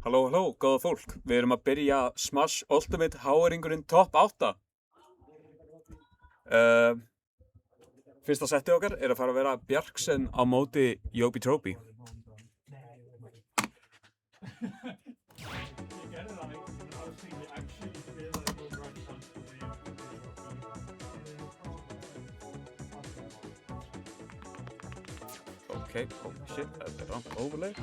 Halló, góða fólk. Við erum að byrja Smash Ultimate Háeringurinn Top 8. Fyrsta settið okkar er að fara að vera Bjarksen á móti Jóbi Tróbi. Ok, oh shit, þetta er rangt overlay.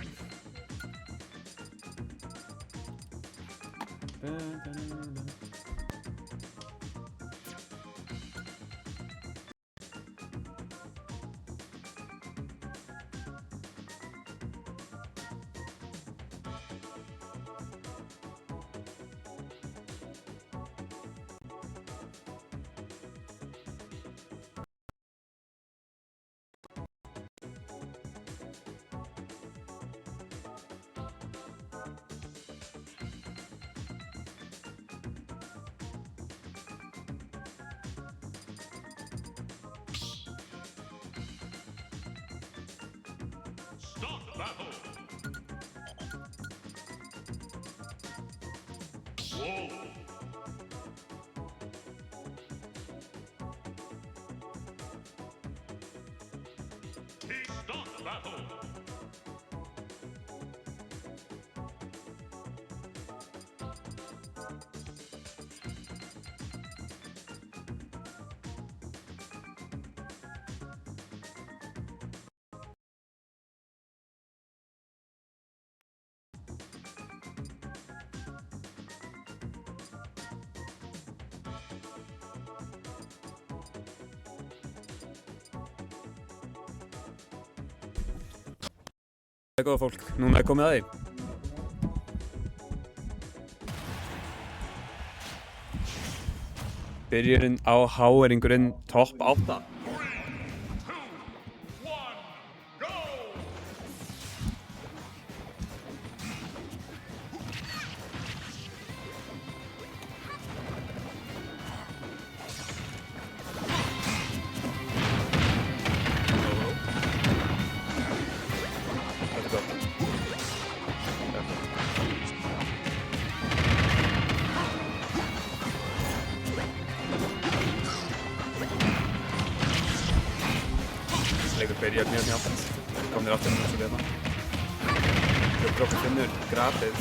Góða fólk, núna er komið að því. Byrjurinn á Háeringurinn Top 8. Leikur byrjar mjög mjátt. Komnir aftur eins og við hérna. Jóbi finnur grafið.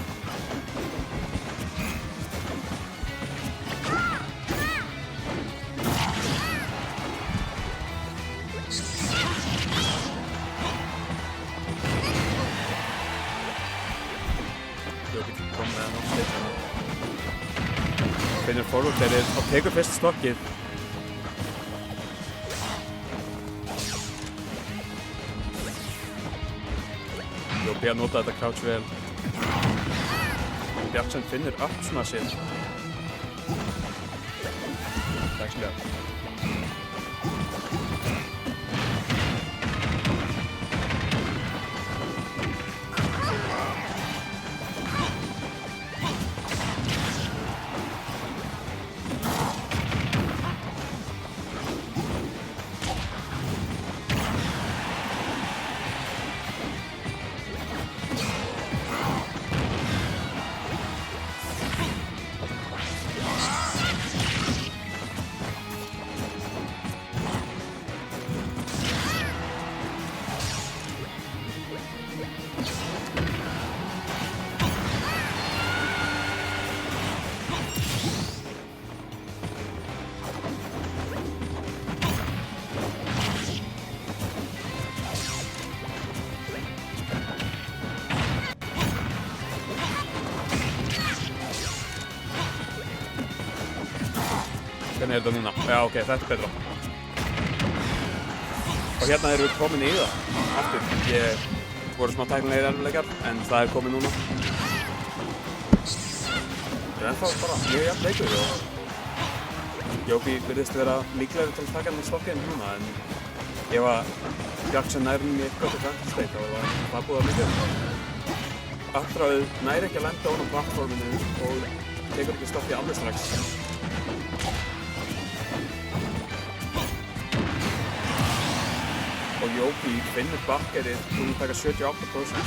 Jóbi kom með hann á styrna. Finnur forward-leirið og tekur fyrst stokkið. Jóbi að nota þetta crouch vel. Bjarksen finnur upp smashið. Dagslega. Hvernig er þetta núna? Já, ok, þetta er betra. Og hérna erum við komin í það. Aftur. Voru smá tæknilegir erfiðleikar, en það er komið núna. Það er ennþá bara mjög jafn leikur og Jóbi virðist vera líklegri til að taka hann í stokkinn núna, en ef að Bjarksen nær hann í eitthvað til framstætt, þá var það búið að mikið. Afturráðið nær ekki að lenda ofan á plattforminu og tekur ekki stokkið alveg strax. Og Jóbi finnur bakkerið, hún taka 78%.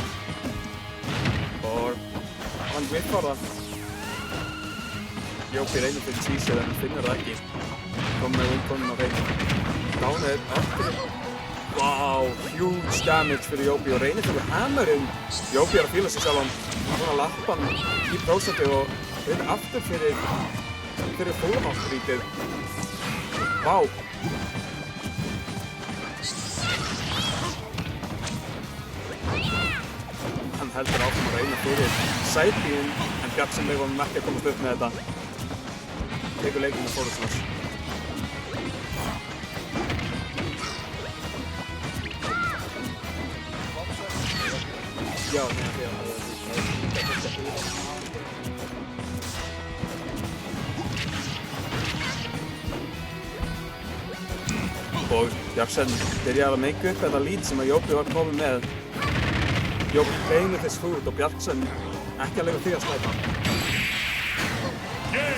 Og hann vippar það. Jópi reynir fyrir cheeseið en finnur það ekki. Kom með vindkonun á hreinu. Dánir eftir. Vá, huge damage fyrir Jópi og reynir fyrir hammerinn. Jópi að fíla sig sjálfan. Svona lappan í prósenti og reynir aftur fyrir fólumátturítið. Vá. Hann heldur áfram að reyna fyrir sætíðin en Bjartsen leif honum ekki að komast upp með þetta. Tekur leikinn með Þóruðsson. Já, og Bjartsen byrjar að meika upp þetta lít sem að Jópi var komið með. Jópi beinir þess út og Bjartsen ekki að lega því að slæpa.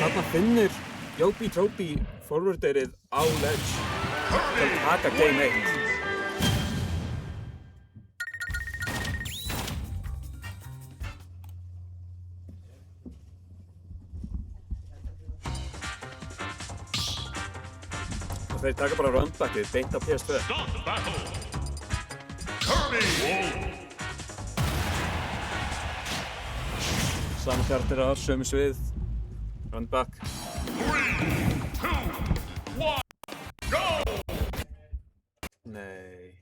Þarna finnur Jópi Trópi forwarderið á ledge til að taka game 1. Og þeir taka bara rundbackið beint á PS2. Saman karakterar, sömu svið, rundback. 3, 2, 1, go! Nei.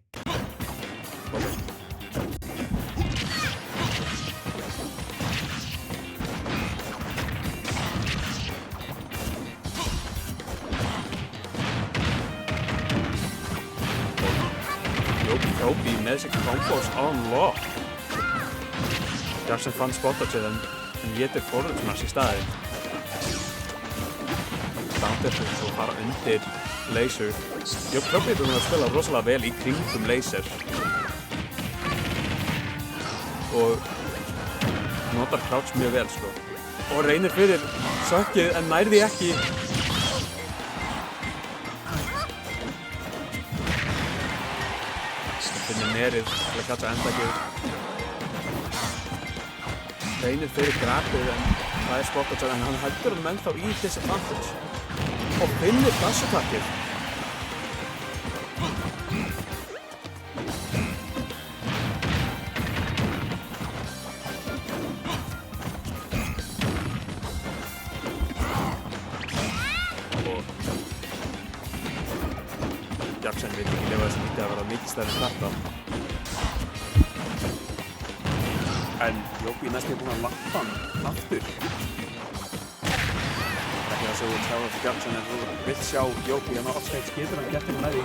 Jópi með sig combos on lock. Bjartsen fann spottatið en getur Þóruðsson í staðinn. Dánir svo fara undir laser. Jópi Trópi er búinn að spila rosalega vel í kringum laser. Og notar crouch mjög vel sko. Og reynir fyrir sökkið en nær því ekki. Finnir nerið til að catcha endakið. Reynir fyrir grabið en það er spottatjað en hann heldur hann ennþá í disadvantage. Og finnir dassattakkið. Bjartsen veit ekki lifa þess að lítið að vera mikið stærri en þetta. En Jópi næstum búinn að lappa hann aftur. Ekki það sem þú sjá þetta Bjartsen en þú vilt sjá Jópi en á offstage getur hann gert hérna með því.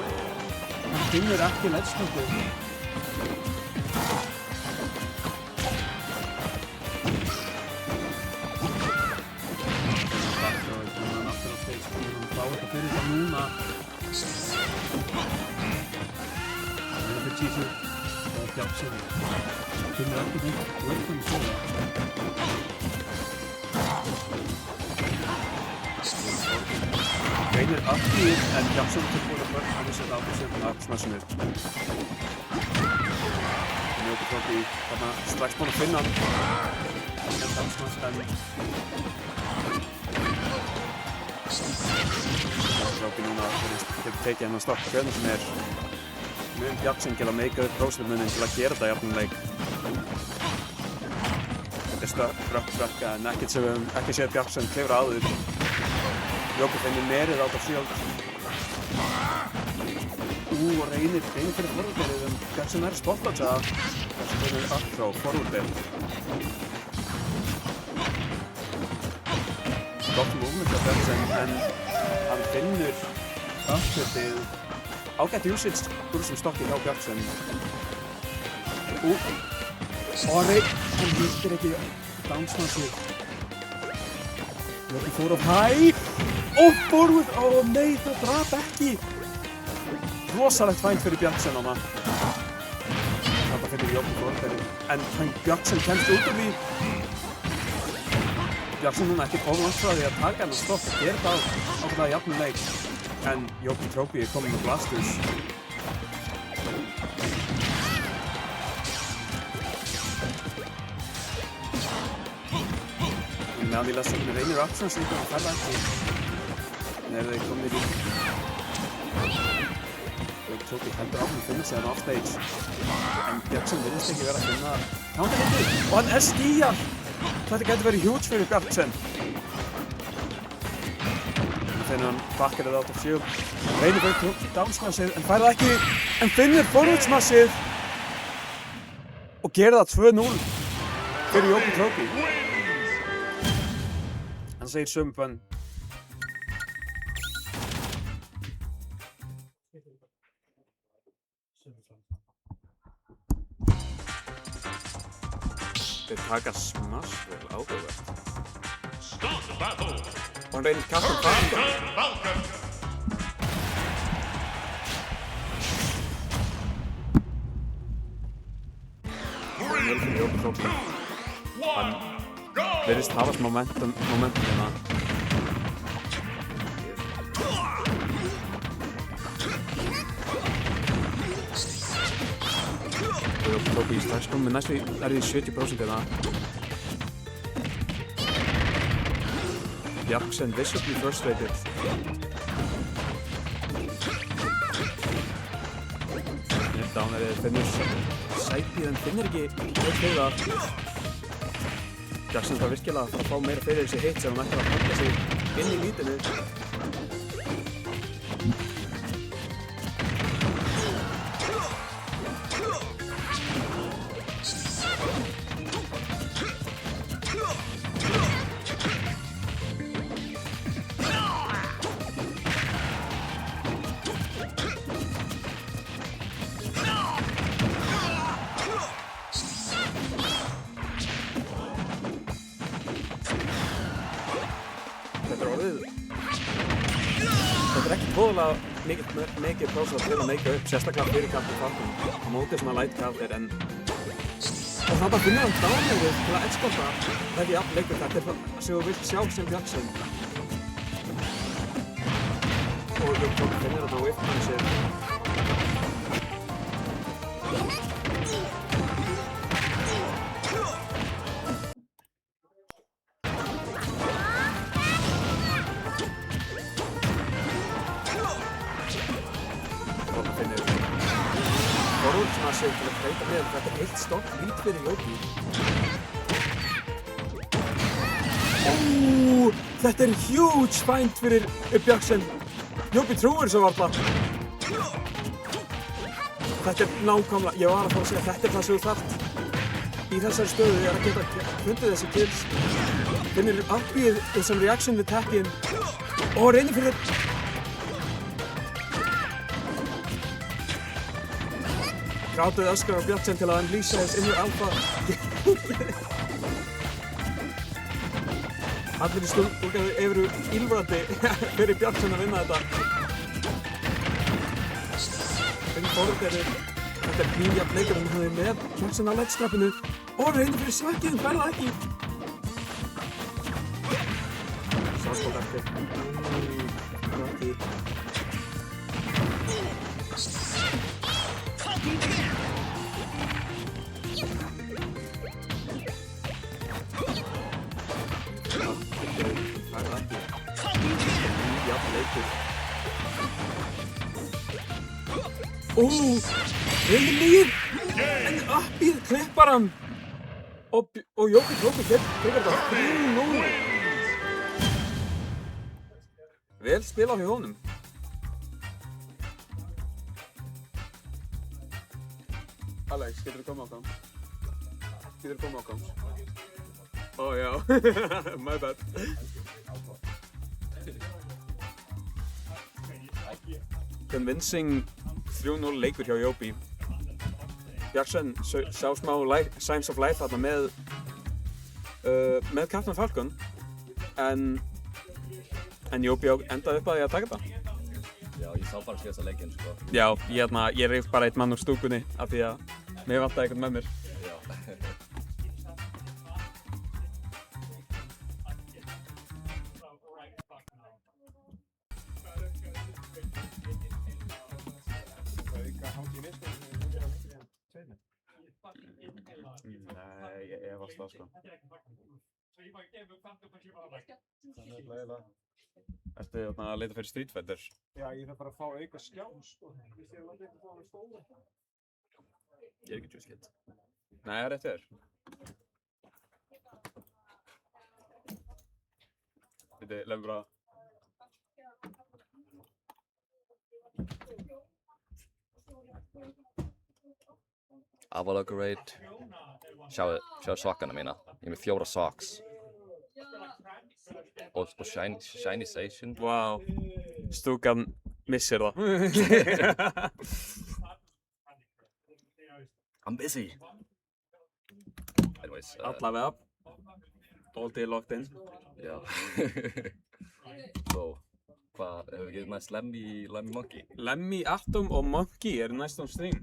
Hann finnur ekki ledge-punktu. Hann aftur á stage, hann fá þetta fyrir það núna. Það er fyrir Jísu og Bjartsen. Það finnur ekki neitt vörðum svona. Reynir aftur en Bjartsen tilbúið að vörð að setja á þessu að smasinu. Jópi Trópi þarna strax búinn að finna hann. En dansmans en Trópi núna getur tekið hennar starta fjörnum sem er mun Bjartsen til að meika upp prósentmunin til að gera þetta jafnleik. Þetta er rökkbrekka en ekkert sem við höfum ekki séð Bjartsen klifra áður. Jópi finnir nerið át af shield. Og reynir fyrir forwarderið en Bjartsen er spottatjað. Bjartsen finnir allt frá forwarderið. Gott movement af Bjartsen en hann finnur afturðið ágætt usage úr þessum stokki hjá Bjartsen. Og hann hittir ekki downsmansið. Jópi fór á hæ og forward. Ó nei, það drap ekki. Rosalegt fænt fyrir Bjartsen hana. Þetta fyrir Jópi forwarderið. En Bjartsen kemst út úr því. Bjartsen núna ekki oflangt frá því að taka hennar stokk og gera það á þetta jafnum leik. En Jópi Trópi er kominn með Blastus. Já, ég las að reynir Absons líka að fara ekki. Þegar þeir komnir í. Tóki heldur áfram finna sig hann offstage. En Bjarksen virðist ekki vera að finna counterhitið. Og hann SDR! Þetta getur verið huge fyrir Bjarksen. Þegar hann bakkar þetta out of shield. Reynir fyrir downsmashið en fær það ekki. En finnur forward smashið. Og gerir það 2-0 fyrir Yobi Trophy. Hann segir sömu bönn. Þeir taka smash vel áhugavert. Og hann reynir Captain Falcon. Hann er fyrir Yobi Trophy. Hann virðist hafa momentum hérna. Yobi Trophy í strax komið næstu er því 70% hérna. Bjarksen visibly frustrated. Downerið finnur sætið en finnur ekki fyrir það. Bjarksen þarf virkilega að fara að fá meira fyrir þessi hit sem hann ætlar að halda sig inn í lítinu. Þetta er ekki voðalega mikið prósess til að meika upp, sérstaklega fyrir Captain Falcon á móti svona light character en og þannig að finna hann dánlegið til að exporta það ekki jafn leikur, þetta er það sem þú vilt sjá sem Bjarksen og þú finnir þetta á upphann sér til að breyta með þetta er heilt stokk lít fyrir Yobi. Þetta er huge find fyrir Bjarksen. Yobi trúir svo varla. Þetta er nákvæmlega, ég var að fara að segja þetta er það sem þú þarft. Í þessari stöðu er að geta fundið þessi kills. Finnir uppið þessum reaction við tech-in og reynir fyrir Grátuð öskrar á Bjarksen til að hann lýsa þess innur alfa. Allir í stúlkaðu eru ílvrandi fyrir Bjarksen að vinna þetta. Fyrir forðverðir, þetta er pínjafn leikur hann hafði með Bjarksen á leggstrappinu og reynir fyrir svakkið, hann fær það ekki. Sáskókarti. Gráti. Reynir nýr! En appið klippar hann! Og Yobi Trophy tekur þetta 3-0. Vel spilað hjá honum. Alex, getur þú komið á gams? Getur þú komið á gams? Ó já, my bad. Convincing 3-0 leikur hjá Yobi. Bjarksen sá smá signs of life þarna með Captain Falcon en Yobi endaði upp að því að taka þetta. Já, ég sá bara síðasta leikinn, sko. Já, ég reif bara eitt mann úr stúkunni af því að mig vantaði eitthvað með mér. Já. Nei, ég efast það sko. Ertu þarna að leita fyrir Street Fighter? Já, ég þarf bara að fá auka skjá, sko. Vist ég að fá hann stóla? Ég ekki Juice Kid. Nei, það er rétt þér. Þetta er lefum bara... Avalugurate. Sjáðu sokkana mína. Ég er með 4 socks. Og Shiny Station. Vá, stúkan missir það. I'm busy. Anyways. Allavega. All day locked in. Já. Svo, hvað, hefur við getið næst Lemmy Monkey? Lemmy, Atom og Monkey eru næst á stream.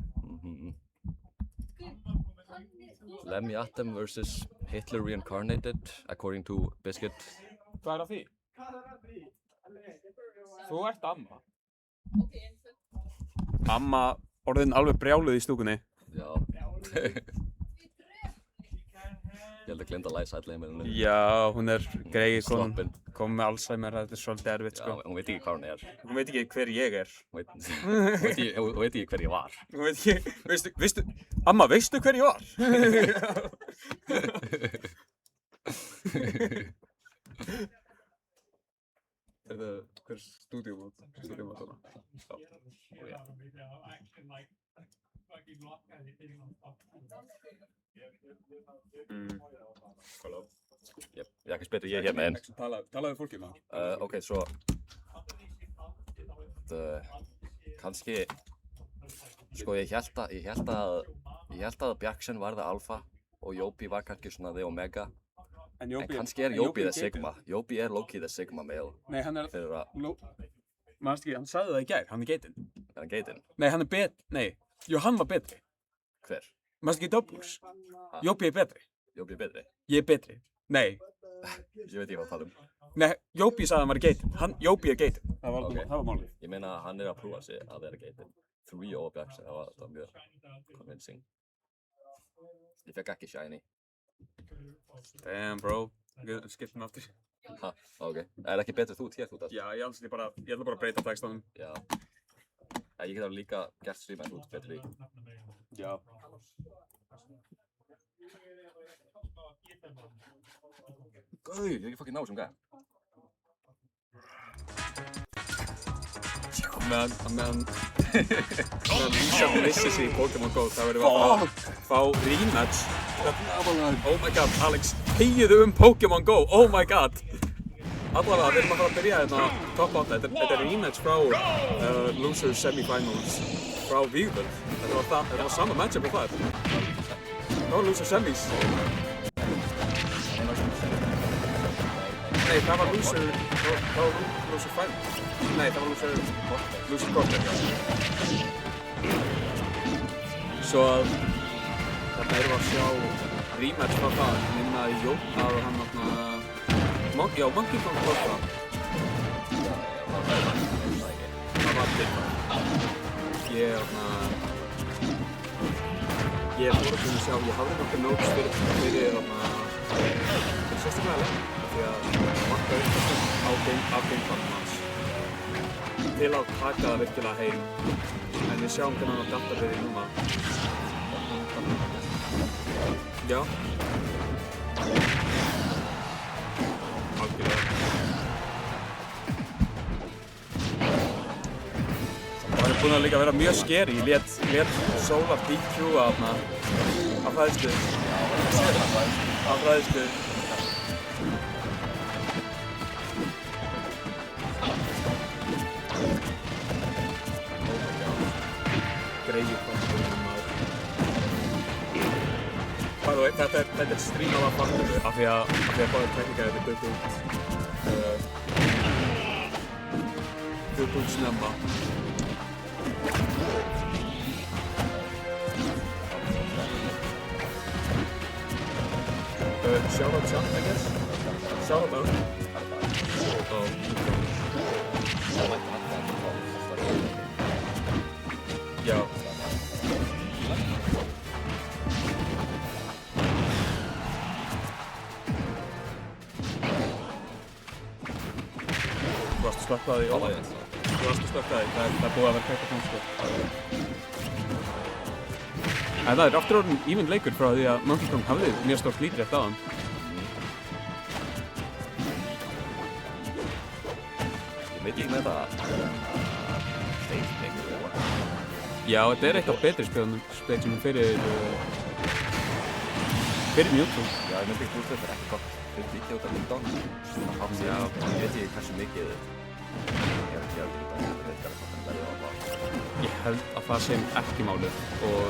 Lemmy Atom versus Hitler Reincarnated, according to Biscuit. Hvað er að því? Þú ert amma. Amma orðin alveg brjáluð í stúkunni. Já. Ég held að glinda að læsa allir heimilinu. Já, hún er greið Sloppin. kom með Alzheimer, þetta er svolítið erfitt sko. Já, hún veit ekki hvað hún er. Hún veit ekki hver ég er. Hún veit ekki hver ég var. Hún veit ekki, veistu, amma, veistu hver ég var? Er það hver stúdíómót þarna? Já. Halló. Ég ekki betur, ég er hérna inn. Talaðu fólkið með hann. Ok, svo... Kannski... Sko, ég hélt að Bjarksen var það alfa og Jópi var kannski svona the omega. En kannski er Jópi the sigma. Jópi er low-key the sigma male. Nei, hann er... Fyrir að... Manstu ekki, hann sagði það í gær, hann er geitinn. Er hann geitinn? Nei, hann er nei. Jú, hann var betri. Hver? Manstu ekki Doubles? Jópi er betri. Jópi er betri? Ég er betri. Nei. Ég veit ekki hvað að tala um. Nei, Jópi sagði að hann var geitinn. Jópi er geitinn. Það var málið. Ég meina að hann er að prúfa sig að vera geitinn. 3 og Bjarksen, það var mjög convincing. Ég fekk ekki shiny. Damn, bro. Við skiptum aftur. Ha, ok. Er ekki betur þú hér, þú það? Já, ég ætla bara að breyta textanum. Já. Ég get alveg líka gert stream en þú ert betri í. Já. Gauð, ég er ekki fucking ná sem gæð. Meðan Lisa missi sig í Pokémon Go, það verður að fá rematch. Oh my god, Alex, þegiðu Pokémon Go, oh my god. Allavega, við erum að fara að byrja hérna top 8. Þetta er rematch frá Losers Semifinals frá Víðvöld. Þetta var sama matchup og það. Það var Losers Semis. Nei, það var Loser Finals. Nei, það var Loser Quarter, já. Svo að þarna erum við að sjá rematch frá það, minna í Jópa og hann Monkey kom frá það. Það var til það. Ég fór að finna að sjá, ég hafði nokkuð notes fyrir sérstaklega lengi, því að vantaði eitthvað af gameplannum hans til að taka það virkilega heim. En við sjáum hvernig hann adaptar við því núna. Já. Algjörlega. Það er búin að líka vera mjög scary. Ég lét Solar DQ-a af hræðslu. Af hræðslu. Þetta er streamað af fartölu af því að báðir tekníkar þetta döp út snemma. Shout out chat, I guess. Shout out. Já. slökka því. Það var ég. Þú varst að slökka því, það er búið að vera kveikt kannski. En það er aftur orðin even leikur frá því að Monkey Kong hafði mjög stórt lít rétt áðan. Ég veit ekki með þetta leikur eða. Já, þetta er eitt af betri spilum fyrir Mewtwo. Já, ég myndi ekki úr þetta er ekki gott fyrir líka út af Lindon. Já, ég veit ekki hversu mikið ég er ekki að líta en ég veit ekki hvað það verður á það. Ég held að það sé ekki málið og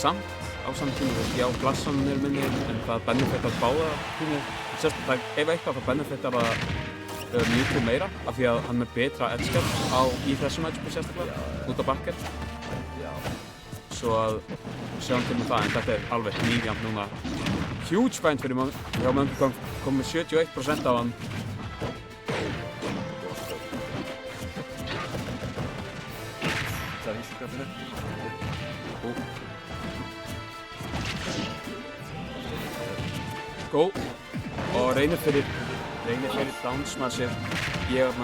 samt á saman tíma já, glassan er minni en það benefittar báða tími. Sérstaklega, ef eitthvað það benefittar að Mewtwo meira af því að hann er betra edge-guard í þessum edge-guard sérstaklega, út á bakker. Já. Svo að sjáum til með það, en þetta er alveg nýjant núna. Huge find fyrir hjá Monkey Kong, kom með 71% á hann. Það er ískrafinu. Go og reynir fyrir down smasher. Ég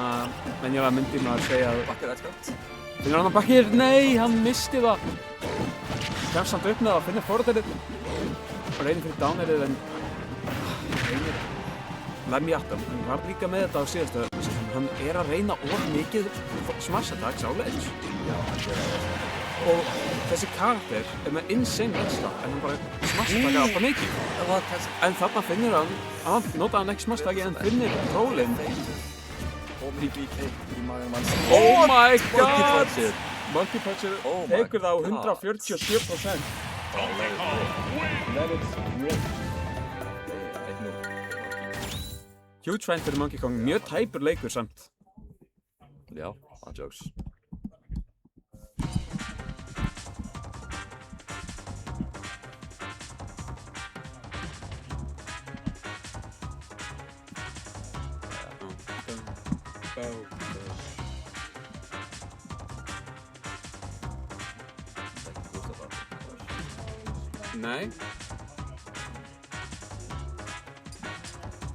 venjulega myndi maður að segja að Bakkar edge-guard. finnur hann bakkir? Nei, hann misti það. Kemst samt upp með það að finna forrætið og reynir fyrir down-erið en reynir Lemmy Atom. Hann var líka með þetta á síðastu. Hann er að reyna of mikið smash attacks á ledge. Já, hann gerir það. Og þessi karakter er með insane ledge-attack en hann bara smash attacka alltaf mikið. En þarna finnur hann notaði hann ekki smash attacki en finnir trólinn. BK í maður manns. Oh my god! Punch. Monkey Puncher Oh my tekur það á god. 147%. That is great. Huge find fyrir Monkey Kong, mjög tæpur leikur samt. Já, on jokes. Nei.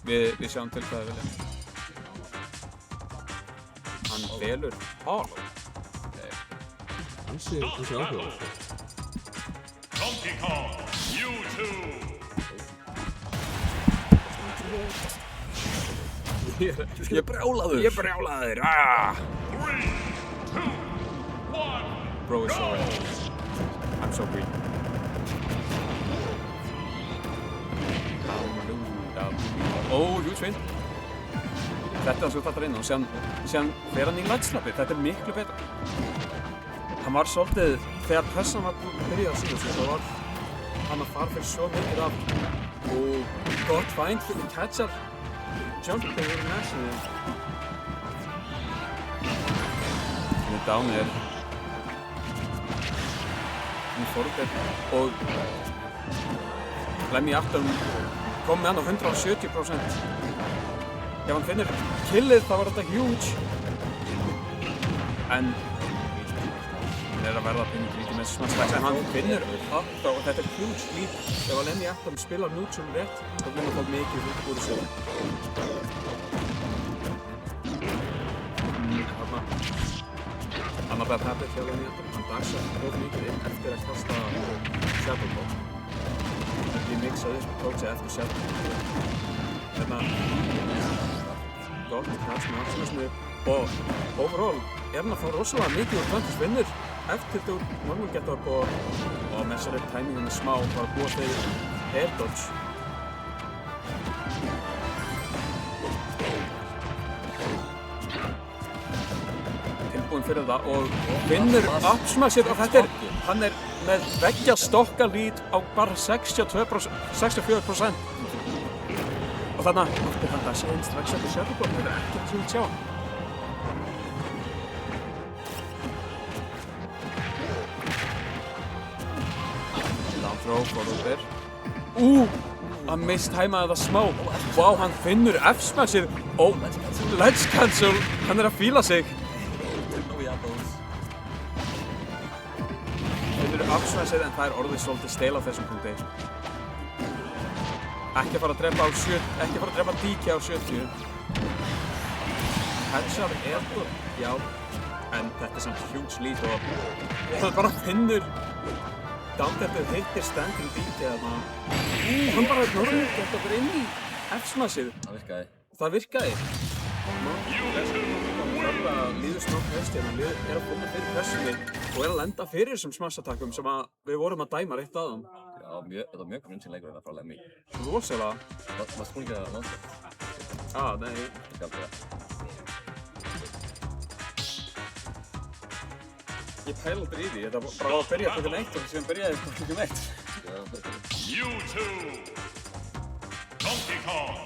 Við sjáum til hvað við vilja. Hann velur Hollow. Hann sé áhugaður. Donkey Kong, Mewtwo. Ég er brjálaður. 3, 2, 1. Bro is so red. I'm so green. Huge win. Þetta er það sem við fattar inn og síðan fer hann í lightslappi. Þetta er miklu betra. Hann var svolítið, þegar pressan var byrjað á síðan þá var hann að fara fyrir svo mikið af og gott find fyrir catchar jumping yfir næsinu. Hann er downir. Hann er forðið og Lemmy Atom kom með hann á 170%. Ef hann finnir killið þá var þetta huge. En hann er að verða pínlítið með smash attacks en hann finnur alltaf og þetta er huge lead. Ef að Lemmy Atom spilar neutral rétt þá mun hann fá mikið út úr þessu. Annað bad habit hjá Lemmy Atom. Hann dagsar of mikið inn eftir að kasta Shadow Ball. Ég mixaði upp coachið eftir Shadow. Hérna gott kast með afslutsnu og overall er hann að fá rosalega mikið úr 20 vinnur eftir þú normal get up og messar upp timinginu smá og bara búa þeir air dodge. Tilbúinn fyrir það og finnur up smashið og þetta er, hann er með veggja stokka lead á bara 64%. Og þannig átti hann að segja strax eftir Shadow Ball, þetta er ekki það sem við sjá. Down throw, forward. Hann mistæmaði það smá. Vá, hann finnur F-smashið og ledge cancel, hann er að fíla sig. Finnur F-smashið en það er orðið svolítið steil á þessum punkti. Ekki að fara að drepa DK á 70. Catchar er góð, já, en þetta er samt huge lead og það bara finnur downdeltið hittir standing DK þarna. Hann bara normið þetta bara inn í F-smassið. Það virkaði. Það líður smá pressi, hann er að finna fyrir pressunni og er að lenda fyrir þessum smassatakkum sem við vorum að dæma rétt aðan. Já, þetta var mjög grunnsinn leikur hérna frá Lemmy. Rosalega. Varstu búinn ekki að náttúrulega? Nei. Ekki aldrei. Ég pæla aldrei í því, þetta bara var að byrja klukkan 1 og síðan byrjaði klukkan 1. U2 Donkey Kong.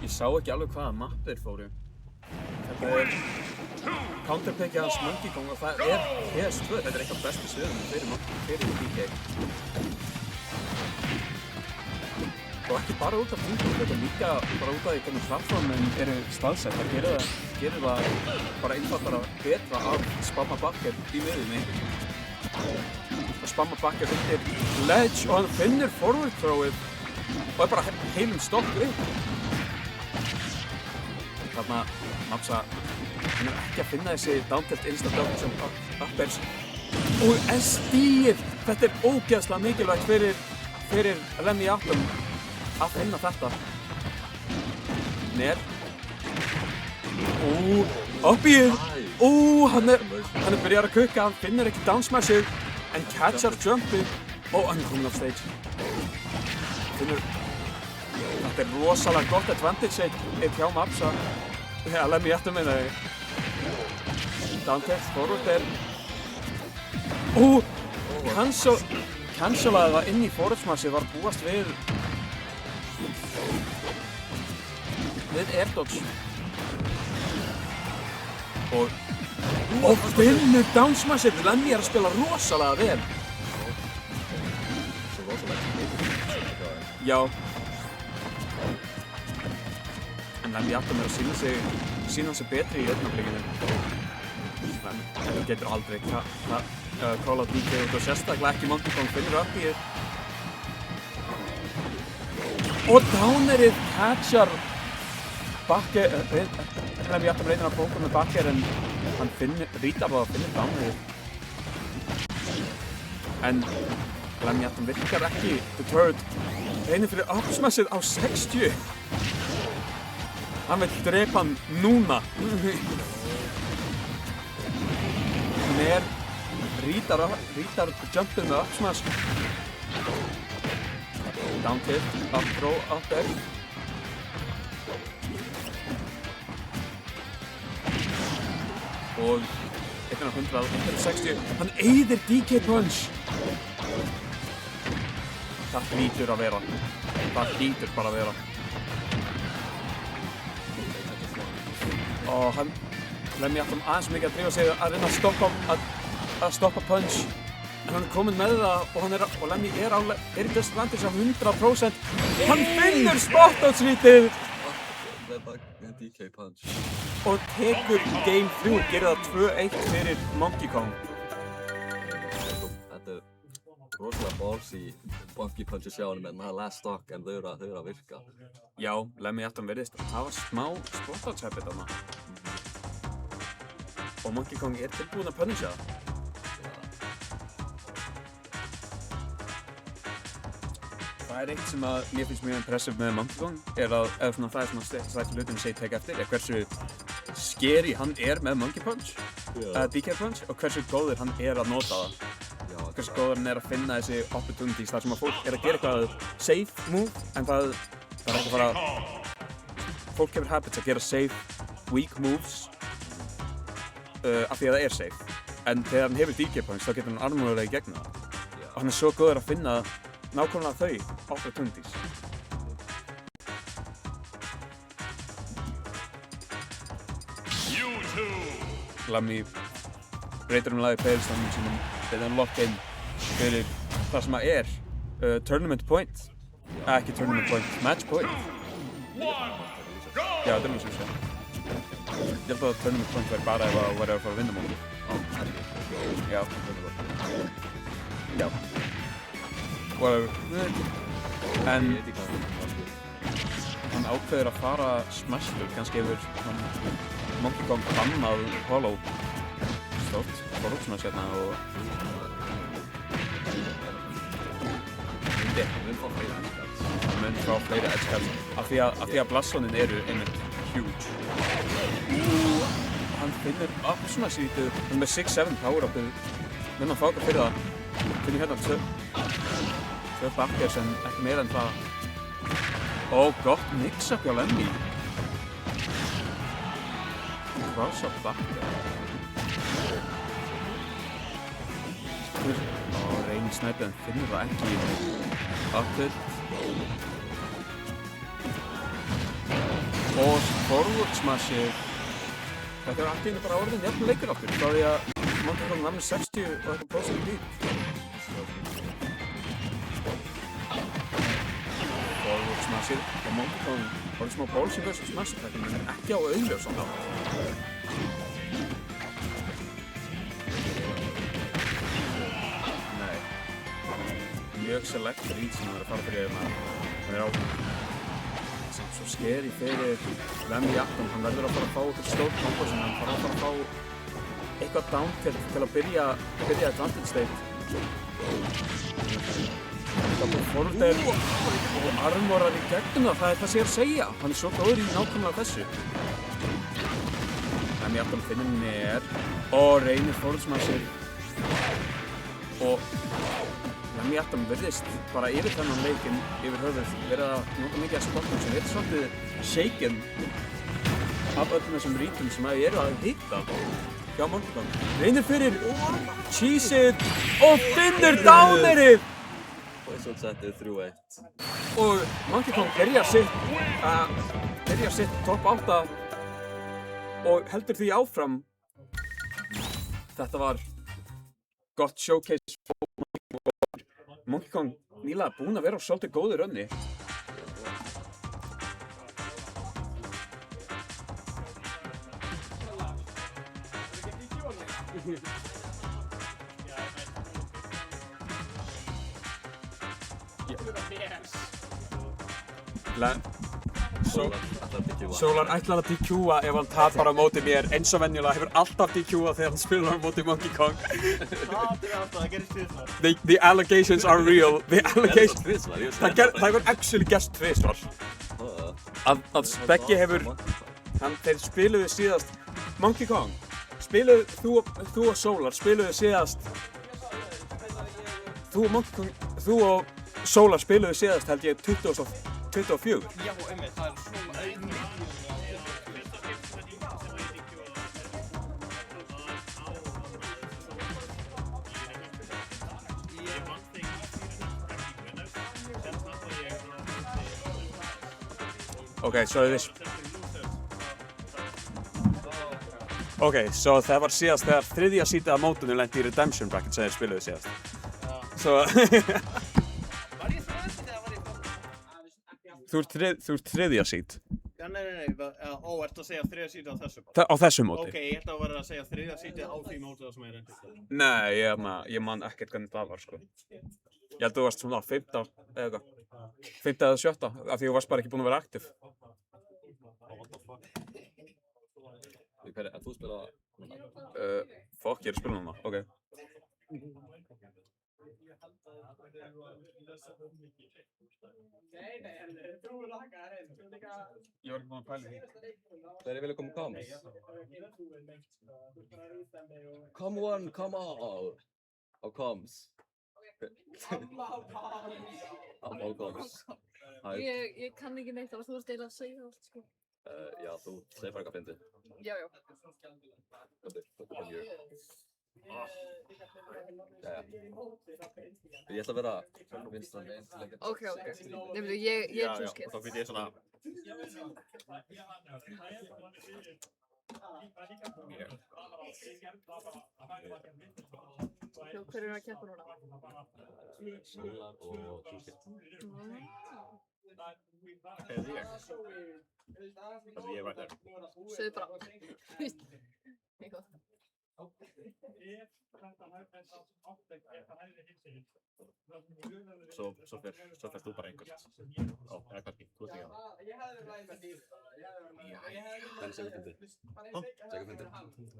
Ég sá ekki alveg hvaða mapp þeir fóru. Þetta er counterpickið hans Monkey Kong og það er PS2. Þetta er eitt af bestu sviðum fyrir DK. Og ekki bara út af funkum, þetta er líka bara út af því hvernig plattformin eru staðsett. Það gerir það bara einfaldara betra af spamma bakker í miðjunni. Og spamma bakker undir ledge og hann finnur forward throwið og er bara heilum stokk upp. Þarna Mapsa, hann er ekki að finna þessi down-tilt insta-dog sem uppers. Og SD-ið, þetta er ógeðslega mikilvægt fyrir Lemmy Atom að finna þetta. Ner. Uppíð. Hann er byrjar að kukka, hann finnur ekki downsmashið en catchar jumpið og hann er komin af stage. Þetta er rosalega gott advantage eitt hjá Mapsa. Já, Lemmy Atom meina ég. Down-tilt, forward er. Cancelaði það inn í forward smashið, var búast við air dodge. Og finnur down smashið, Lemmy er að spila rosalega vel. Já. En Lemmy Atom er að sína sig betri í augnablikinu. Það getur aldrei call out DK út og sérstaklega ekki Monkey Kong finnur uppíð. Og downerið catchar bakker. Lemmy Atom reynir að bóka með bakker en hann rítar það að finna downerið. En Lemmy Atom virkar ekki deterred. Reynir fyrir upsmashið á 60. Hann vil drepa hann núna. Ner rítar jumpið með upsmash. Down tilt, up throw, up air. Og 160. Hann eyðir DK punch. Það hlýtur að vera. Það hlýtur bara að vera. Og Lemmy Atom aðeins mikið að drífa sig að reyna að stoppa punch. En hann er kominn með það og Lemmy er í disadvantage af 100%. Hann finnur spot-out-svítið! DK punch. Og tekur game 3, gerir það 2-1 fyrir Monkey Kong. Þetta er rosalega ballsy Monkey Punch að sjá hann með það last stock en þau eru að virka. Já, Lemmy Atom virðist hafa smá spot-out-habit þarna. Og Monkey Kong er tilbúinn að punisha það. Það er eitt sem mér finnst mjög impressive með Monkey Kong er að það er svona strætt hlutin sem ég tek eftir er hversu scary hann er með Monkey Punch, DK Punch og hversu góður hann er að nota það. Hversu góður hann er að finna þessi opportunities þar sem að fólk er að gera eitthvað safe move en það er ekki að fara fólk hefur habits að gera safe, weak moves af því að það er safe. En þegar hann hefur DK Punch þá getur hann armorlega í gegn það. Og hann er svo góður að finna nákvæmlega þau opportunities. Lemmy breytir lagi playerstamnum sínum þegar hann lock in fyrir það sem að er tournament point. Ekki tournament point, match point. Já, þetta er mjög sem sé. Ég held að tournament point væri bara ef að væri að fara að vinna móti. Já. Já. Whatever. En hann ákveður að fara smashtur, kannski hefur Monkey Kong bannað Hollow stórt forútsmash hérna og mun fá fleiri edgeguards af því að blassonin eru einmitt huge. Hann finnur upp svona sítið, hann er með 6-7 power-upið, mun hann fá okkur fyrir það. Finnir hérna tvö bakkers en ekki meira en það. Ó, gott mix-up hjá Lemmy. Cross up bakker. Reynir snæpið en finnur það ekki uptilt. Og forward smashið. Þetta allt í einu bara orðin jafn leikur aftur frá því að Monkey Kong var með 60 og eitthvað prósent lít. Forward smashið og Monkey Kong voru smá ballsy versus smash-attackinn en ekki á auðljósan þá. Nei. Mjög select read sem það er að fara fyrir hérna. Það er á svo skeri fyrir Lemmy Atom, hann verður að fara að fá eitthvað stórt kombo sem hann fara að fá eitthvað down til að byrja advantage state. Það búið forward og armorar í gegnum það er það sem ég er að segja. Hann er svo góður í nákvæmlega þessu. Lemmy Atom finnir nær og reynir forward smashið og Lemmy Atom virðist bara yfir þennan leikinn yfir höfuð verið að nota mikið af spottum sem er svolítið shaken af öllum þessum rítum sem eru að hitta hjá Monkey Kong. Reynir fyrir cheese-ið og finnur downerið! Og svo settið 3-1. Og Monkey Kong byrjar sitt top 8 og heldur því áfram. Þetta var gott showcase. Monkey Kong nýlega búinn að vera á svolítið góðu runni. Solar ætlar að DQ-a ef hann tapar á móti mér eins og venjulega hefur alltaf DQ-a þegar hann spilar á móti Monkey Kong. Það gerist tvisvar. The allegations are real. Það hefur actually gerst tvisvar. Að Beggi hefur, þeir spiluðu síðast, Monkey Kong, spiluðu þú og Solar spiluðu síðast, þú og Solar spiluðu síðast held ég 24. Já, einmitt, það er svona Okay, so það var síðast þegar þriðja sítið af mótinu lenti í Redemption Bracket sem þeir spiluðu síðast. So Þú ert þriðja sít. Já, nei, ertu að segja þriðja sítið á þessu móti? Á þessu móti. Ok, ég ætla að vera að segja þriðja sítið á því mótið sem er reyndist. Nei, ég man ekkert hvernig það var, sko. Ég held að þú varst svona á 5. eða eitthvað. 5. eða 7. af því þú varst bara ekki búinn að vera aktiv. Hvernig, að þú spila það? Fuck, ég er að spila núna, ok. Ég var ekki búinn að pæla því. Hvernig vilja koma Coms? Come on! Á Coms. Amma á Coms. Ég kann ekki neitt og þú ert eiginlega að segja allt, sko. Já, þú segir bara eitthvað fyndið. Já. Jæja. Ég ætla að vera vinstra megin til leikinn. Ok. Nefnir, ég er trúskið. Og þá fyrir ég svona... Hver er að keppa núna? Solar og trúskið. Eða ég? Altså, ég var der. Segðu bara. Eitthvað. Svo fer þú bara einhvert. Ó, eða kannski, þú ert ekki að það. En segðu fyndið. Segðu fyndið.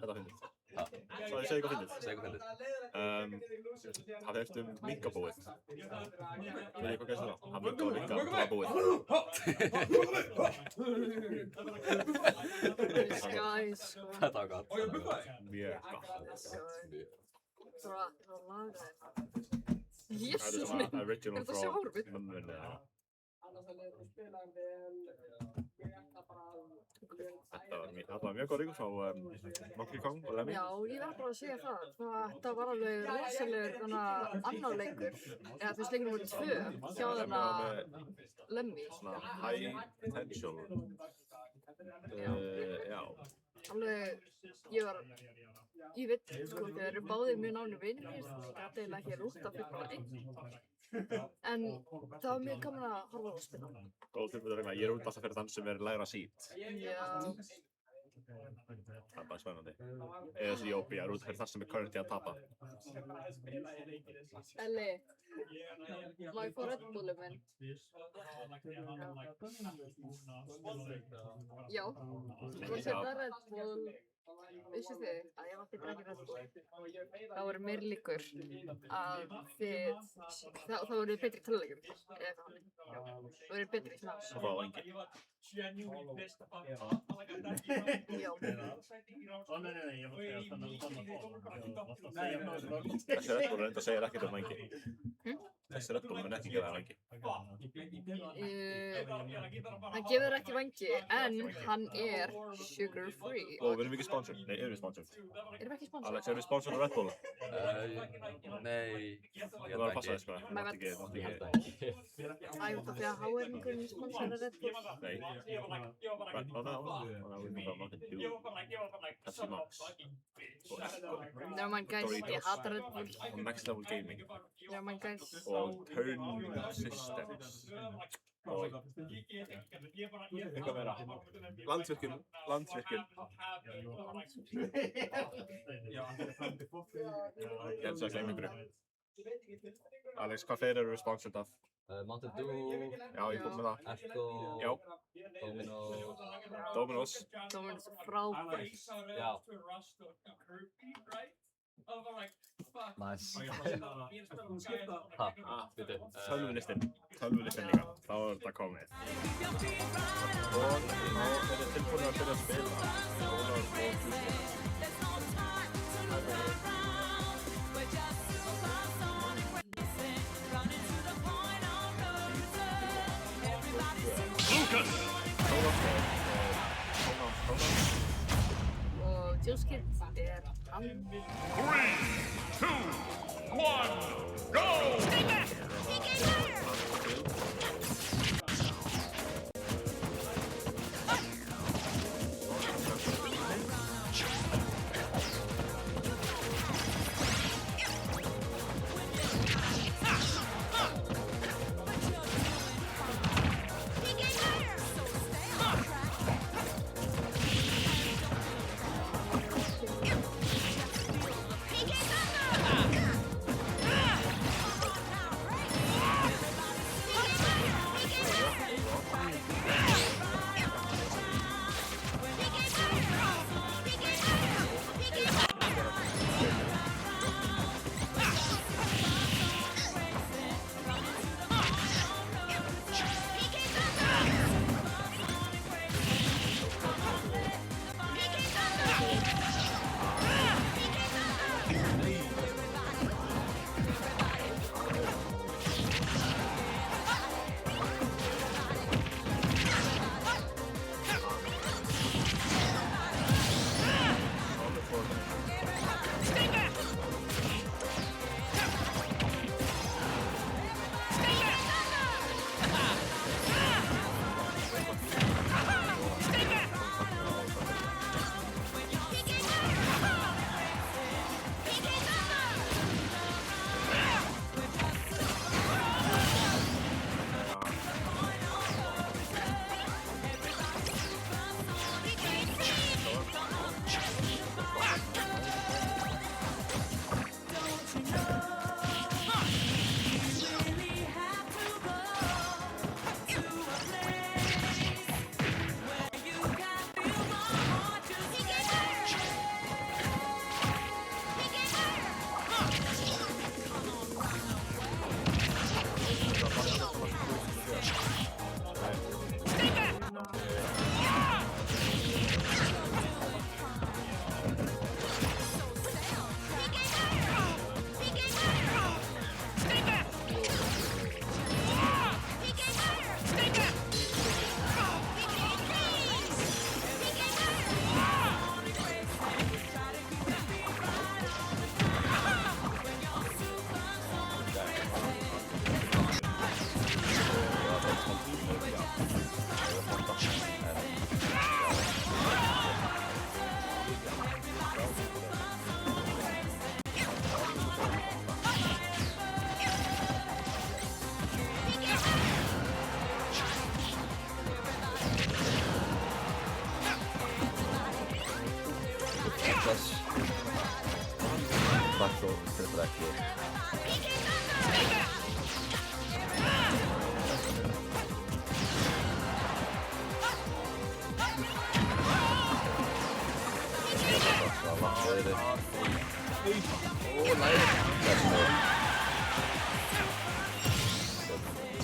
Þetta fyndið. Svo ég segi eitthvað fyndið. Segðu fyndið. Það hefst minkabúið. Veit ég hvað gæst það? Hann minkabúið. Guys. Þetta var gott. Mjög gott. Það var lagað. Það er Jesús svona minn. original Er þetta frá sjálfur? mömmunni eða. Þetta var mjög góð ríkur frá Donkey Kong og Lemmy. Já, ég verð bara að segja það. Þetta var alveg rosalegur annar leikur. Eða þú veist leikur nr. 2 hjá þarna Lemmy. Svona high potential. Já. Alveg, ég veit sko, þeir eru báðir mjög nánir vinir mér, það gæti eiginlega ekki rútt að fyrir bara einn. En það var mjög gaman að horfa á að spila. Góð tilbúið að reyna. Ég er út alltaf fyrir þann sem er lægra seed. Já. Það er bara spennandi. Eða þessi Jópi er út fyrir þann sem er currently að tapa. Elli, má ég fá Red Bullið minn? Já, þú voru setja Red Bull. Vissu þið að ef þið drekkir Red Bull, þá eru meiri líkur að þá eru þið betri í töluleikjum, eða eitthvað þannig. Þá eru þið betri í Smash. Og það var engi. Já. Þessi Red Bull reynda segir ekkert engi. Þessi Red Bull mun ekki gefa engi. Hann gefur ekki vangi, en hann er sugar free. Og við erum ekki sponsored. Nei, erum við sponsored? Erum við ekki sponsored? Alex, erum við sponsored af Red Bull? Nei, Þú var að passa þess sko. Mátt ekki. Æ, út af því að HR-ingurinn sponsorar Red Bull. Nei. Pepsi Max. Og Echo. Never mind guys, ég hata Red Bull. Og Next Level Gaming. Never mind guys. Og Turn Systems. Og eitthvað meira. Landsvirkjun. Ég held að gleyma einhverju. Alex, hvað fleiri eru við sponsored af? Mountain Dew. Já, ég búið með það. Echo. Já. Dominos. Dominos er frábært. Já. Nice. Ha, veitu. Tölvulistin líka. Þá er þetta komið. Og þá er þetta tilbúin að byrja að spila. Og Juice er hann. 3, 2, 1, go! Stay back!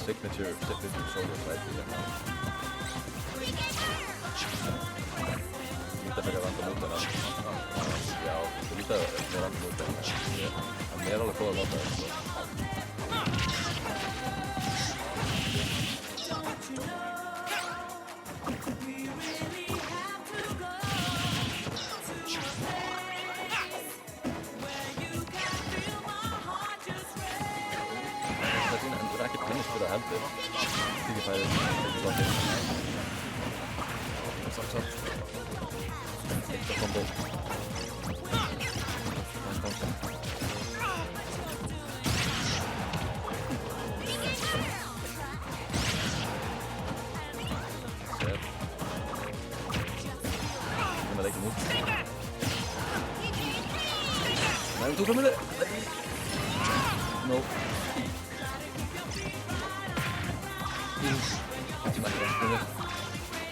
signature solo sæti hérna. Lítið fyrir random út hennar. Já, lítið fyrir random út hennar. En mér er alveg góð að nota það, sko. Fyrir að heldur Kiki fæðir Kiki lótið Samt Eitt að kombo Næstan Sér Hún er leikinn út Nei, við tókum henni No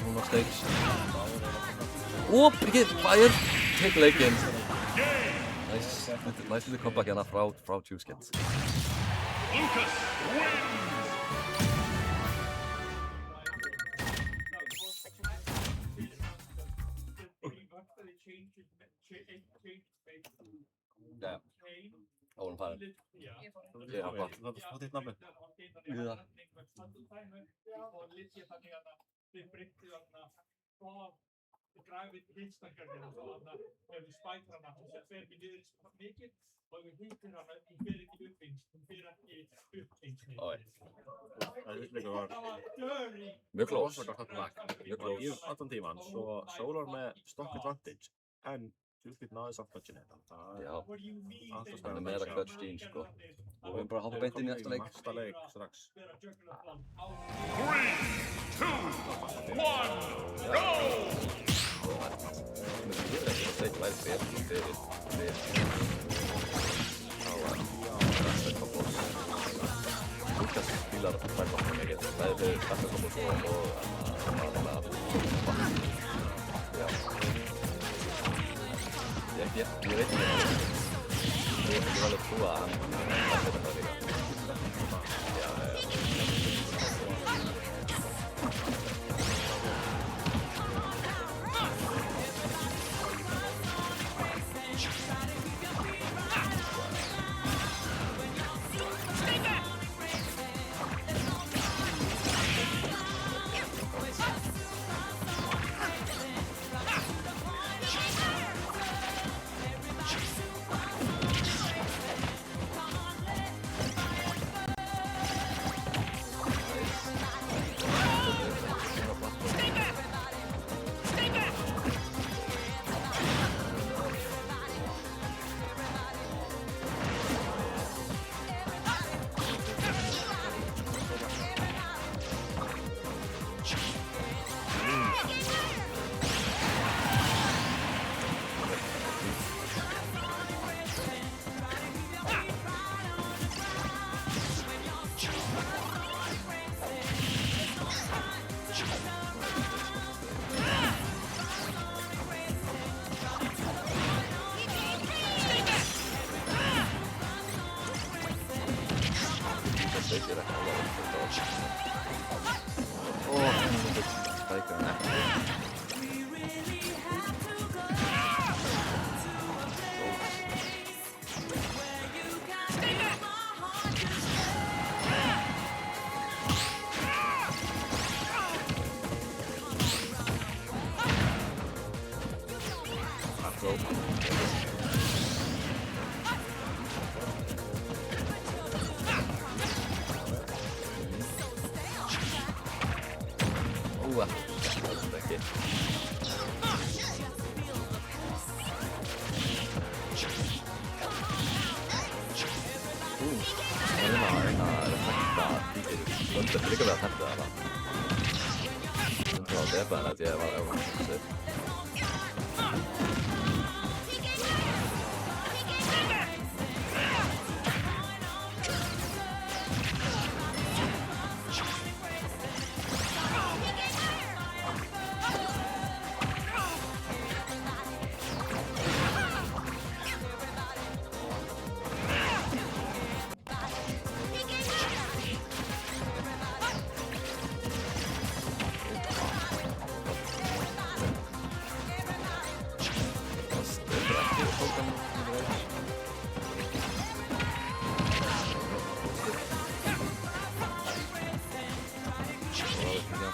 No mistakes. Ekki, fire! Take leikinn. Nice little comeback hérna frá Juicekids. Lucas wins! Ja. Óvinn farinn. Ég er hoppa. Það er fótt eitt nafni. Líða. Oj. Mjög close. Mjög close. Í allan tíman, svo Solar með stock advantage, en Juicekids náði samt clutchin þetta. Já. Hann er meira clutch gene, sko. Og við erum bara að hoppa beint inn í næsta leik. Næsta leik, strax. 3, 2, 1, go! Men det är inte säkert vad det är Lucas spelar fem gånger mer. Det är starka kombos och ja. Jag vet inte. Det är väldigt bra han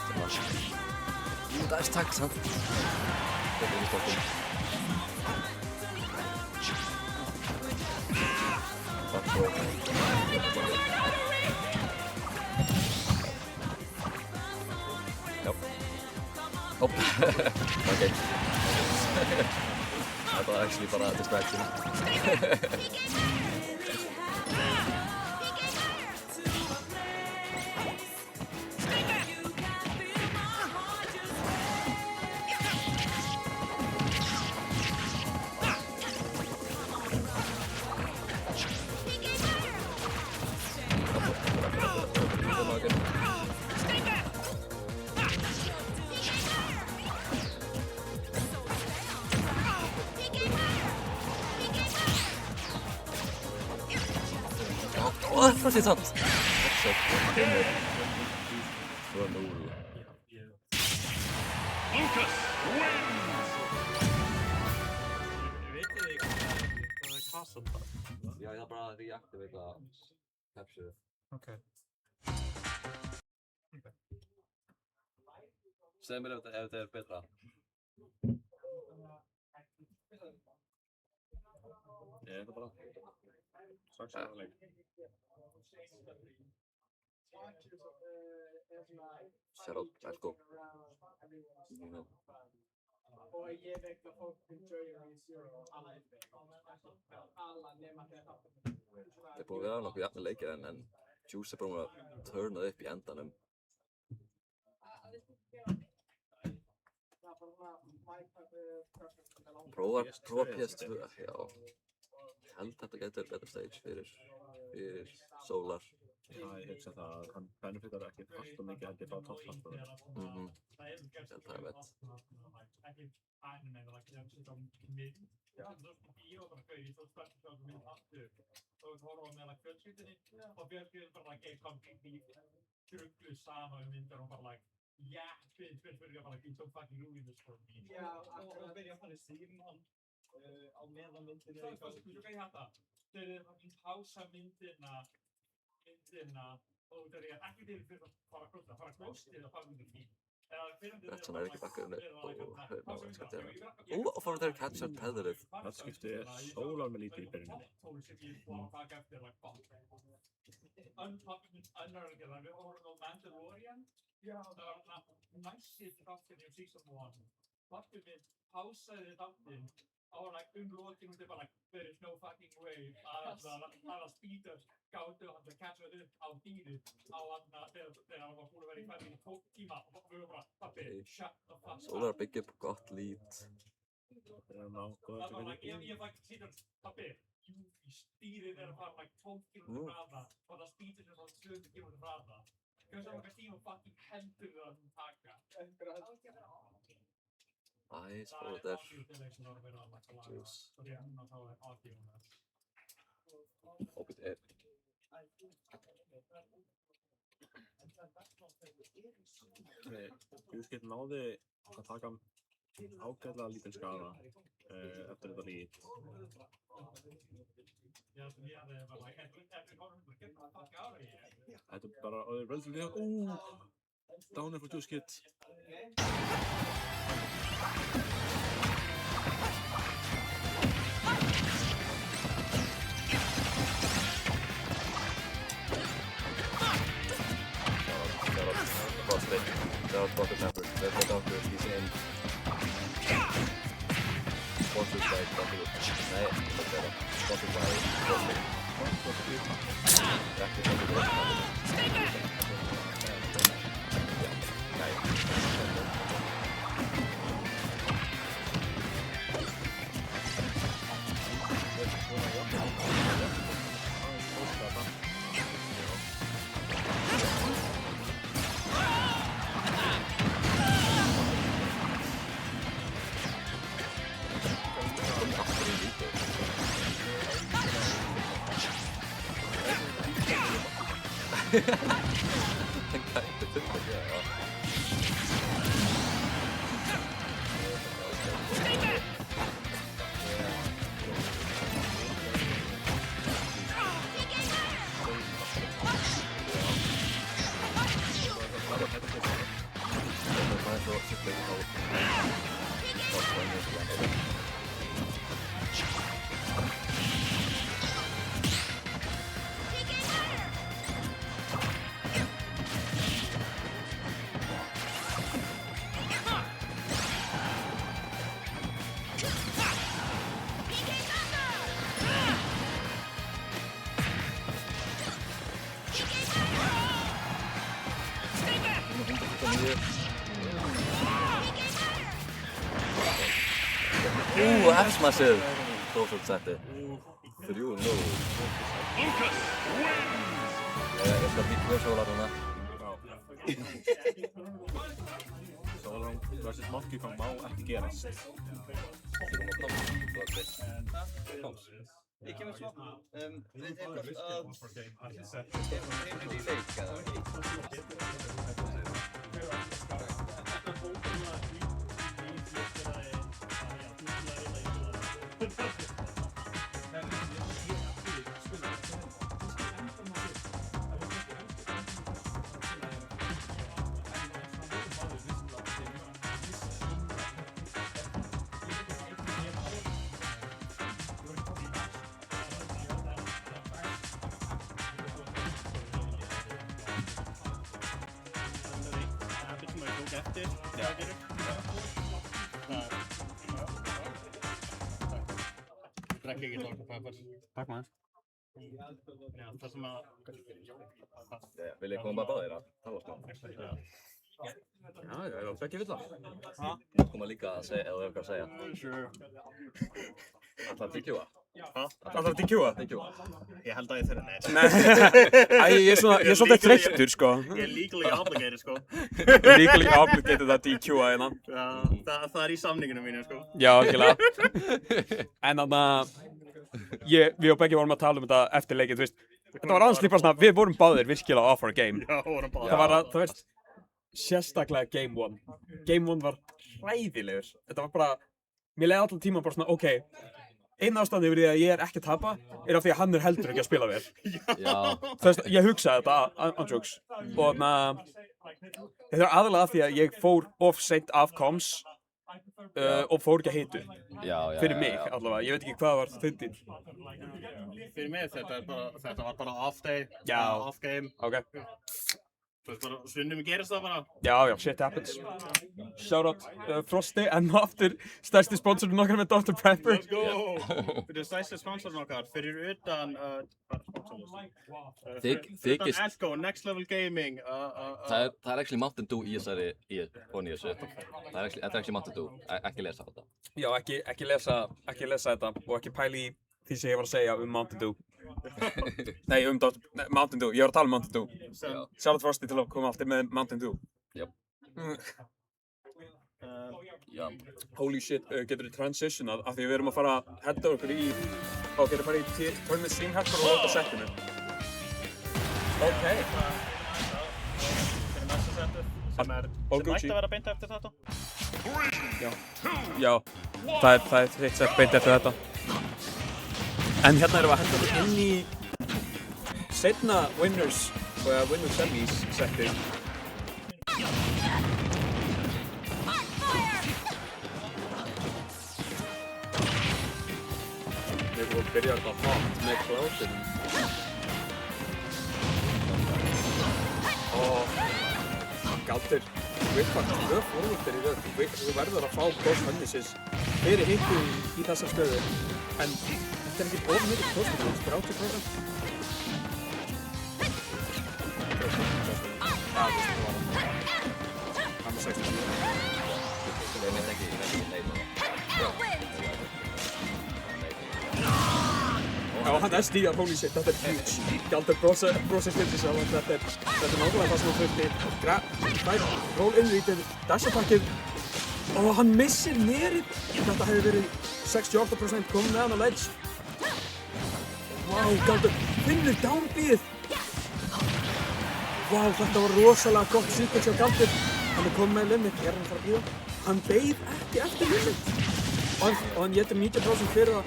eftir hann. Dæst takk samt. Þetta er í stokkum. Takk svo. Já. Hopp. Ok. Þetta var actually bara distraction. Það er sant. Svo nú. Lucas wins! Vitið þið hvað er Castle? Já, ég þarf bara að reactivata capture. Ok. Segð mér ef þetta er betra. Ég er bara strax að leik. Shoutout, let's go. Það er búið að vera nokkuð jafnir leikir en Juice er bara að turna upp í endanum. Prófa PS2, já. Ég held þetta getur betra stage fyrir Solar. Já, ég hugsa það að hann benefitar ekki allt og mikið held ég frá toppstarfstöðum. Ég held það er vett. Á meðan myndin er pása myndina og það er ekki til fyrir að fara klostið og fara myndir fín. Retsan er ekki bakkurinn upp og hérna var eins og þetta. Og fórum þeir catch up heðrið. Það skipti Solar með lítið í byrjunni. Við horfum á Mandalorian. Það var næsið þáttin í season 1. Þáttin minn pásaði þáttin á lokin og bara there is no fucking way að speeders gátu hann að catcha upp á dýrið á hann þegar hann var búin að vera í hverjum í 12 tíma og við vorum bara pappi, shut the fuck up. Solar byggja upp gott lead. Það var ég sýtur pappi, stýrið er að fara 12 km hraða og það speedir sem var 70 km hraða. Hversu okkar tíma fucking hendur það að taka? Nice, fóru þér. Juice. Hoppið er. Juice náði að taka ágætlega lítinn skada eftir þetta lít. Þetta er bara relatively downer for Juice Kid. Shout out Bucket Pepper. There's my doctor, he's in. Sponsored by Bucket. Nej, inte det. Sponsored by Bucket. 129. F-smassið. Prófsvöld setti. 3-0. Lucas wins! Ég skal býta sólar hana. Sólrún versus Monkey Kong má ekki gerast. Ég kemur svo, við hvort að heimur í leik eða? Drekki ekki Dr. Pepper. Takk maður. Já, það sem að... Vil ég koma bara báðir að tala smá? Já, ég var ekki vill það. Ég koma líka að segja, eða þú hefur eitthvað að segja. Sure. Ætlar að DQ-a? Ætlar að DQ-a? Ég held að ég þeirra neitt. Nei. Æ, ég er svolítið þreyttur, sko. Ég er legally obligated, sko. Legally obligated að DQ-a hérna. Já, það er í samninginu mínu, sko. Já, algjörlega. En þarna, við og Beggi vorum að tala þetta eftir leikinn, þú veist. Þetta var aðeins líka svona, við vorum báðir virkilega off our game. Já, vorum báðir. Það var að, þú veist, sérstaklega Game 1. Game 1 var hræðilegur. Þetta var bara, mér leiði allan tíma bara svona, ok, einn ástæðan yfir því að ég er ekki að tapa er af því að hann er heldur ekki að spila vel. Já. Þú veist, ég hugsaði þetta andjóks. Og þarna, þetta er aðalega af því að ég fór of seint af comms og fór ekki að heitu. Já. Fyrir mig allavega, ég veit ekki hvað var þundin. Fyrir mig þetta var bara off day, Já. Off game. Ok. Þú veist bara, stundum gerist það bara. Já, shit happens. Shoutout Frosti, enn og aftur stærsti sponsorinn okkar með Dr. Pepper. Let's go! Fyrir stærsti sponsorinn okkar, fyrir utan, utan Elko, Next Level Gaming. Það er actually Mountain Dew í þessari, ofan í þessu. Þetta er actually Mountain Dew, ekki lesa þetta. Já, ekki lesa þetta og ekki pæli í því sem ég var að segja Mountain Dew. Nei, Mountain Dew, ég var að tala Mountain Dew. Sjálf Frosti til að koma aftur með Mountain Dew. Jöp. Holy shit, getur þið transitionað af því við erum að fara að henda okkur í getur fara í Tournament Stream Hacker og láta settinu. Ok. Fyrir næsta setu, sem ætti að vera beint eftir þetta. Já, það er þitt sett beint eftir þetta. En hérna erum við að henda okkur inn í seinna winners semis setti. Við erum að byrja þetta hot með Cloudin. Og Galdur, þú veit hvað 2 forvartir í röð. Þú verður að fá Boss Hunnis's fyrir hittu í þessa stöðu. En þetta er ekki of mikið prósentur, 30%. Já, þú veist hvað var það. Hann er 60%. Ég veit ekki neina. Já, hann er stíðan, holy shit, þetta er huge. Galdur brosir fyrir sig sjálf, þetta er nákvæmlega það sem hann þurfti. Roll in-reader, dash-attackið og hann missir nerið. Þetta hefði verið 68% komið með hann á ledge. Wow, Galdur finnur down-bíð. Wow, þetta var rosalega gott sequence hjá Galdur. Hann er komið með limit, hann að fara að bíða. Hann beið ekki eftir limit. Og hann getur 90% fyrir það.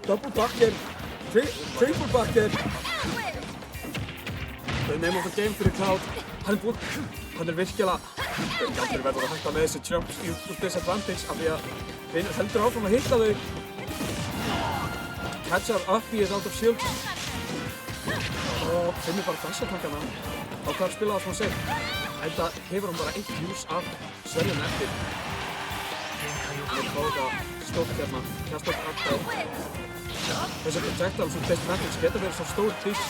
Double backer, triple backer. The name of the game fyrir Cloud. Hann er virkilega... Galdur verður að hætta með þessi jumps í disadvantage af því að Vinur heldur áfram að hitta þau. Catchar up í þetta out of shield. Og finnur bara dash-attackana. Á hvað að spila það svona safe. Enda hefur hann bara 1 use af sverjum eftir. Hann er báða stótt hérna. Kasta upp aftur. Þessar projectiles og disadvantage geta verið svo stór dish.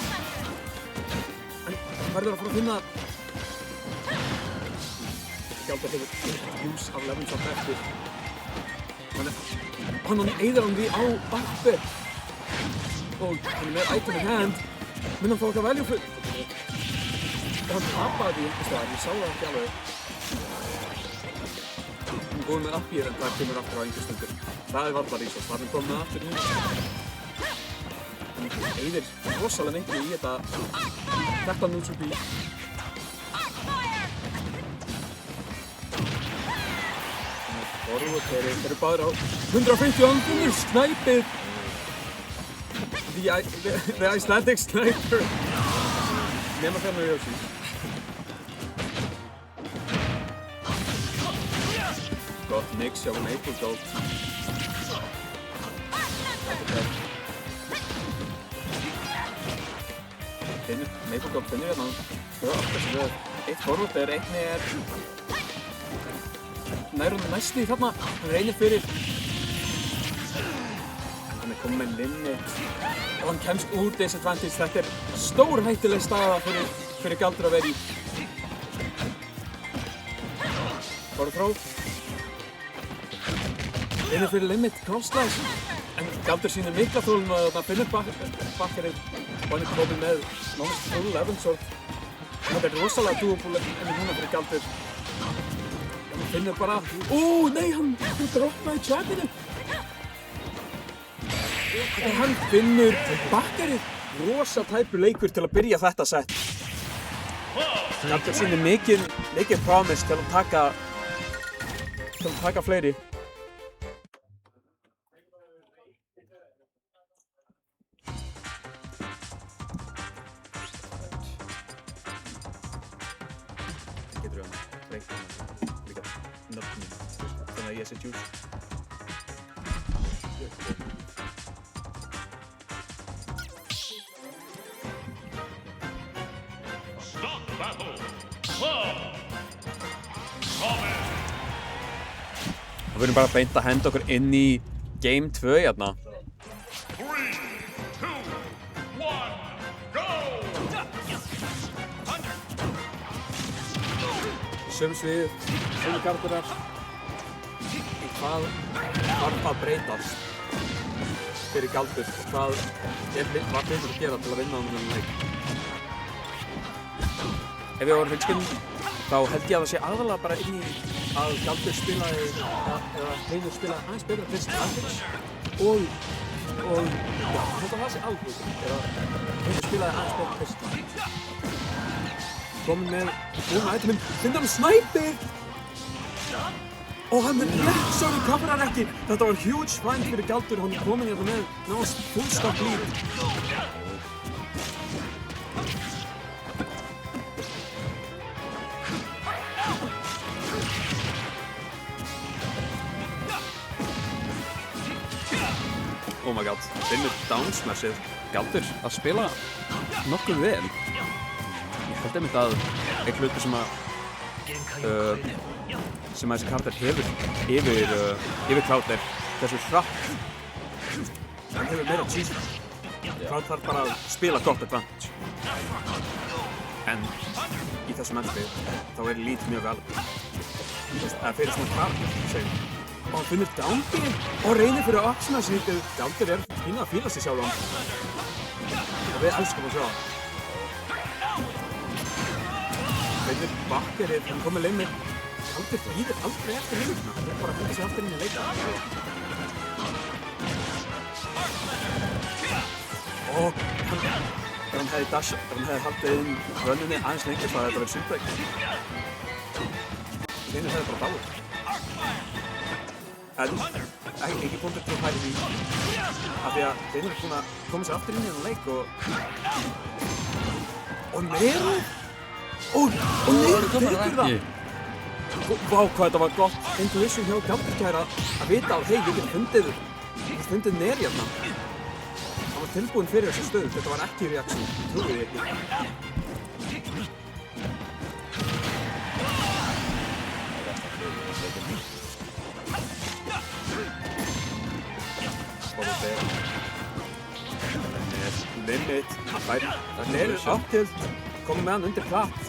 En hann verður að fara að finna Galdur hefur jús af levels af eftir. Hann eyðir hann því á Barber. Og hann með item in hand. Mun hann fá eitthvað value full. Og hann tapaði því einhvers staðar, ég sá það ekki alveg. Hann góði með appið en það kemur aftur á einhver stundur. Það varla resource, það er komið með aftur núna. Hann eyðir rosalega miklu í þetta Nutsubi. Þeir eru báðir á 150 og hann finnur snæpið. The Icelandic Sniper. Nema þegar Yoshi. Gott mix hjá Maple Gold. Maple Gold finnur hérna. Eitt forvöld einni nær hún næstu í þarna. Hann reynir fyrir. Hann komið með limit. Og hann kemst úr disadvantage. Þetta stór hættuleg staða fyrir Galdur að vera í. Fóru frá. Reynir fyrir limit, crossslash. En Galdur sýnir mikla þólum að þarna finnur bakkerið. Og hann komið með nánast full Evensword. Þetta rosalega doable enn núna fyrir Galdur. Hann finnur bara... Nei, hann droppaði chatinu. Og hann finnur bakkerið. Rosa tæpur leikur til að byrja þetta set. Galdur sýnir mikið promise til að taka fleiri. Getur hann reynt líka nöfnum. Þannig að ég sé juice. Við erum bara beint að henda okkur inn í Game 2 hérna. 3, 2, 1, go! Sömu svið, sömu kardurar. En hvað var það að breytast fyrir Galdur? Hvað var hlutur að gera til að vinna á þennan leik? Ef ég var hreinskinn, þá held ég að það sé aðalega bara inn í að Galdur spilaði, eða Hreimur spilaði aðeins betra disadvantage og já, þetta var þessi alveg, eða Hreimur spilaði aðeins betra disadvantage. Kominn með búna iteminn, finnur hann snæpið! Og hann recoverar ekki! Þetta var huge find fyrir Galdur, hann kominn hérna með náðast full stock lead. Oh my god, finnur downsmashið. Galdur að spila nokkuð vel. Ég held einmitt að einn hluti sem þessi karakter hefur yfir Cloud er þessu hratt. Hann hefur meira cheese. Cloud þarf bara að spila gott advantage. En í þessum endspil þá er Lead mjög vel. Það fyrir svona karakter, segjum. Og hann finnur downbeam og reynir fyrir upsmash-hítið. Galdur er pínu að fíla sig sjálfan. Og við elskum að sjá það. Finnur bakkerið, hann kom með limit. Galdur býðir aldrei eftir limitna. Hann er bara að finna sig aftur inn í leika. Og hann hefði haldið inn rönnunni aðeins lengur það að þetta verið supleik. Finnur hefði bara dáið. En ekki punktur til að hægja því af því að þeir eru búin að koma sér aftur inn í þennan leik og Nero og Nero tekur það. Vá hvað þetta var gott intuition hjá Galdur að vita að hei, ég get fundið Nero hérna. Hann var tilbúinn fyrir þessu stöðu, þetta var ekki reaksjón, trúið ég ekki. Limit, það er aftilt, komið með hann undir platt.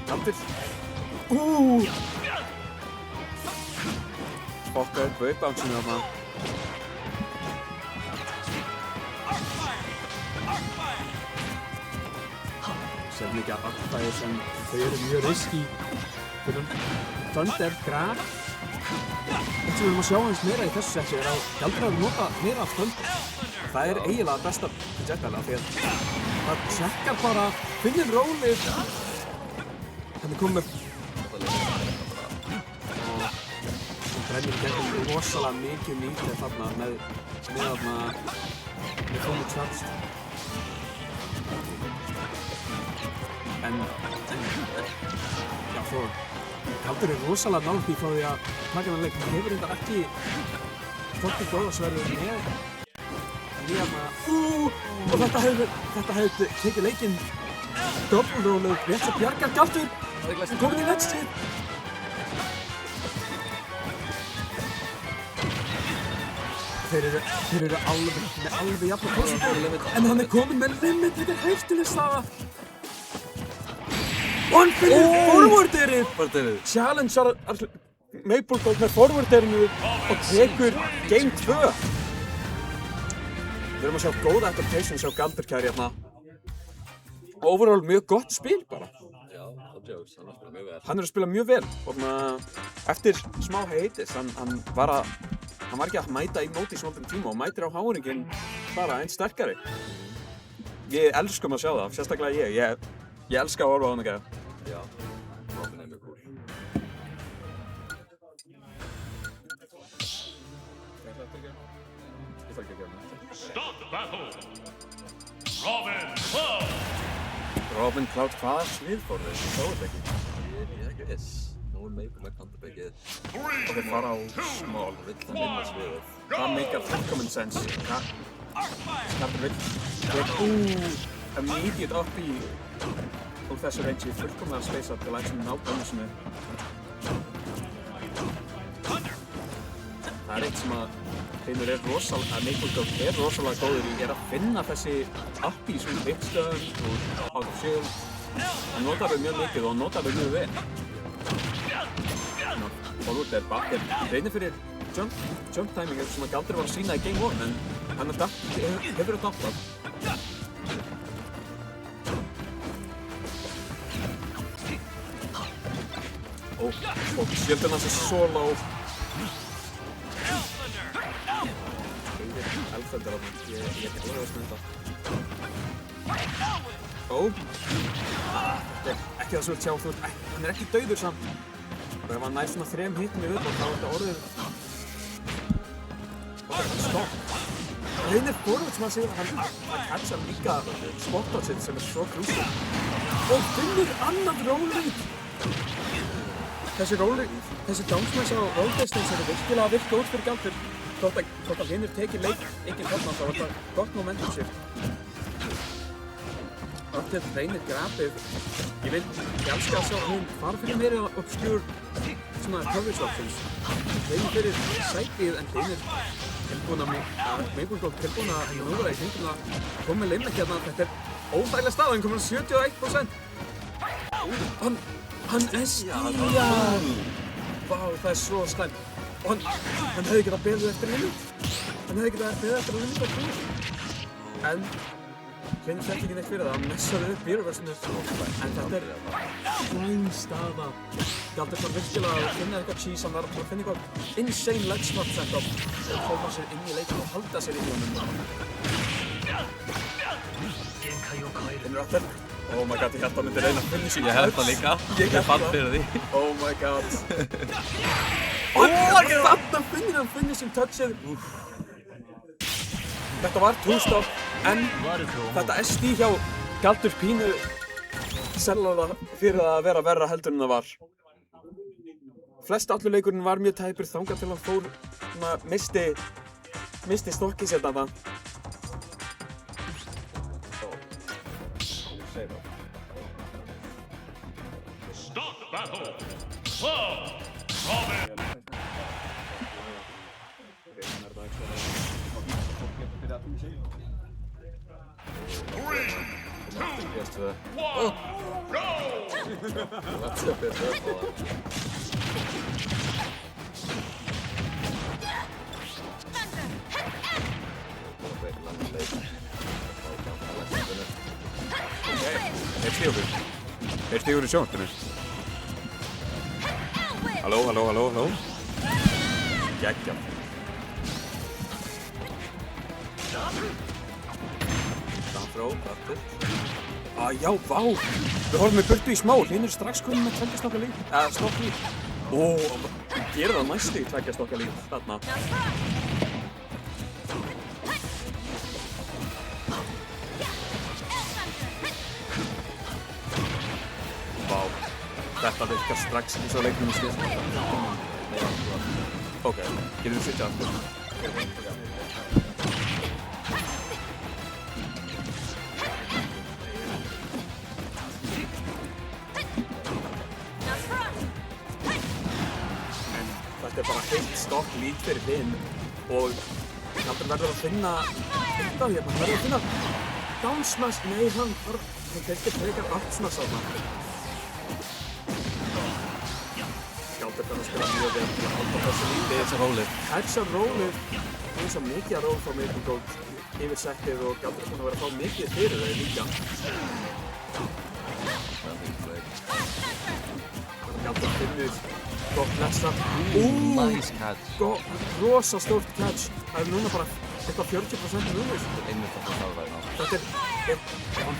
Galdur, fokka upp uppánsinu þarna. Sem líka alltaf sem þau eru mjög riski fyrir Thunder Grab. Eitt sem við erum að sjá aðeins meira í þessu setti að galdrar nota meira af Thunder. Það eiginlega besta projectile af því að það tjekkar bara, finnir rólið. Hann komið með brennir gegnum rosalega mikið nýtið þarna með fully charged. En já, svo Galdur rosalega nálægt í frá því að taka hann leik. Hann hefur reyndar ekki þóttið góðasverður með nýjarna. Og þetta hefði tekið leikinn double rollið rétt sem bjargar Galdur. Hann kominn í nextið. Þeir eru alveg jafn positív, en hann kominn með limit, þetta hættuleg staða. Og hann finnir forwarderið! Challengear Maple Gold með forwarderinu og tekur Game 2. Við erum að sjá góða adaptation hjá Galdur-kæri hérna. Overall mjög gott spil bara. Já, það jokes, hann spila mjög vel. Hann að spila mjög vel og eftir smá heitis, hann var ekki að mæta í móti í svolítinn tíma og mætir á háringinn bara einn sterkari. Við elskum að sjá það, sérstaklega ég elska að horfa á hann ekki. Já, Robin mjög cool. Start battle. Robin Cloud. Robin Cloud, hvaða svið fór þau? Ég sá þetta ekki. Ég ekki viss. Nú Maple með Counterpickið. Og þeir fara á small. Vill hann vinna sviðið. Það meikar fullkominn sens. Galdur vill immediate upp í úr þessu range fullkomlega space up til að ná bónusinu. Það eitt sem að Maple Gold er rosalega góður í að finna þessi uppi í svona bitstöðum og out of shield. Hann notar þau mjög mikið og notar þau mjög vel. Forward er back, reynir fyrir jump timing sem að Galdur var að sína í Game 1 en hann hefur það doppað. Og skjöldun hans er svo low. Elfendur af hann, ég er ekki alveg veist með þetta. Þetta er ekki það svo að sjá, hann er ekki dauður samt. Og ef hann nær svona 3 hittum í viðbót þá er þetta orðið stopp. Hann reynir forward sem hann segir að hann catchar líka spot-out sitt sem er svo crucial. Og finnir annan roll-rate. Þessi downsmash á roll-distance eru virkilega að virka út fyrir Galdur. Þótt að hinir tekið leik ekki þarna þá var þetta gott momentum shift. Öllið reynir grabið. Ég elska að sjá hún fara fyrir meira obscure svona coverage options. Reynir fyrir sætið en hinir tilbúin að Maple Gold tilbúin að núvera í kringum að koma með limit hérna. Þetta er óþægilega stað, hann komur 71%. Hann SDR! Vá, það er svo slæmt. Og hann hefði getað beðið eftir limit. Hann hefði getað beðið eftir limit á búið. En Hlynur fekk ekki neitt fyrir það, hann messaði upp Mirrorverse-inu. En þetta er slæm staða. Galdur var virkilega að finna eitthvað cheese, hann var að finna eitthvað insane ledge smart setup og koma sér inn í leikinn og halda sér inn í honum. Finnur aftur. Oh my god, ég held að hann myndi reyna að finna sér. Ég held það líka. Ég fann fyrir því. Oh my god. Og þarna finnir sem touchið. Þetta var two-stop, en þetta SD hjá Galdur pínu seljaða fyrir að vera verra heldur en það var. Flest allur leikurinn var mjög tæpur þangað til hann fór, misti stokkið sér þarna. Start battle. Cloud. Robin. 3, 2, 1, go! Er stígur? Er stígur í sjónvarpinu? Halló? Geggjað. Downthrow, aftur. Já, vá! Við horfum með burtu í smá, hinn strax komin með tveggjastokka líf. Stokk líf. Gerir það næstu í tveggjastokka líf, þarna. Vá, þetta virkar strax eins og leiknum í skil. Ok, getur þú switchað aftur? Þetta er bara heilt stokk lík fyrir hinn og Galdur verður að finna eitthvað hérna, verður að finna down smash, nei hann getur frekar up smash þarna. Galdur þarf að spila mjög vel til að halda þessu lífi. Þessa rólið eins og mikið að ról frá Maple Gold yfir settið og Galdur er búinn að vera að fá mikið fyrir þau líka. Galdur finnur gott netstrap. Nice catch. Rosa stórt catch. Það er núna bara eitthvað 40% núna. Einmitt að það þarf ná. Þetta er, hann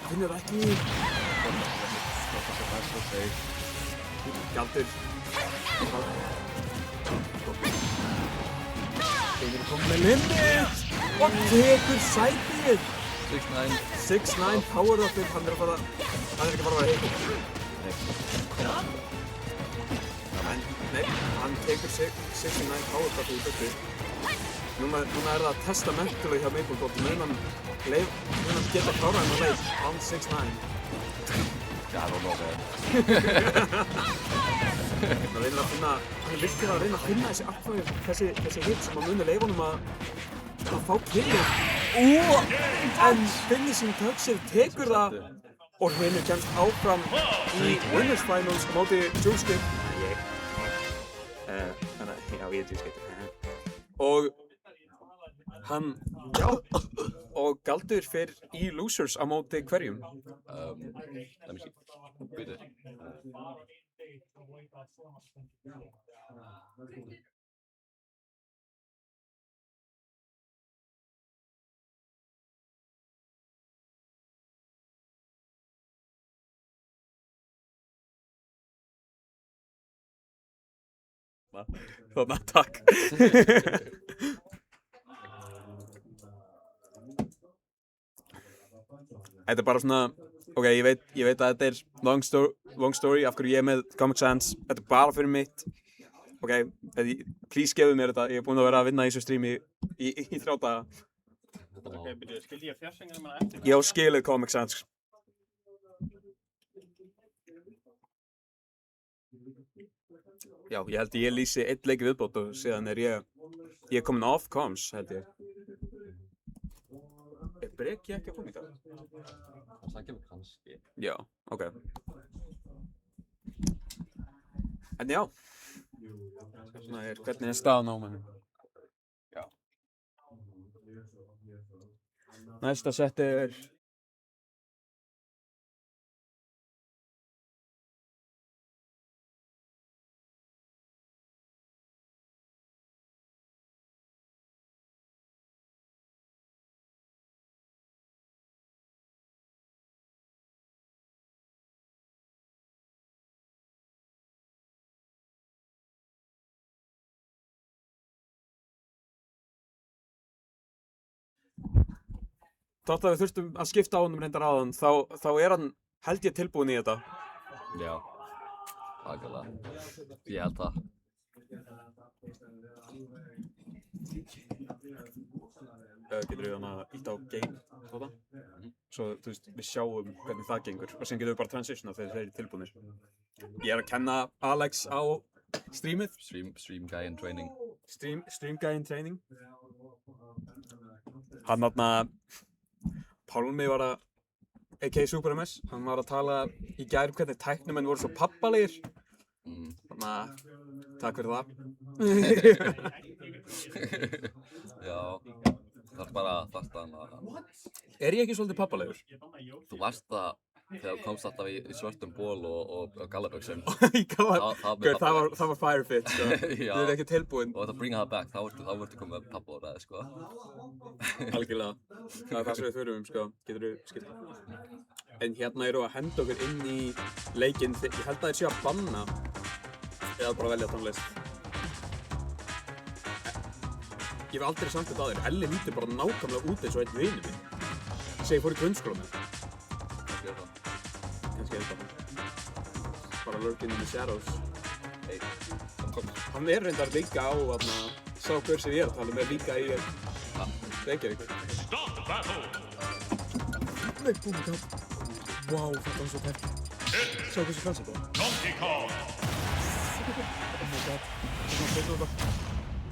finnur ekki. Galdur. Þeir eru komið með limit og tekur sætið. 6-9 power-upið, hann er ekki að fara að heita. Nei, hann tekur 6-9 power-upið í byrju. Núna er það testamentally hjá Maple Gold, mun hann geta klárað hann að leik án 6-9. Já, það var nóg. Hann er virkilega að reyna að finna þessi hit sem að muni leyfa honum að fá killið. En finishing touchið tekur það og Hlynur kemst áfram í Winners Finals á móti Juice. Ég er Juice. Og hann, og Galdur fer í Losers á móti hverjum? Let me see. Bíddu. Þarna, takk. Þetta er bara svona, ok, ég veit að þetta er long story af hverju ég er með Comic Sans. Þetta er bara fyrir mitt. Ok, please gefðu mér þetta. Ég er búinn að vera að vinna í þessu streami í 3 daga. Ok, byrju, skildi ég fjársengina manna eftir? Ég á skilið Comic Sans. Já, ég held að ég lýsi 1 leik viðbót og síðan er ég komin off comms, held ég. Er Breki ekki að koma í dag? Það kemur kannski. Já, ok. En já, hvernig er staðan á mönnum? Já. Næsta sett er... Þótt að við þurftum að skipta á honum reyndar áðan, þá er hann held ég tilbúinn í þetta. Já, algjörlega. Ég held það. Getur við hann að íta á game, svona? Svo, þú veist, við sjáum hvernig það gengur og sem getum við bara transitiona þegar þeir eru tilbúinir. Ég er að kenna Alex á streamið. Stream guy in training. Stream guy in training. Hann þarna, Pálmi var að, a.k.a. Super MS, hann var að tala í gær hvernig tæknimenn voru svo pappalegir Þannig að, takk fyrir það. Já, það er bara þarftan að... Er ég ekki svolítið pappalegur? Þú varst það þegar þú komst alltaf í svörtum ból og gallaböksum. Það var fire fit, sko. Já. Þið er ekki tilbúin. Og þetta bringa það back, þá ertu komið með pappalóraði, sko. Algjörlega. Það er það sem við þurfum, sko. Getur þú skipt? En hérna eru að henda okkur inn í leikinn. Ég held að þeir séu að banna eða bara velja tónlist. Ég hef aldrei samt þetta að þér. Elli lítur bara nákvæmlega út eins og einn vinur minn. Ég fór í grunnskóla með. Kannski er það. Bara lurking in the shadows. Hey. Hann er reyndar líka á sá hver sem ég er að tala með líka í Reykjavík. Start the battle. Nei, oh my god. Wow, þetta var svo tætt. Sjá hversu fransi þetta var. Donkey Kong. Oh my god.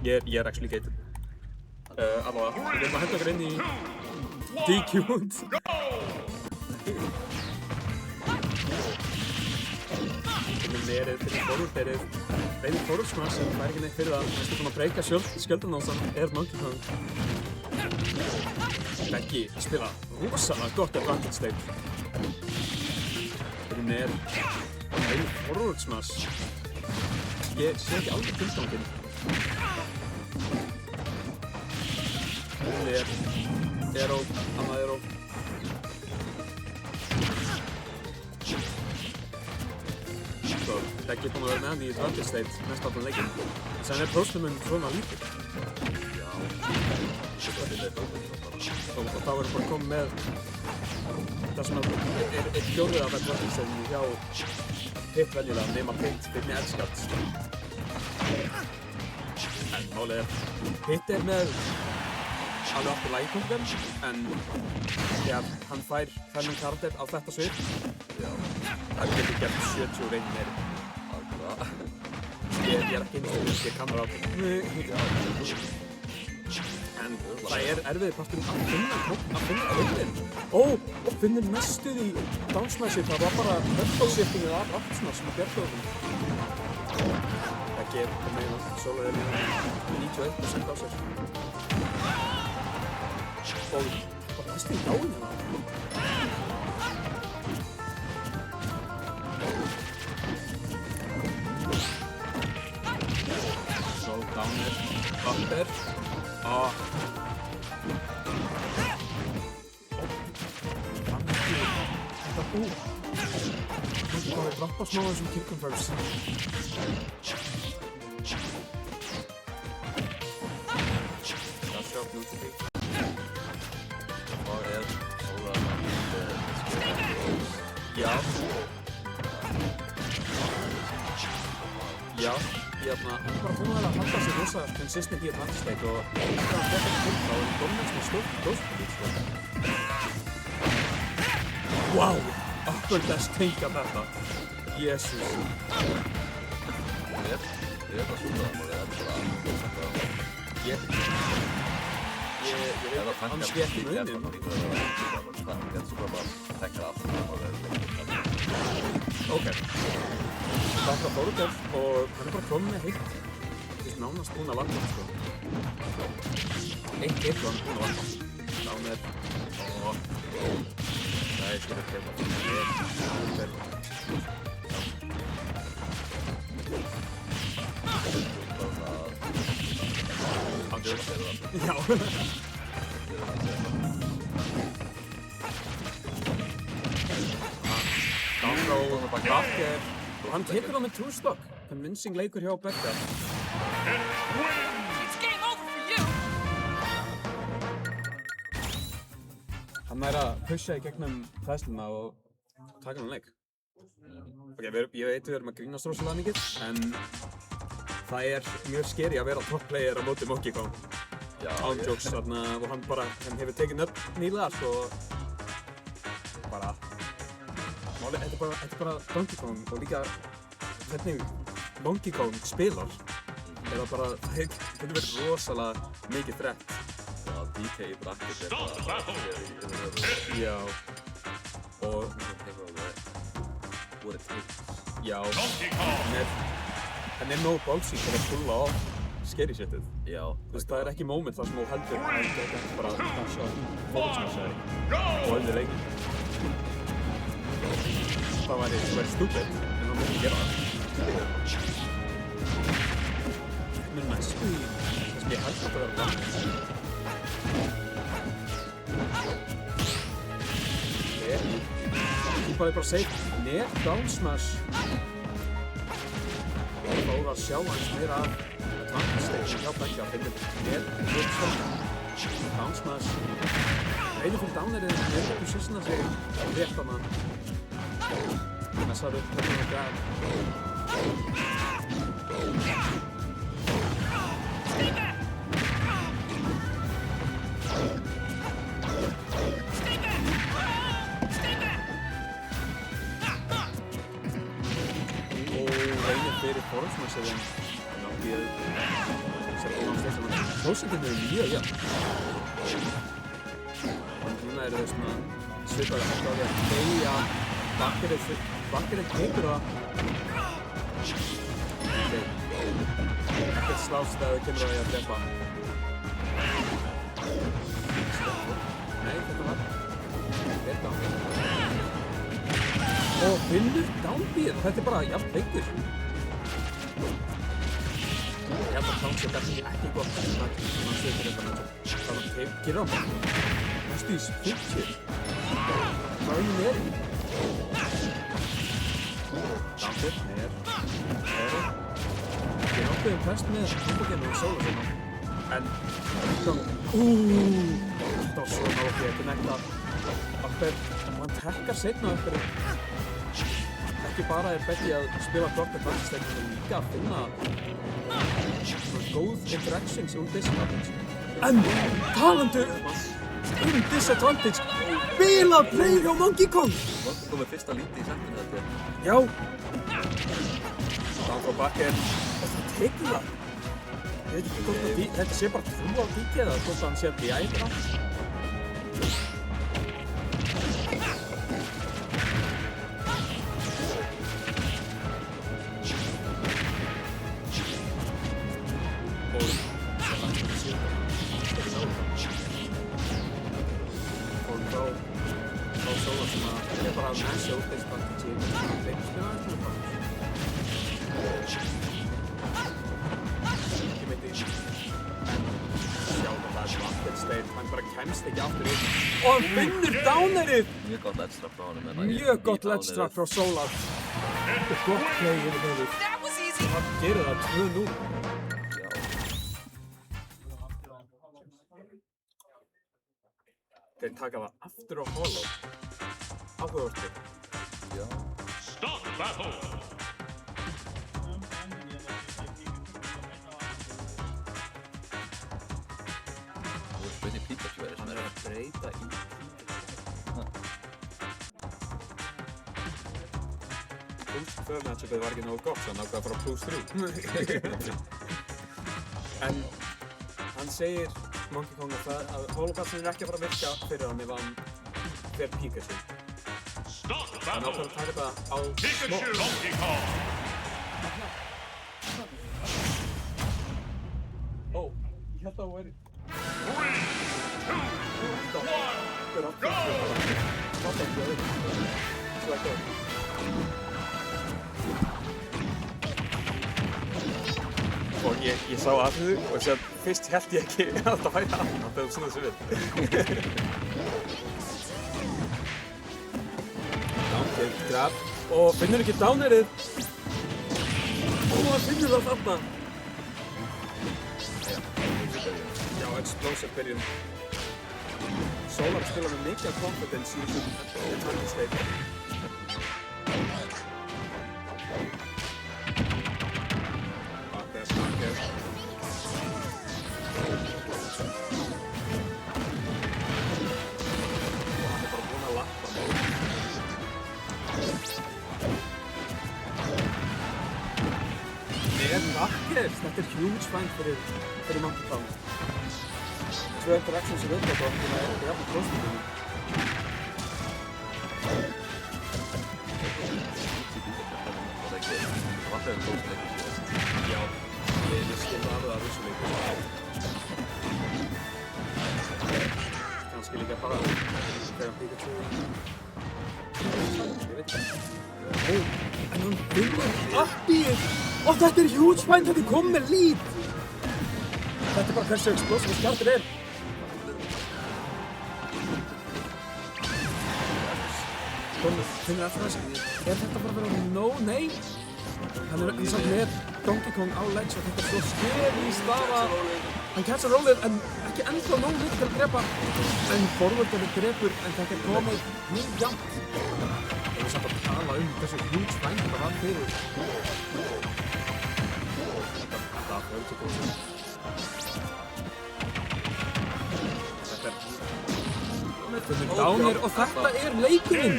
Ég er actually gated. Allavega, við erum að henda okkur inn í DQ-und. Finnum nerið, finnum forward-nerið. Reynir forward-smash sem fær ekki neitt fyrir það. Næstu búinn að breyka skjöldanánsan er Donkey Kong. Becky spila rosalega gott advantage state. Finnum nerið. Reynir forward-smash. Ég sé ekki alveg tilganginn. Hún Arrow, annað Arrow. Svo, Becky er búinn að vera með hann í advantage state mest allan leikinn. Sen er próstuminn svona lítill. Já. Og þá erum við bara komið með það sem er fjórið af advantage state hjá Pitt venjulega, nema Pitt með elskart. En málið er, Pitt er með alveg aftur lægkongum, en þegar hann fær þennan karakter á þetta svið, það getur gert 70 reynir meiri. Algjörlega. Ég er ekki eins og ég kann það á. En það er erfiður parturinn að finna villin. Og finnir næstuð í downsmassi, það var bara höfðbálsýftunni af aftsmass sem að bjarga okkur. Ekki er meina, Solar er með 91% á sér. Og næstu í dáin hérna. Svo dánir, Thunder. Þetta bú. Þú komið droppa smá þessum Kirkum first. Það sjá Beauty Big. Og Solar Já. Já, hann er bara búinn að halda sig rosa consistent í advantage state og eftir að hann fekk ekki til þá er hann dominance með stórt góðspilík, sko. Wow! Upper dash tenka þetta. Jesus. Ég er það svona og ég er bara Ég veit að hann sé ekki muninn. Það getur svo bara að tekka allt Ok. Það er Þórður og hann er bara komið með heitt. Þú veist, nánast búinn að vanda, sko. Eitt og hann búinn að vanda. Dánir. Nei, ég skil ekki eitthvað. Já. Dánró, Bakker. Og hann tekur það með true stock. Convincing leikur hjá Becca. Hann er að pusha í gegnum hræðsluna og taka hann leik. Ok, ég veit við erum að grínast rosalega mikið, en það er mjög scary að vera top player á móti Monkey Kong. Ándjóks, og hann hefur tekið upp nýlega, sko. Bara... Þetta er bara Donkey Kong og líka hvernig Monkey Kong spilar. Það getur verið rosalega mikið þrett. Já, DK í bracket er bara... Já. Og... Voru til. Já, Donkey Kong. hann er nógu ballsy til að pulla á scary shitið. Já. Þú veist, það er ekki moment þar sem þú heldur að þetta er bara að sjá fókusmassa og heldur leikinn. Það væri stúpid, en það myndi gera það. Men næstu í það sem ég held að það vera langt. Ég bara segja, net down smash. Og þá að sjá hans meira af advantage-stage hjá Beggja að finna net down smash. Einu fyrir down-erið er positiona sig rétt að mann. Messar upp hérna og grab. Fyrir forumsmassið en náttúrulega sér að komast þess að prósentin eru mjög jafn. Og núna eru þau svona svipaði hægt á því að beigja bakkerið tekur það. Ekkert slást þegar þau kemur á því að drepa. Nei, þetta var down. Og vinnur downbeat, þetta er bara jafn leikur. Ég held að Kong sé ekki gott að mann setur þetta matchup. Það gerir hann bara. Næstu í 50. Hvað er það? Downbeat, er. Ég er ákveðin prest með handbókinu og sóla svona. En það var svo náttúrulega ekki nekta að mann tekkar seinna eftir ekki bara er Beggja að spila gott að framstegna en líka að finna svona góð interactions úr disadvantage. En talandi disadvantage, bilað play hjá Monkey Kong! Monkey Kong með fyrsta lítið í settinu þetta. Já! Down frá backer. Það tekur það. Ég veit ekki hvort að þetta sé bara trú á díki eða hvort að hann sé að blæða það. Og hann finnur down-airið! Mjög gott ledge-trap frá honum. Mjög gott ledge-trap frá Solar. Þetta er gott play yfir höfuð. Og hann gerir það 2-0. Þeir taka það aftur á hollow. Áhugavert. Já. Start the battle. Hvernig Pikachu verið Hann svona? að breyta í Pikachu. Matchupið var ekki nógu gott, svo hann ákvað að fara +3. En hann segir Monkey Kong að holopassin er ekki að fara að virka fyrir hann ef hann fer Pikachu. Start the Hann ákvað battle. að taka þetta á Pikachu Donkey Kong. Ó, ég held að það væri 3, 2, 1, go! Og ég sá aðriðu og sem fyrst held ég ekki að það væri hann þegar þú snúði sér við. Down-kick, grab og finnur ekki down-airið. Og hann finnur það þarna. Já, explosive byrjun. Solar spilar með mikið confidence í þessum advantage-state. Bakker. Og hann er bara búinn að lappa. Með bakkers, þetta er huge find fyrir Monkey Kong. 2 interactions í viðbót og það er jafnvel klóstum. En hann byrjar appið og þetta huge find, þetta komið með lead. Þetta bara hversu explosive starter finnir eftir þessu, þetta bara vera nei? Hann samt með Donkey Kong á ledge og þetta svo scary staða. Hann catchar rollið en ekki ennþá nóg mikið til að drepa. En forvörðurinn drepur en þetta komið mjög jafnt. Við samt að tala hversu huge find þetta var fyrir. Þetta fyrir svo góð. Þetta dánir og þetta leikurinn.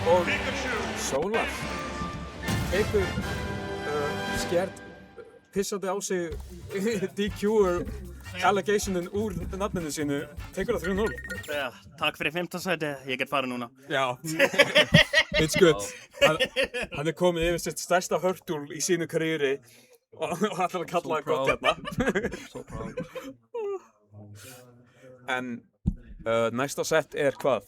Og Solar einhver skert pissandi á sig DQ-er allegationin úr nafninu sínu tekur það 3-0. Ja, takk fyrir 15 sæti, ég get farið núna. Já, it's good. Hann komið yfir sitt stærsta hörtul í sínu karrieri og ætlar að kalla það gott hérna. So proud. En næsta sett hvað?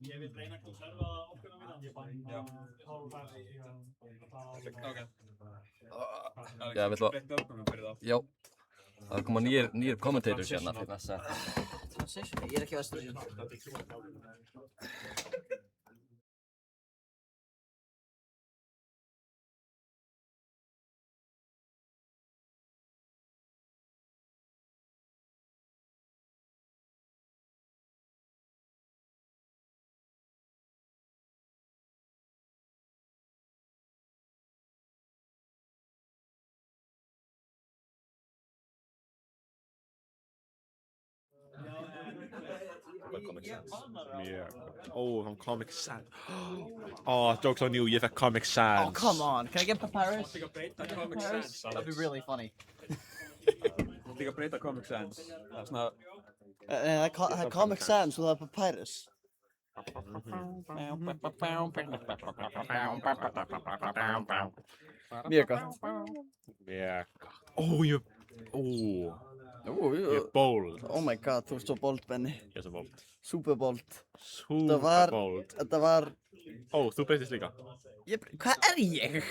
Ég vil reyna að konserva orkuna mína. Ég fann hálfverði Já, vill að... Já. Það koma nýjir commentators hérna fyrir næsta. Ég ekki vestur síðan. Comic Sans. Yeah. Oh, from Comic Sans. Oh, joke's on you, you have Comic Sans. Oh, come on. Can I get Papyrus? Comic Sans. That'd be really funny. Líka breyta Comic Sans. Það svona... Comic Sans with a Papyrus. Mjög gott. Yeah. Oh, you're bold. Oh my god, þú ert svo bold, Benni. Ég er svo bold. Super bold. Super bold. Þetta var... Ó, þú breytist líka. Hvað ég?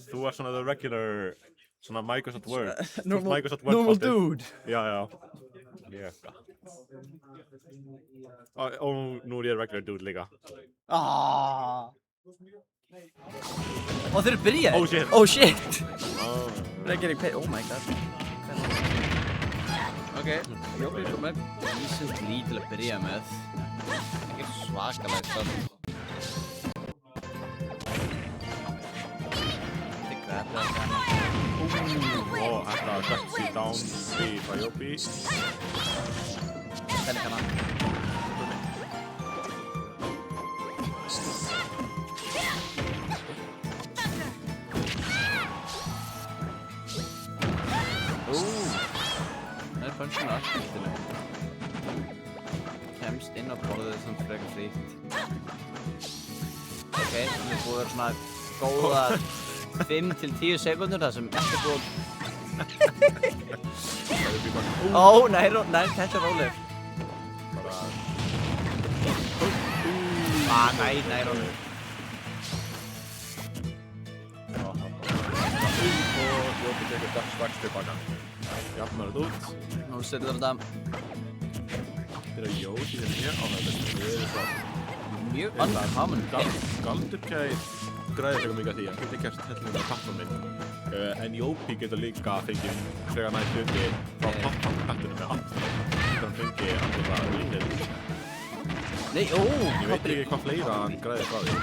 Þú er svona the regular, svona Microsoft Word. Normal dude. Já. Yeah. Og nú er ég regular dude líka. Og þeir eru byrjaði? Oh shit. Oh shit. Oh my god. Ok, Jópi kom með decent lead til að byrja með. Ekki svakalega stöld. Þetta grabber það hérna. Og þetta sexy down three frá Jópi. Pelikana. Punchen afskiptileg. Kemst inn á borðið sem frekar frítt. Ok, það er búið að vera svona góðar 5-10 sekundur þar sem ekki búið Nei, þetta er róleg. Nei, róleg. Og Jópi tekur strax tilbaka. Jafnar þetta út. Nú setur þetta Þetta er Jópi mjög ánægðilegt. Við erum svo mjög uncommon. Galdurkæð græðir frekar mikið af því. Hann getur gert hellinga plattforminn. En Jópi getur líka fengið frekar næst hluti frá plattformbettunum með allt. Hann fengið allir það lítið. Nei, Ég veit ekki hvað fleira hann græðir frá því.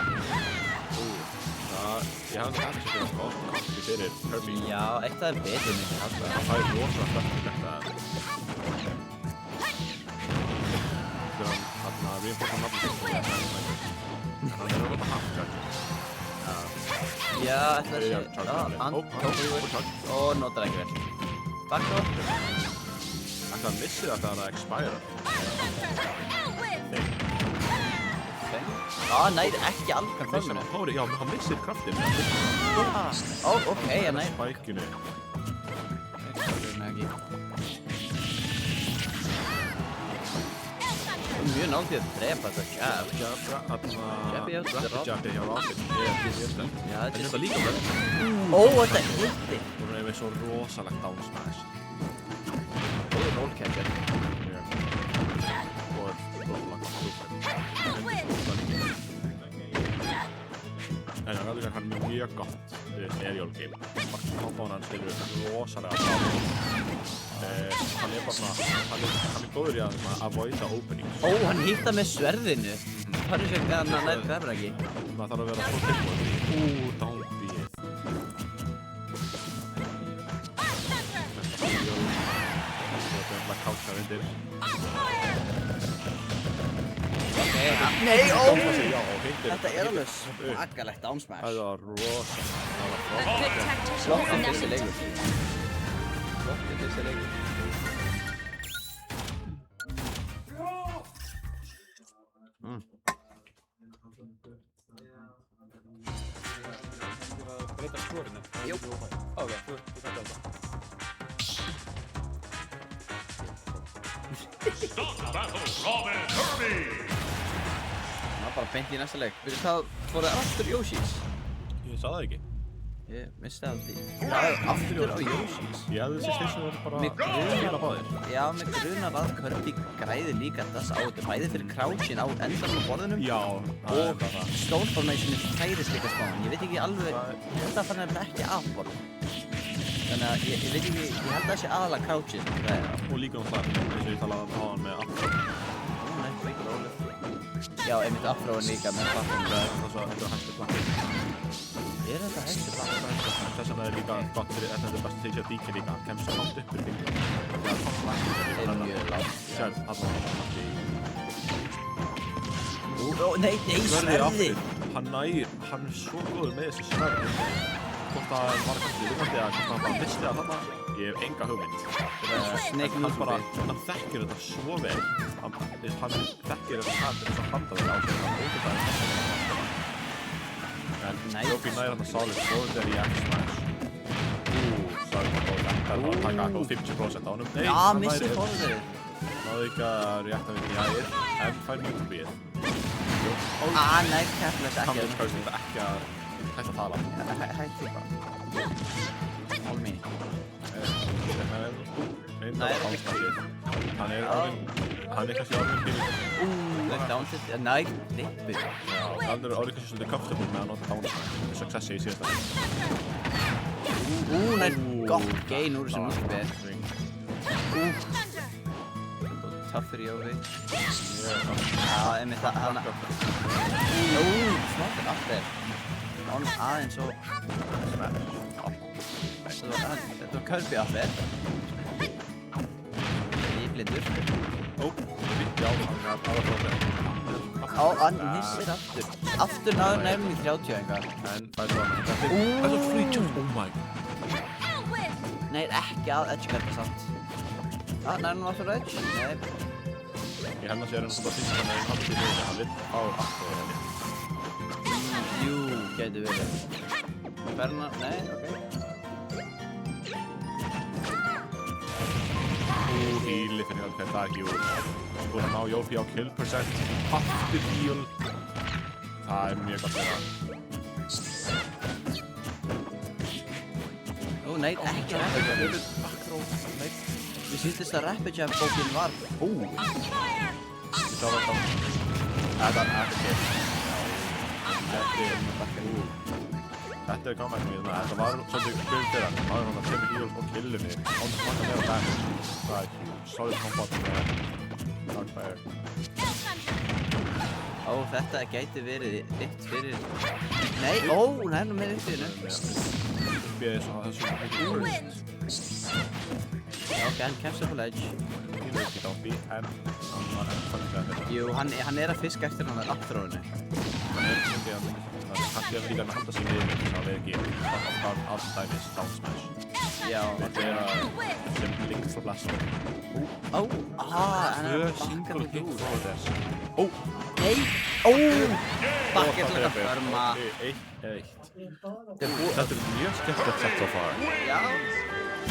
Það Ég held að þetta sé gott kannski fyrir Kirby. Já, eitt af þeim betur myndi ég halda. Það er rosalega sterkt þetta. Þegar hann reinforsa nafnum sitt. Hann að nota half charge. Já, ætla að sé... hann tók og notar ekki vel. Backdoor. Ætla að missi það þegar það expire. Nei, ekki alveg krafinu. Já, hann missir kraftin. Ok, nei. Spækinu. Mjög náttúrulega að drepa þetta jab. Jabbi hjá Rasen. Já, þetta er líka vel. Þetta hitti. Hún er með svo rosalegt down smash. Góður rollcatcher. Og rosalega super. En hann er mjög gott aerial game. Kompáðan hans eru rosalega sátt. Hann er góður í að avoida openings. Hann hitta með sverðinu. Punisher hann nær grefur ekki. Það þarf að vera svo tilbúið. Downbeat. Það er kátsar undir. Nei, þetta er alveg svakalegt downsmash. Það var rosalega. Flottið þessi leikur. Breyta skorinu? Jú. Ok, þú þetta þetta. Start battle, Robin Kirby! Það var bara beint í næsta leik. Veitu hvað fór það aftur Yoshis? Ég sá það ekki. Ég misti það því. Já, aftur á Yoshis. Ég hafði þessi stilsum verið bara grunar báðir. Já, mig grunar að Kirby græði líka þess á þetta. Bæði fyrir crouchin á endanum á borðinum. Já, og stone formationu færist líka smá. Ég veit ekki alveg, þetta fann nefnilega ekki af borðum. Þannig að ég veit ekki, ég held að það sé aðalega crouchin. Og líka það, eins og ég talaði á hann með aftur. Nei, ekki róleg. Já, einmitt afróin líka með platform. Þetta er hægstu platform. Er þetta hægstu platform? Þess vegna er líka gott fyrir, þetta er best til að díkja líka. Hann kemst svo langt upp fyrir byggjum. Það er mjög lágt. Sérð, allan. Nei, sverði! Hann er svo góður með þessi sverði. Hvort það var kannski vinnandi eða hvort hann bara misti það þarna. Ég hef enga hugmynd. Hann þekkir þetta svo vel. Hann þekkir þetta svo handavel á sig. En Yopi nær hann að solid forward í X-Smash. Sorry, þetta var að taka 50% á honum. Nei, já, missi forward. Náðu ekki að reakta við því hægir, en fær mjög til bíð. Nei, kærlega ekki. Hann vil kannski ekki að hægt að tala. Hætti bara. Álmi. Nei, það er ástæðið. Hann er kannski orðin fyrir... Downset, nei, lippur. Já, hann er orðin kannski svolítið comfortable með að nota downsmash. Successi í síðasta leik. Nei, gott gain úr þessum útbyrð. Tough fyrir Jófi. Já, einmitt það, hann... Smáttinn aftur. Hann aðeins og... Þetta var Kirby aftur. Líflindur. Já, hann var flótið. Hann missir aftur. Aftur nærmum í 30 eitthvað. En fæði það. Það er free jump, oh my god. Nei, ekki að edge-karta samt. Nærmum aftur edge? Nei. Ég held að sé hann svona fyrst þannig að hann til því að hann vill á aftur henni. Jú, gæti verið. Ferna, nei, ok. Heal fyrir hann, það er ekki úr. Búin að ná Yopi á kill percent. Aftur heal. Það er mjög gott fyrir hann. Nei, ekki rapid jab. Við sýndist að rapid jab bókin var... Ég sá þetta. Þetta er ekki. Þetta er gaman með það. Þetta var svolítið fyrir fyrir hann. Það var hann að kemur heal og killu mig. Án sem hann að vera back. Það er solid combat með Darkfire. Ó, þetta gæti verið eitt fyrir... Nei, ó, hún er nú með uppbygginu. Uppið eins og þessum heitir First. Já, ok, hann kemst upp á ledge. Ég veit ekki Dobby, en hann var ennþannig að þetta. Jú, hann er að fiska eftir hann aftur á henni. Hann er ekki að kannski að líka með halda sín yfir, þannig að það er ekki alltaf dæmis down smash. Já. Þetta er að sem lengst á blasta. Ó, hann er að banka single út hit úr. throwers. Ó! Nei! Ó! Bakkið til að förma. Eitt. Þetta er mjög skemmtilegt sett so far. Já.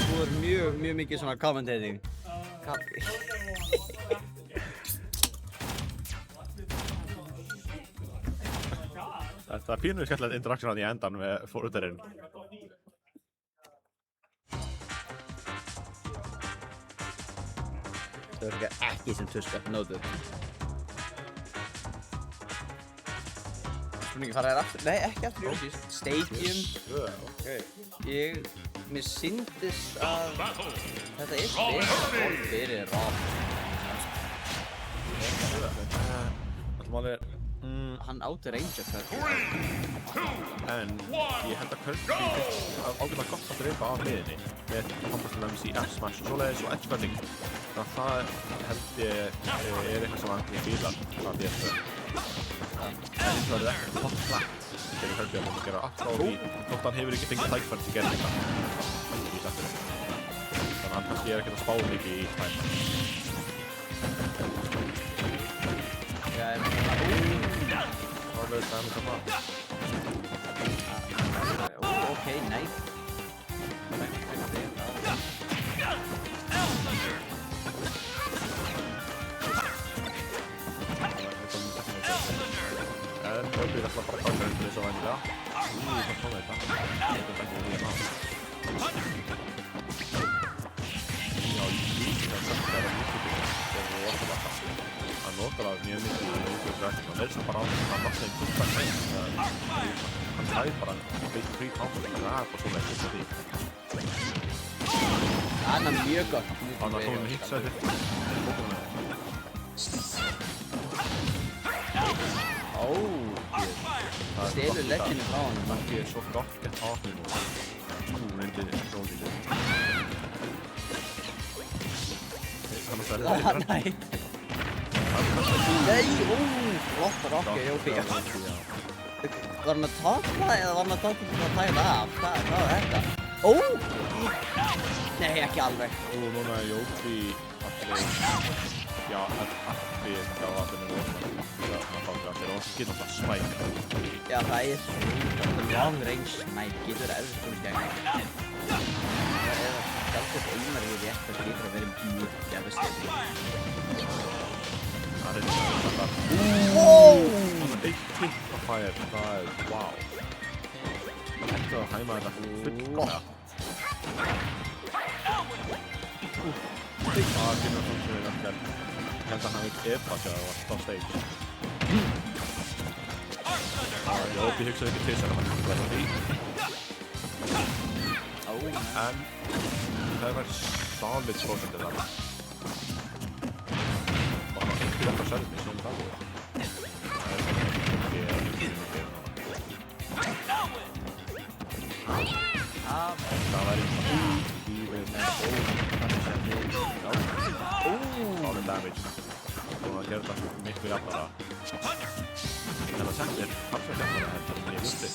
Þú er mjög mikið svona commentating. Þetta er pínuð skemmtilegt interaktion í endan með fórhundarinn. Það virkar ekki sem tuska, nótuð. Spurningi fara þér aftur? Nei, ekki aftur í ósýst. Stadium. Mér syndist að þetta er spil fyrir Rob. Hann átti range of Kirby. En ég held að Kirby finnst ágætlega gott að dreipa á hliðinni með kompastilans í F-smash og svoleiðis og edge-guarding. Þannig að það held ég er eitthvað sem hann fílar á DS2. En það er ekki hot flat fyrir Kirby að hann gera aftur á því þótt hann hefur ekki fengið tækifæri til að gera þetta. Þannig að hann kannski er ekkert að spá mikið í tækifæri. Alveg dæmis að það. Ok, nice. En Kirby er alltaf bara kláðurinn eins og venjulega. Það kom þetta. Þetta er ekki við ná. Já, ég það er að mjög það er rosalega. Hann notar það mjög mikið í útvegsverkinu. Hann er sem bara á að hann vakna í búttar hrein. Hann fæði bara veitur frí támur. Það er bara svona eitthvað til því. Það er mjög gott. Hann var komin með hitsætið. Ó, stelur legginu frá hann. Það er svo gott gett af því nú. Nú reyndir róðið. Þannig að það er Nei. Nei, flott rokki, Jópi. Var hann að topla eða var hann að topla til að taka það af? Hvað var þetta? Ó! Nei, ekki alveg. Og núna er Jópi allir, já, allir hjá allir rosalega. Það fáið allir og getur alltaf smæk. Já, það er long range smæk, getur erfitt komið gegn. Það er galdið einar í rétt að getur að vera mjög devastating. Það er alltaf eitt klipp að færa, það er wow. Það hættu að hæma þetta fullkomlega. Það kemur svona sem við verkar. Ég held að hann ekki epa-tjaði og allt á stage. Jópi hugsaði ekki til þess að hann ekki verða því. En það er solid procentið þarna. Ekki þetta sælni sem það er. Það væri lífið solid damage. Og það gerði þetta miklu jafnara. Þetta settir halvsvægt jafnara heldur en ég visti.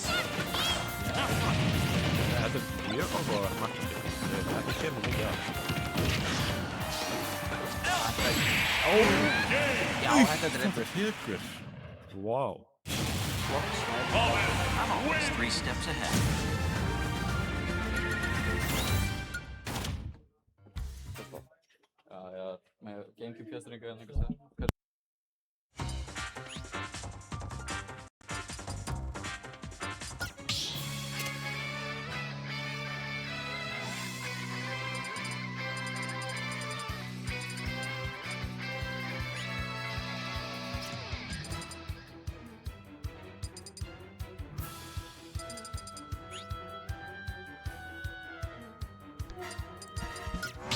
Þetta er mjög áhugaverð marketing. Þetta sér mjög mikið af. Já, þetta er reyndar. Hyggur. Wow. I'm always 3 steps ahead. Já, með GameCube fjastringu en einhvers þar.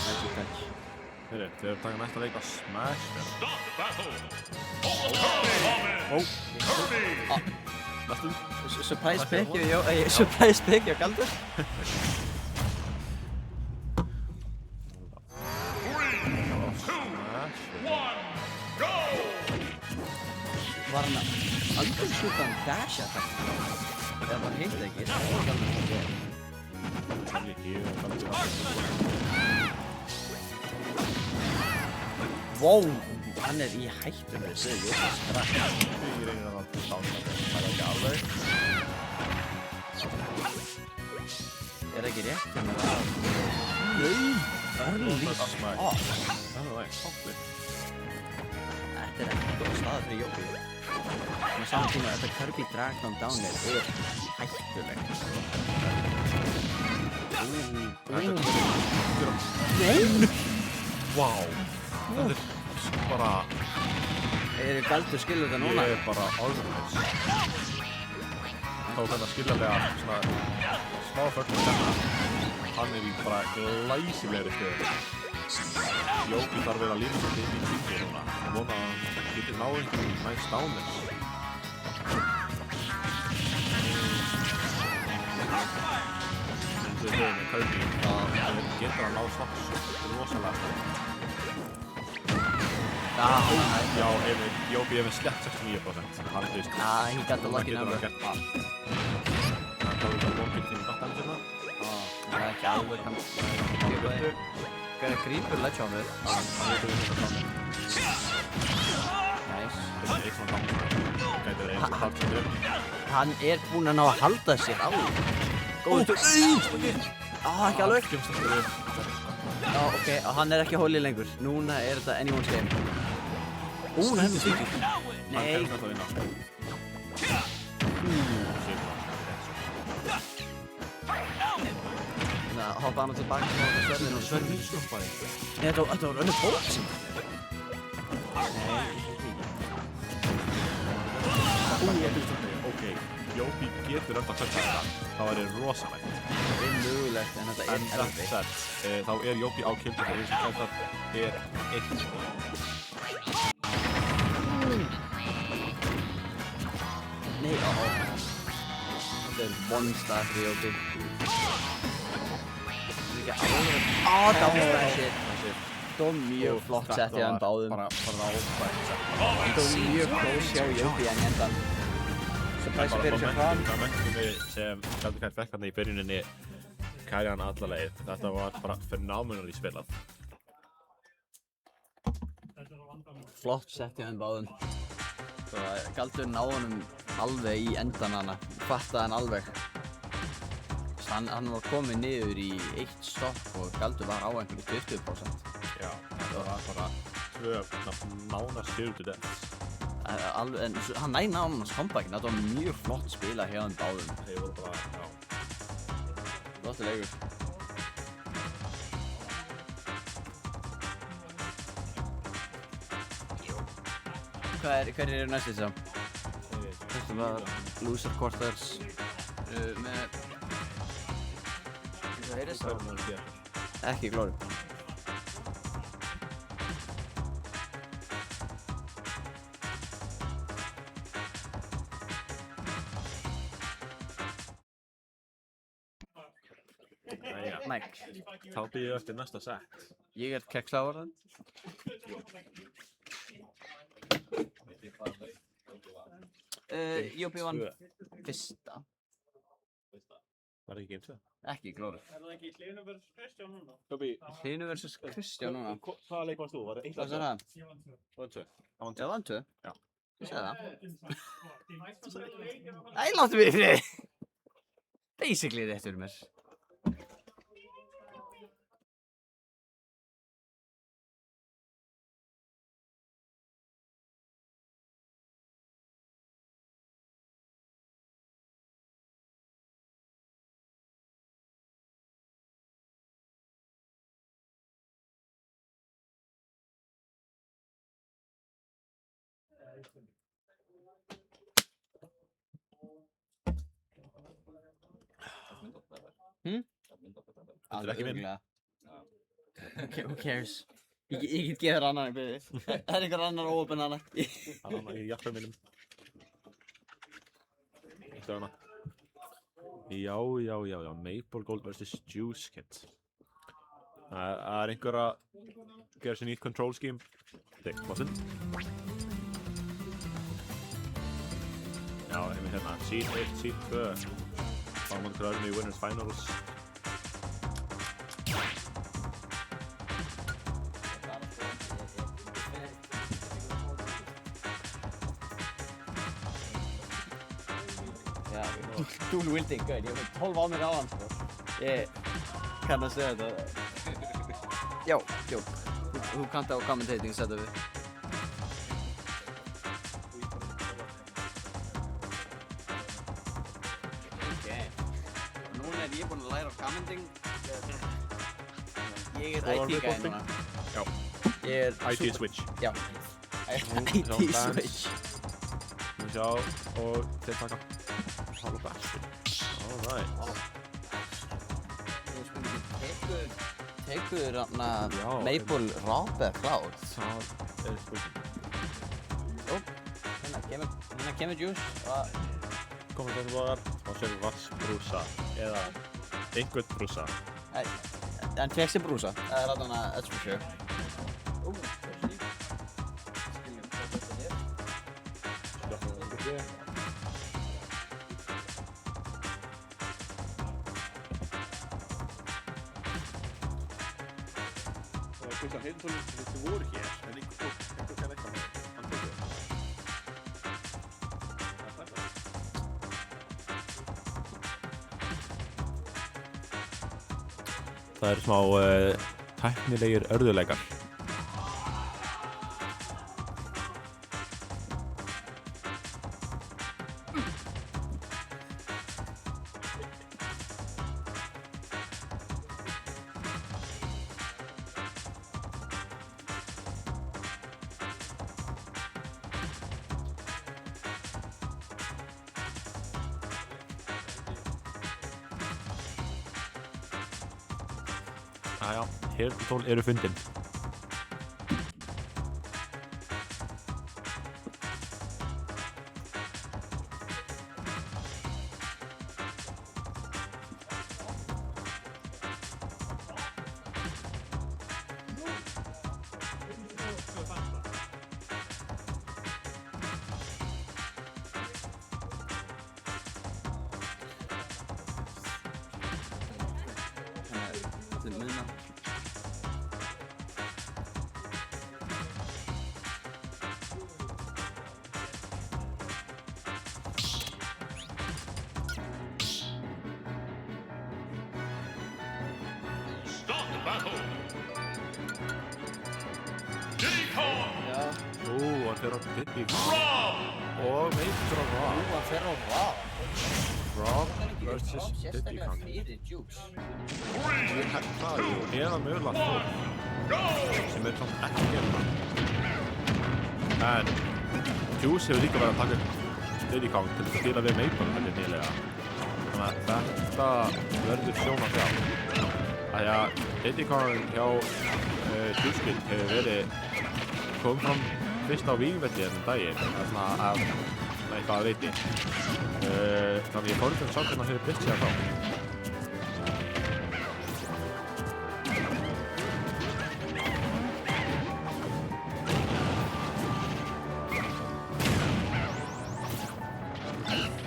Magic touch. Heyrðu, þeir eru að taka næsta leik á Smash. Næstum. Surprise pick hjá Galdur. Var hann að undershootan dash attack? Eða bara hitt ekki? Það var Galdur að gera. Það er ekki, Galdur að Wow, hann er í hættum við sig, strax. Ég reynir að dána þetta, það er ekki alveg. Er ekki rétt hjá mér að... Nei, early off. Það er það, hoppið. Þetta er ekki góð staða fyrir Jópi. En á saman tíma, þetta Kirby Dragon Down er hættulegt. Nei! Vá! Þetta er bara... Er Galdur skilur þetta núna? Ég er bara alveg. Þá þetta skiljanlega svona smá fögnum þetta. Hann er í bara glæsilegri stöðu. Jópi þarf að lífa þetta inn í kringi núna. Ég vona að hann geti náð einhverjum næst dánir. Við höfum með Kirby að getur að ná slags rosalega. Já, einmitt. Jópi er með slett 69%. Hann veist. He got the lucky number. Hann getur að gert allt. Hann tóði það bókinn til battan hérna. Það er ekki alveg kannski. Grípur ledge-hoppið. Hann veitur við þetta dánir. Nice. Þetta er eitt svona dánir. Gæti verið eins og dánir. Hann er búinn að ná að halda sér á. Góð stöð. Ekki alveg. Já, ok, hann er ekki holy lengur. Núna er þetta anyone's game. Hún hendur stíkir. Nei. Það hoppa hann tilbaka og það sverðin og sverðin. Nei, þetta var önnur bóksing. Nei, ok, Jópi getur öll að tökka þetta. Það væri rosalegt. Það er mögulegt en þetta er erfitt. Þá er Jópi á kildu þegar eins og þetta er 1. Nei, þetta er one-star fyrir Jópi. Þetta er ekki alveg... down-slashið. Það var mjög flott sett hjá þeim báðum. Bara áfært sett. Það var mjög close hjá Jópi en endan. Surprise fyrir sér fram. Það menntum við sem Galdur Kær fekk hann í byrjuninni kæri hann alla leið. Þetta var bara phenomenally spilað. Flott sett hjá þeim báðum. Galdur náði honum alveg í endan hana. Fattaði hann alveg. Hann var komið niður í 1 stopp og Galdur var á einhverju 20%. Já, þetta var bara 2 nánast sigur til deaths. En hann næði nánast comebackinn. Þetta var mjög flott spila hjá þeim báðum. Þeir voru bara, já. Flottur leikur. Hverjir eru næstir sá? Þetta var loser quarters með... Hvað heyrðist það? Ekki glóri. Mike. Þá býðum við eftir næsta set. Ég er kekslávarðan. Jópi vann fyrsta. Var það ekki game 2? Ekki glóri. Er það ekki Hlynur vs. Kristján núna? Hlynur vs. Kristján núna. Hvaða leik varst þú? Var það 1 Hvað sagði það? Ég vann 2. Vann 2? Já, vann 2? Já. Ég sagði það. Æ, Æ, láttu mig í frið! Basically rétt fyrir mér. Þetta er ekki minn. Who cares? Ég get gefið þér annan, byrði. Það einhver annar óöpen hana. Annan í jakkanum mínum. Þetta hana. Já, Maple Gold vs. Juice Kid. Það einhver að gera sér nýtt control scheme. Þig, bottin. Já, einmitt hérna, Seed 1, Seed 2. Fáum til öðrum í Winners Finals. Dual wielding, gauð. Ég hef 12 á mér á hann, sko. Ég kann að segja þetta. Já, djók. Þú kannt á commentating setupi. Ok. Núna ég búinn að læra á commenting. Ég IT-gæði núna. Já. IT switch. Já. IT switch. Við sjá og þeir taka. Hallo bastard. Alright. Tekur þarna Maple Rap eða Cloud? Það spurning. Jú, hérna kemur Juice. Komum þetta bóðar og sér vassbrúsa eða einhvern brúsa. Hann fekk sér brúsa. Það þarna, that's for sure. Þessar heyrnartólin sem voru hér, en einhver gerði eitthvað með hann tók þau. Það eru smá tæknilegir örðugleikar. Jæja, heyrnartól eru fundin. Hann fer á Diddy Kong og meitur á Raw. Hann fer á Raw. Raw vs. Diddy Kong. Ég held það, jú. Eða mögulega Thor, sem samt ekki gerða. En Juice hefur líka verið að taka upp Diddy Kong til að spila við Maple heldur nýlega. Þannig að þetta verður sjón að sjá. Því að Diddy Kong hjá Juice Kid hefur verið kom fram fyrst á vígvelli þessum daginn, af eitthvað að viti. Þannig ég fórði sátt hérna hefur byrst sér þá.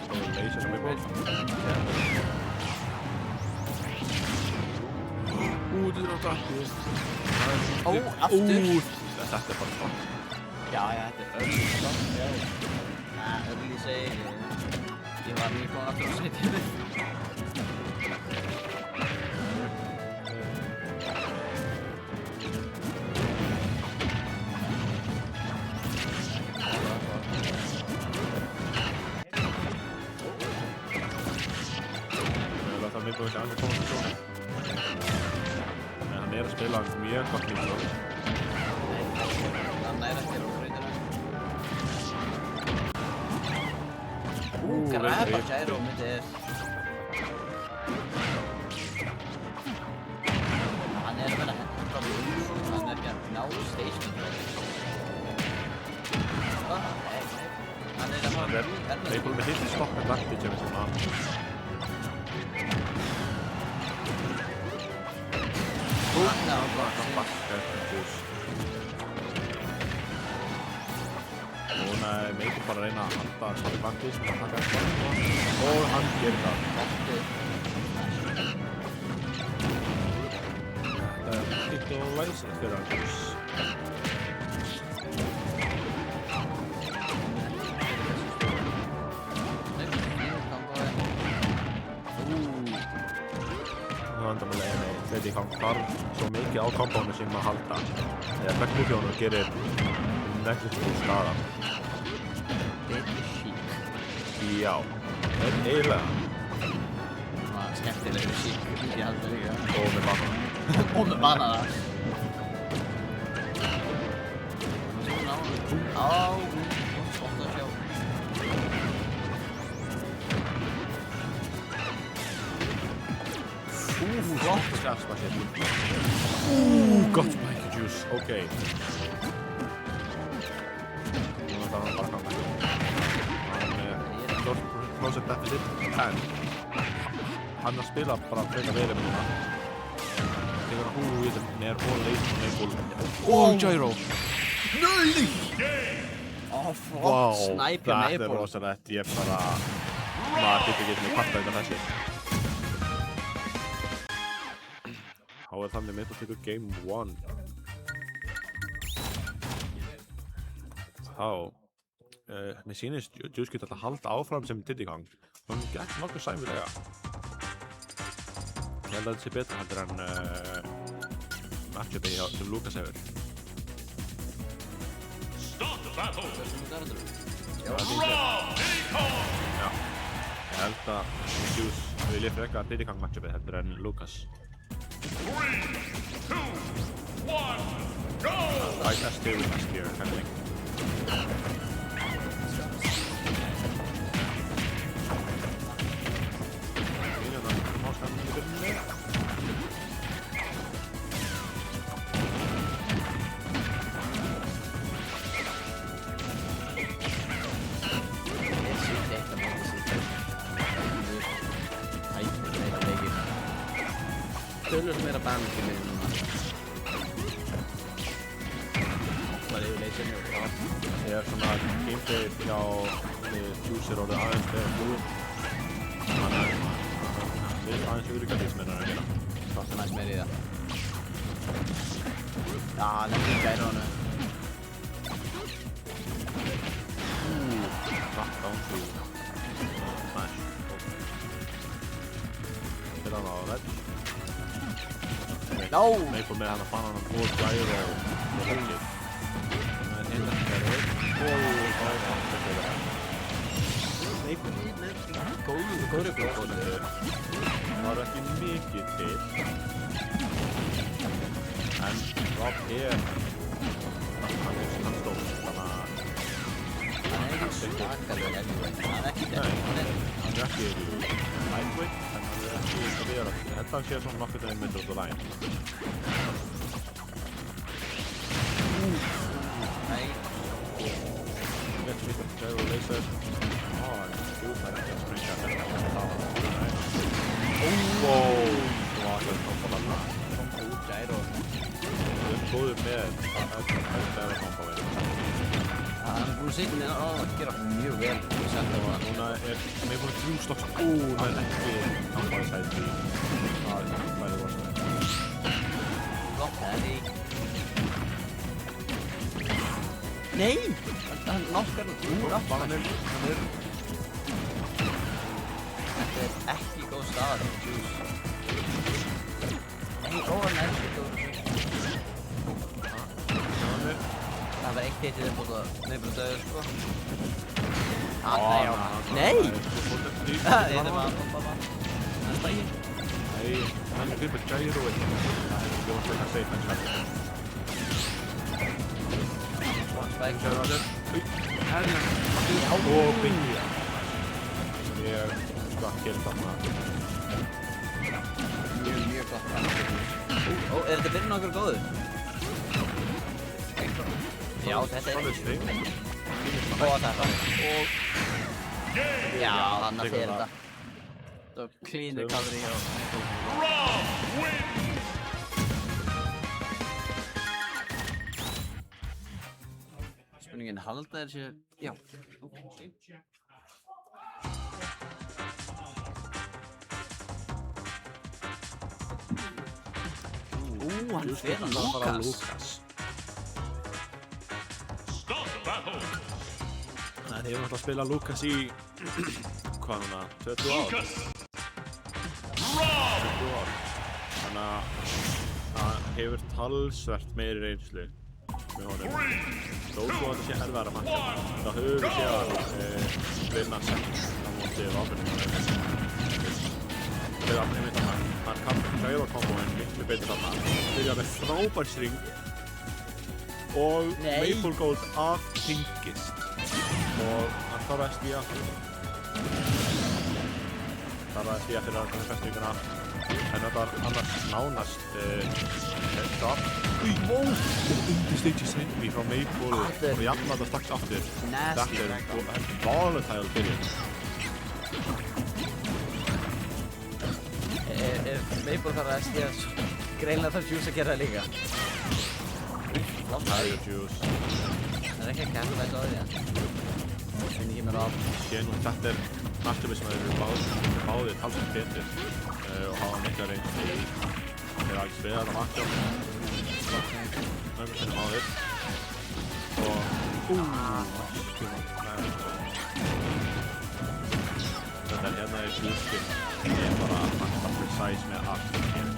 Svo leysa sem er beitt. Þetta er á dættið. Aftur. Þetta er bara svart. Já, þetta er early stuff. Early segir ég var mjög góðan aftur á setjum. Það myndi ekki aðeins að koma til sjónu. En hann er að spila mjög gott nýtt. Hann er ekki á breytinu. Grabba gyro myndi hann er að vera henda hann er ekki að ná Station. Hann er að Maple með hitt stopp advantage ef við sem Núna er Maple bara að reyna að halda stopp advantage og hann gerir það. Þetta er hitt og læsið fyrir Argus. Þetta þarf svo mikið á kompánu sem að halda þegar Beckbúfjónu gerir negligible skada. Já, eiginlega. Skemmtilegur sík, ég held það líka. Og með banana. Og með banana. Gott að sjá. Flott skapspaket. Gott Spike Juice, ok. Núna þarf hann bara að ganga. Hann er 12% deficit, en hann er að spila bara frekar vel með núna. Þegar hann ég veit er all late Maple. Gyro! Nei! Flott snæpja Maple. Þetta er rosalegt, ég bara maður getur ekki með kvarta undan þessi. Þá er þannig Maple tekur game 1. Þá mér sýnist Juice geta að halda áfram sem Diddy Kong. Hún gekk nokkuð sæmilega. Ég held að þetta sé betur heldur en matchupi sem Lucas hefur. Já. Ég held að Juice vilja frekar Diddy Kong matchupi heldur en Lucas. 3, 2, 1, go! Right as two last year, kind of thing. Tölvöld meira balance í mér núna. Bara yfirleitt sem ég var. Ég er svona gameplay hjá Juice orðið aðeins þegar flúið. Þannig að við aðeins yfirleika því sem er að gera. Kostar næst meira í það. Já, nefnir gæra honu. Back down to smash. Til hann á ledge. No! Maple með hann að fann hann og gyro og hookið. Þannig að hinn ekki er og það er hann til það. Maple með góðri blóðstöðu. Það var ekki mikið til. En Rob er hann stóð. Þannig að hann er ekki svakalega heavyweight. Hann er ekki hann er ekki lightweight. Ég held að hann sé svona nokkuð þegar myndir út á lægin. Nei. Ég veit ekki að Gyro laser. En Juice er ekki að springa þetta. Wow! Það var komboðan. Gyro. Við erum góðir með að Gyro komboðin. Hann er búin að signa að gera mjög vel. Núna er Maple 3 stokks. Það er ekki komboðin sæti. Það væri rosalega. Gott, Henry. Nei! Hann nokkar úr aftan. Þetta er ekki góð staðar á Juice. Nei, hann er ekki góð. Það var eitt hitið þeim búin að nefnir döður, sko. Nei! Ég er bara að hann stægir. Nei, hann er fyrir Gyro eitthvað. Það er ekki óslega að segja hann sjálf. Spike Gyro. Og byggja. Ég skal að gera þarna. Mjög gott. Ó, er þetta byrjun okkur góður? Já, þetta er Þannig sving. Og þetta. Já, þannig að fyrir þetta. Svo clean recovery og... Rob wins! Spurningin halda þér sér... Já. Hann fyrir Lukas. Stop the battle! Það hefur náttúrulega spilað Lukas í... hvað núna? 20 ár? Lucas! 20 ár. Þannig að hann hefur talsvert meiri reynslu með honum. Þó svo að þetta sé erfiðara að matcha. Þá höfum við séð að vinna sett á móti ábyrgum. Það er einmitt að hann kann hreyfa komboinn miklu betur þarna. Byrja með frábær string og Maple Gold af hringist. Og hann þarf að stíga fyrir að koma festringuna. En þetta var annars nánast stopp. Understage seinni frá Maple og jafna þetta strax aftur. Þetta er volatile byrjun. Maple þarf að stíga greinlega þarf Juice að gera það líka. Flott það. Juice. Það er ekki að kæmla þessu á því það finn ekki mér af. Þetta er matchupi sem eru báðir talsvert betur og hafa mikla reynslu í þeir hafa ekki spilað þetta matchup mörgum sinnum áður og þetta hérna í Juice er bara max precise með allt hér.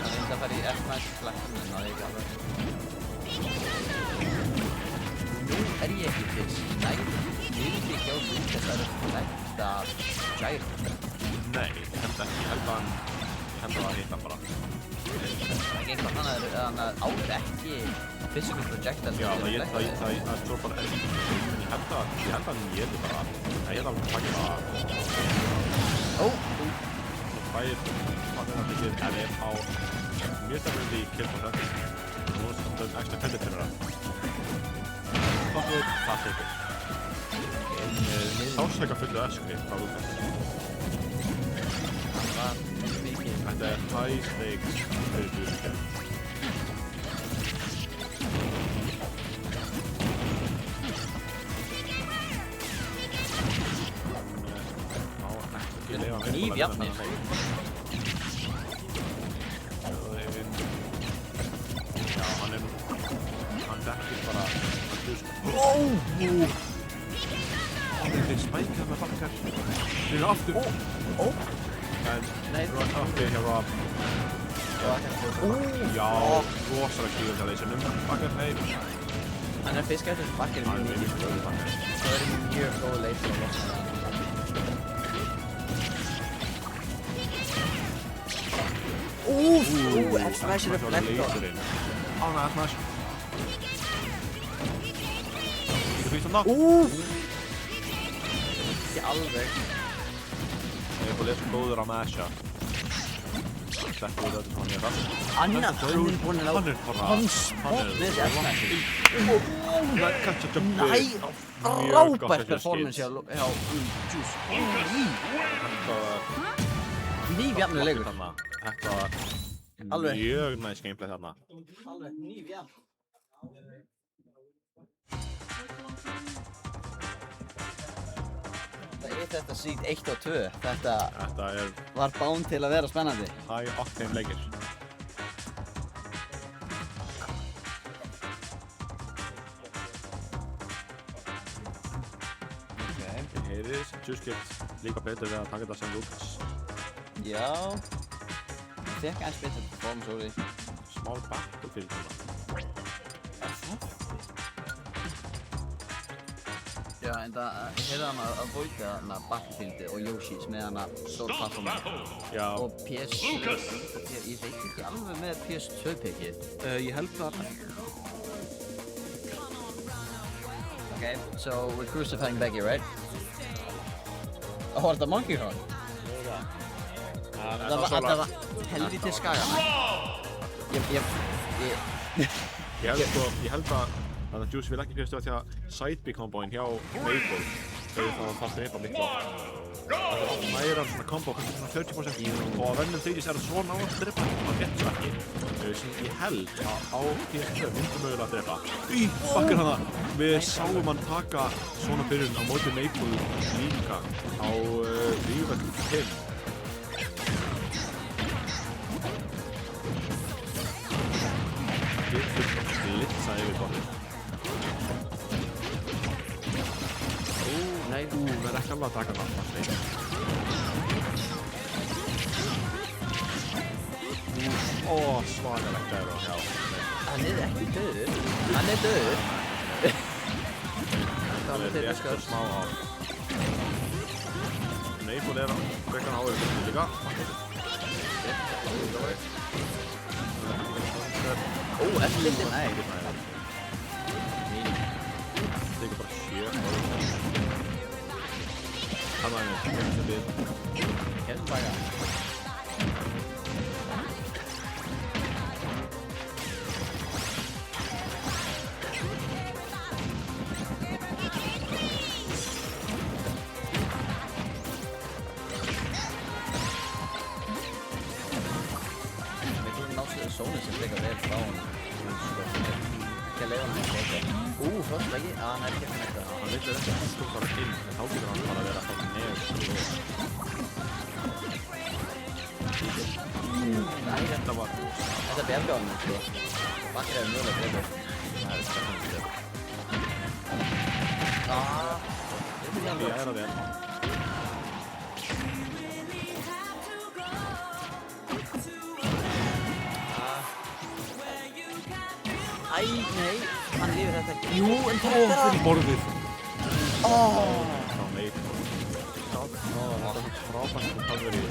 Það reyndi að fara í F-match-flæktum en það er ekki alveg. Nú er ég ekki til snæði. Vildi hjá Lucas að flækta Gyro. Nei, ég held ekki. Ég held að það hitta bara. Það er ekki eitthvað hann áður ekki physical projectile. Já, það er svo bara erfitt. En ég held að hann geti bara. Ég held að hann takir það. Bæðir pakkanarbyggir en er á mjög stafnandi í killprocent og nú er þetta ekstra penditurra. Það tekur. Sásleika fullu öskri frá Lukas. Þetta er high stakes fyrir Juice. Nýfjafnir. Já, hann dekkir bara Þeir spækja með bakkar. Þeir eru aftur. En aftur hjá Rob. Já, rosalega kýður hjá leysinum. Bakkar, nei. Hann er fisk eftir bakkar mjög mikið. Það er mjög góð leysing að losna það. F-smash er reflektor. Ánægða F-smash. Getur fyrst það? Ekki alveg. Ég er bara lesið góður á masha. Þetta er þetta sem hann er rætt. Hann er búinn að hann spott með þessi F-smashi. Næ, frábært performance hjá Juice. Nýfjafnir leikur. Þetta var mjög næst gameplay þarna. Alveg nýfjafn. Það er þetta seed 1 og 2. Þetta var bound til að vera spennandi. High octane leikir. Ég heyri sem Juice get líka betur við að taka þetta sem Lukas. Já. Fekk eins betur performance úr því. Smá battlefield núna. Já, en það hefði hann að avoida hana Battlefieldi og Yoshis með hana stór plattformi. Já. Og ég veit ekki alveg með PS2-pickið. Ég held það. Okay, so we're crucifying Becky, right? Var þetta Monkey Kong? Þetta var helvítið skaga. Ég held að Juice vil ekki fyrir stöða því að side-B-komboinn hjá Maple þegar það fast reypa miklu það næra svona kombo kannski svona 30% og að vennum þrýtis það svo nátt að drepa það getur ekki sem ég held að á PS2 myndum mögulega að drepa bakkar hana við sáum hann taka svona byrjun á móti Maple líka á Rífell 5 getur glitsa yfir botnið Nei, verður ekki alveg að taka það svakalegt gæru já. Hann ekki döður. Hann döður. Það var til skar smá á Maple að brekkan á yfir líka eftirliti, nei tekur bara 7 hann var með kemstlaga Sónu sem frekar vel frá honum ekki að leiða hann að leika frostleggi, hann ekki að nekta hann veitur ekki að hann tók bara inn en þá getur hann bara að vera alltaf neður þetta var þetta bjarga honum sko bakkar er mjög breyður það er skakkan ég er að vel Æ, nei, hann lifir þetta ekki. Jú, en þetta fyrir borðið. Það Maple. Það var frábært að það verið í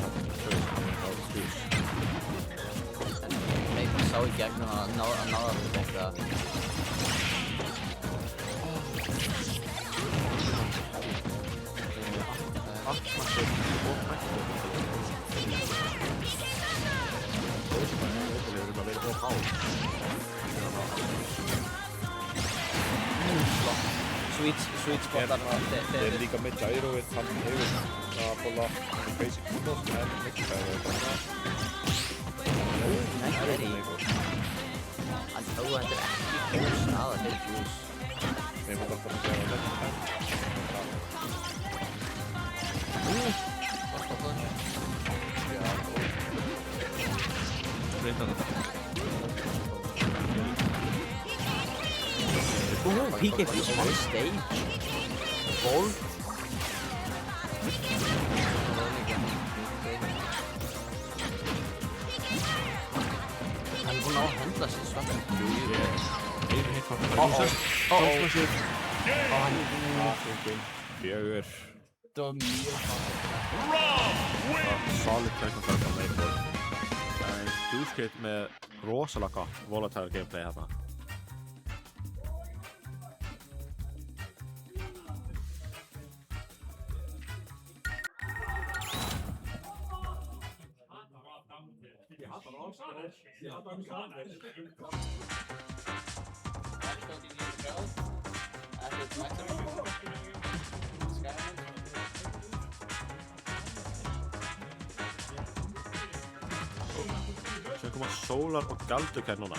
En Maple sá í gegnum að náða þetta. Sweet spot þeir líka með gyroið, hann hefur að bolla basic combos en miklu gyroið bara Nei, það er í Hann þó að þetta er ekki góð staða fyrir Juice Þeir múið alltaf að segja að þetta Reynda þetta Peek if he's on stage. Bold. Hann búinn að hendla sér svart. Einu hitt var Fjögur. Það var mjög solid tæknumfæri frá Maple. Juice Kid með rosalega gott volatile gameplay hérna. Svo koma Solar og Galdur hér núna.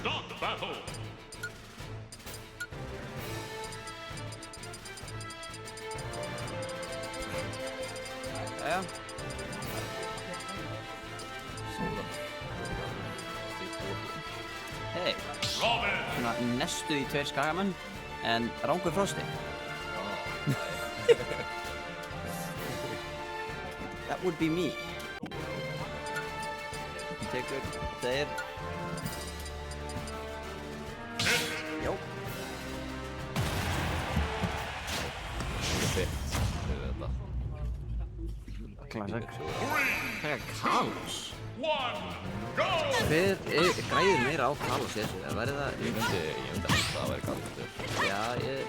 Start battle. Jæja. Hei, svona næstu í 2 skagamenn, en rangur Frosti. That would be me. Tekur, þeir... Jó. Klassik. Það er Kalos. Hver græðir meira á Kalos í þessu? Væri það... Ég myndi að það væri Kalos. Já, ég...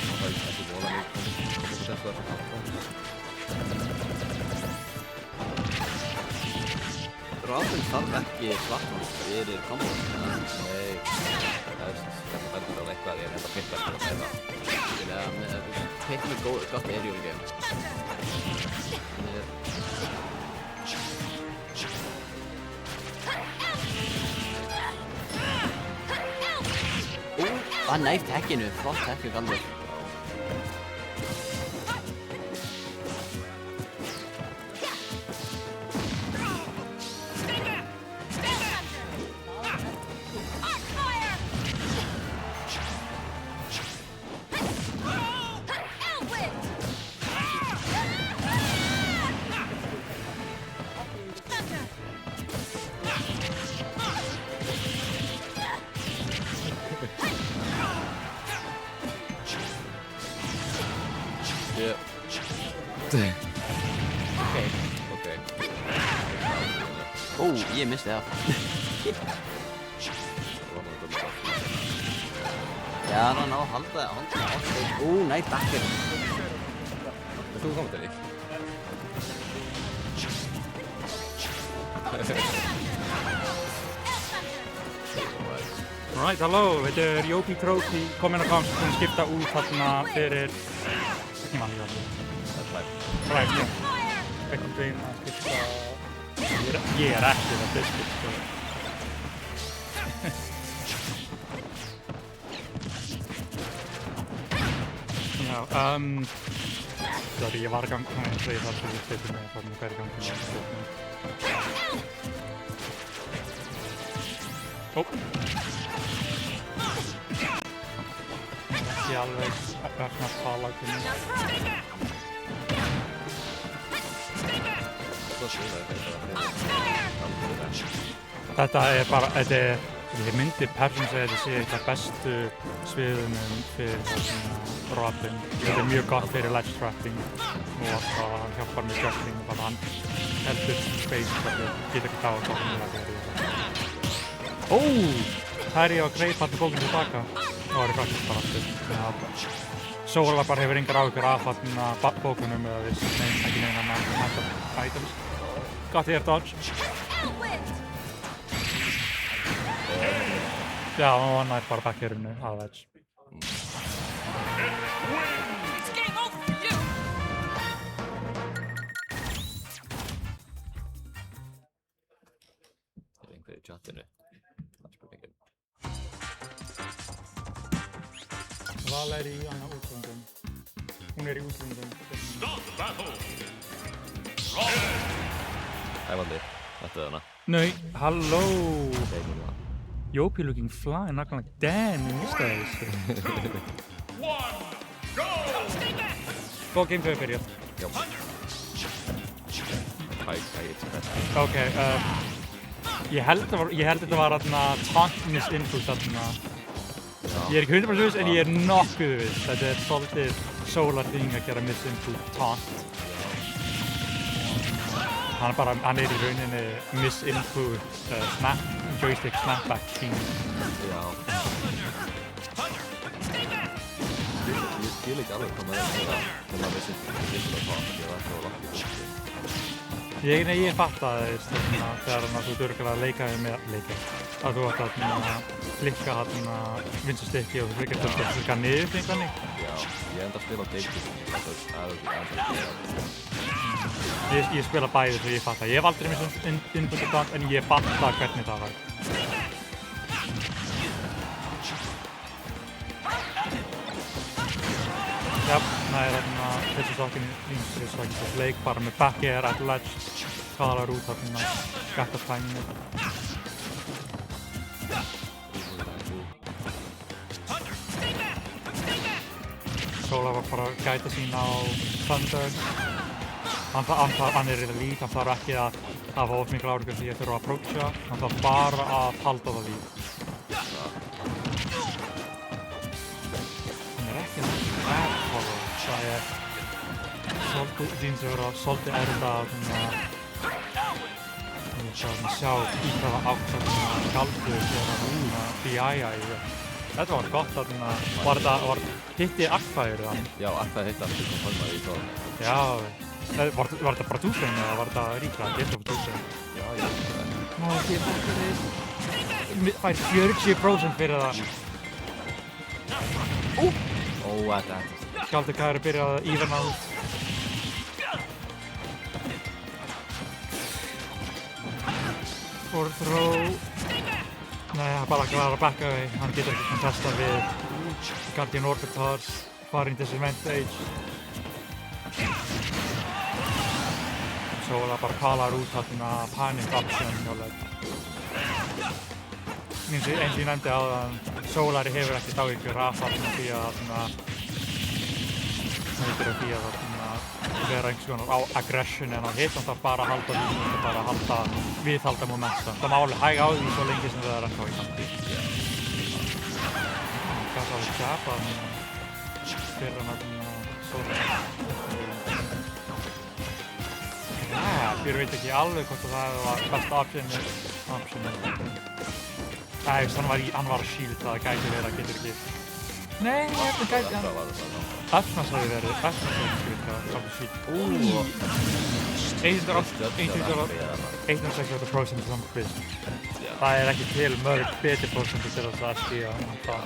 Það er ekki vola mig. Robin þarf ekki flatmans fyrir kombo. Nei, þetta verður alveg eitthvað ég held að pitta eftir að segja það. Pitt með gott aerial game. Hann næft hekkinu, flott hekku Galdur. Ég misti það. Já, hann á að halda Ó, nei, backer. Þú komið til því? Alright, halló, þetta er Jópi Tróki kominn á gang sem skipta út þarna fyrir... Ekki mann í það. Rætt, já. Ekkert veginn að skipta... Ég er ekki það fyrst, sko. Já, sorry, ég var gang eins og ég þarf að steyta mig þarna hverju gangi með stjórnum. Ó. Ekki alveg svona tala til mig. Þetta er bara, ég myndi persónulega segja að þetta sé eitt af bestu sviðunum fyrir Robin. Þetta er mjög gott fyrir ledge trapping og það hjálpar með juggling og bara hann heldur space og það getur ekki þá að það Ó! Það er ég að greipa allir bókum tilbaka. Það var faktisk bara aftur. Solar bara hefur engar áhyggjur af þarna bókunum eða ekki neina með items. Got the air dodge. Já, og hann er bara backerinu að edge. Er einhver í chatinu? Það er spurningin. Val er í útlöndum. Hún er í útlöndum. Start battle. Ævandi, þetta er hana. Nei, halló! Jópi looking fly, not gonna like damn, ég mista þessu. Góð game fyrir byrjað. Já. Ok, ég held þetta var þarna tauntness input þarna. Ég er ekki 100% viss en ég er nokkuð viss. Þetta er svolítið Solar thing að gera miss input taunt. Hann er í rauninni miss input joystick snapback king. Já. Ég skil ekki alveg hvað maður miss input taunt, ég var ekki á langt í búti. Ég fattaði þegar þú durgar að leika við með að þú ætti að klikka vinstri stykki og þú klikka að klikka niður fyrir einhvernig. Já, ég enda að spila á Daisy, það er ekki aðeins að gera. Ég spila bæði svo ég fatta. Ég hef aldrei missað input og dans en ég fatta hvernig það var. Jafna þarna fyrsta stokkin í þessu leik bara með back air at ledge, skalar út þarna, skattar tæminu. Solar var bara að gæta sín á Thunder. Hann er lík, hann þarf ekki að hafa of mikla áhrif því að þurfa að approacha, hann þarf bara að halda það lík. Hann er ekki að airfollow, það er svolítið þín sem vera svolítið erfitt að sjá í hvaða átt að galdur gera BII. Þetta var gott var hitti Akfæður þannig? Já, Akfæður hitti hann til að holma í tóðan. Já, var þetta bara dúsvein eða var þetta ríkla? Geta på dúsvein? Já, ég veit það. Nó, ég fær 40% fyrir það. Þetta. Skjaldur Kæri byrjaði að íverna út. For throw. Nei, það er bara að klara að backa away. Hann getur ekki contesta við Guardian Orbitars, farin til Cementage. Svo það bara kalar út þarna panic option hjá leik. Eins og ég nefndi áðan, Solari hefur ekkert áhyggjur af þarna því að vera einhvers konar aggression en á hit, hann þarf bara að halda því og bara að viðhalda momentum. Það má alveg hæga á því svo lengi sem það er ennþá í samtíð. Það gæti alveg tjapa fyrir hann Solari. Fyrir veit ekki alveg hvort það var besta optionið. Nei, hann var að shield, það gæti verið að getur ekki. Nei, þetta gæti hann. Efnars hafi verið skrifkað, sátt shield. 168% saman quiz. Það er ekki til mörg betri prósentur til þess að stíga það.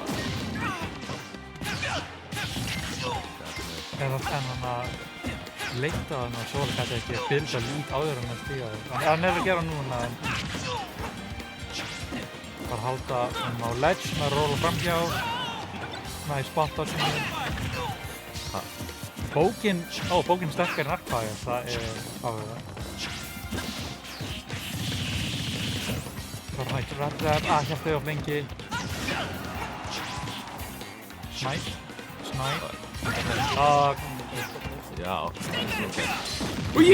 En hann að leita hann og Solar gæti ekki að builda lík áður en að stíga það. Hann er að gera núna en bara halda hann á ledge með að róla framhjá. Í spot dodging. Bókin sterkar en Arcfire, það er áhugað. Það var hægt ræðar, hélt þau of lengi. Snipe. Já.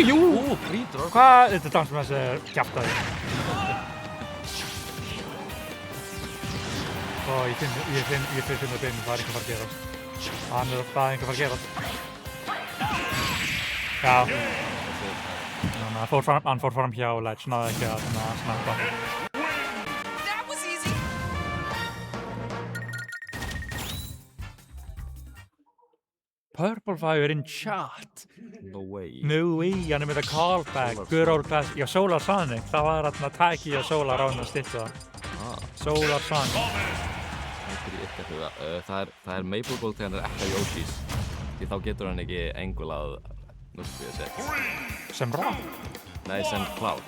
Jú! Hvað? Þetta dans með þessi kjaftaði. Ég finn að beinu, það er ekki að fara að gerast. Það er ekki að fara að gerast. Já. Hann fór fram hjá ledge, náði ekki að snappa. Purple Fire in chat. No way. Hann er með það callback, good old class. Já, Solar Sonic, það var þarna tæki að Solar án að stýtta. Solar Sonic. Það er Maple Gold þegar hann er ekki á Yoshis. Því þá getur hann ekki engulað núspíðu set. Sem Rock? Nei, sem Cloud.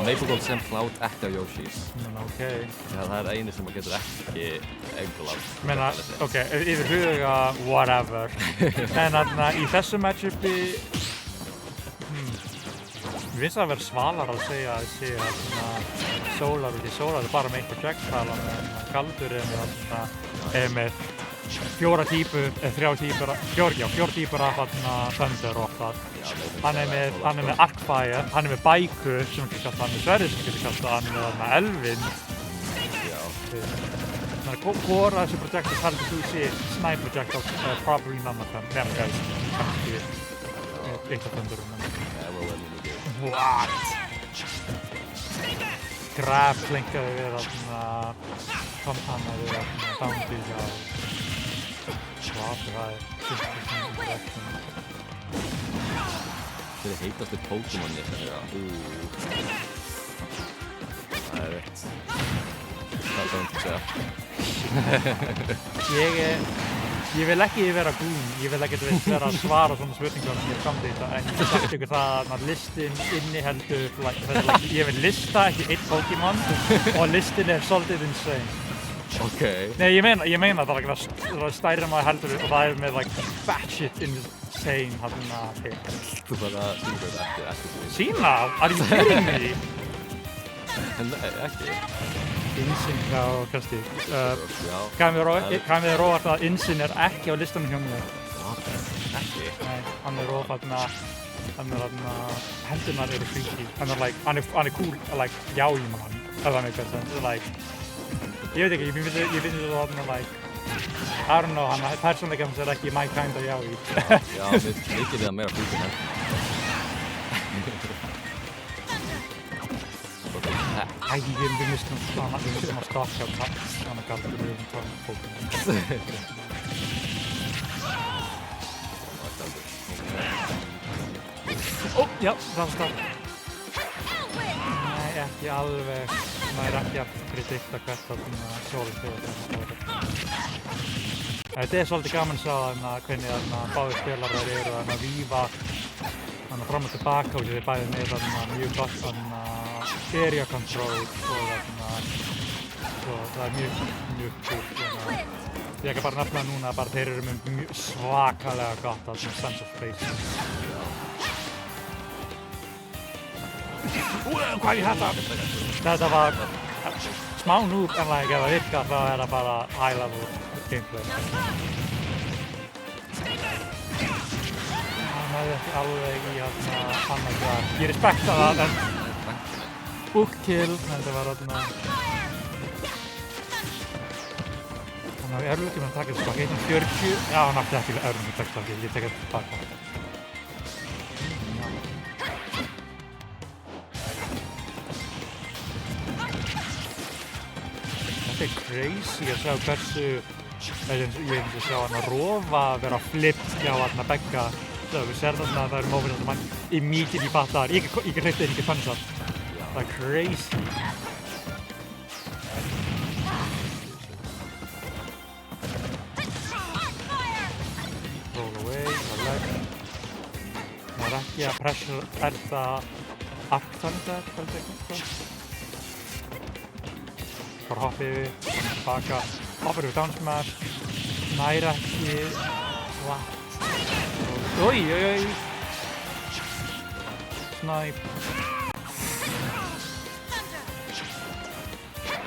Maple Gold sem Cloud ekki á Yoshis. Ok. Það er eini sem hann getur ekki engulað. Meina, ok, yfir huga, whatever. En þarna í þessu matchupi, ég finnst það að vera svalar að segja að sé Solar út í Solar er bara með einhver projectile en Galdur er með fjóra típur af Thunder og það. Hann er með Arcfire, hann er með Bæku sem getur kallað, hann er með Sverri sem getur kallað, hann er með Elvin. Þannig að hvora þessu projectiles heldur þú sé snipe projectiles probably none of them, nema kannski eitt af Thunderum. What? Grab klinkaði við Tomtanna við Bounty hjá það er 50% interaction. Þetta er heitastu Pokémoni það er rétt. Það er það að segja. Ég vil ekki vera gún, ég vil ekki vera að svara svona spurningum sem ég samdi þetta, en ég sagt ykkur það að listin inniheldur, ég vil lista ekki einn Pokémon og listin svolítið insane. Okay. Nei, ég meina það stærri maður heldur og það með batshit insane hérna pick. Þú bara sýnir þetta eftir. Sýna? Are you kidding me? Nei, ekki. Insinn hjá Kristi. Gaf mér óvart að Insinn ekki á listanum hjá mér. Ekki? Nei, hann hendurnar eru freaky. Hann er cool, yaoi man. Ef það make sense. Ég veit ekki, ég finnst þetta I don't know, hann persónuleika hans ekki my kind of yaoi. Já, mikið meira freaky en Við mistum að stakka hann að galdur við Pokémon. Já, það var stakk. Nei, ekki alveg. Maður ekki að predikta hvert að sjálf fyrir þetta svolítið gaman að sjá hvernig báðir spilarar eru að vífa fram og tilbaka og þeir bæði með mjög gott area control og það er mjög cool. Ég ekki bara nefna núna að þeir eru með mjög svakalega gott sense of space. Hvað er þetta? Þetta var smá noob en ef það virkar þá er það bara high level gameplay. Það er ekki alveg í annað græð. Ég respekta það en bookkill, þetta var Þannig að við erum ekki með að taka þetta tilbaka. 140, já hann átti ekki við erum með að taka þetta tilbaka, ég tek þetta tilbaka. Þetta er crazy að sjá hversu ég finnst að sjá hann að rofa vera flipt hjá hann að begga. Við sér þarna að það eru móment að mann immediately fattar, ég hleypti þeir ekki pansar. Það er crazy. Roll away, það er maður er ekki að pressure elda arctandar, heldur eitthvað. Bara hoppið yfir, baka, hoppið yfir down smash, næra ekki, what? Oi. Snipe.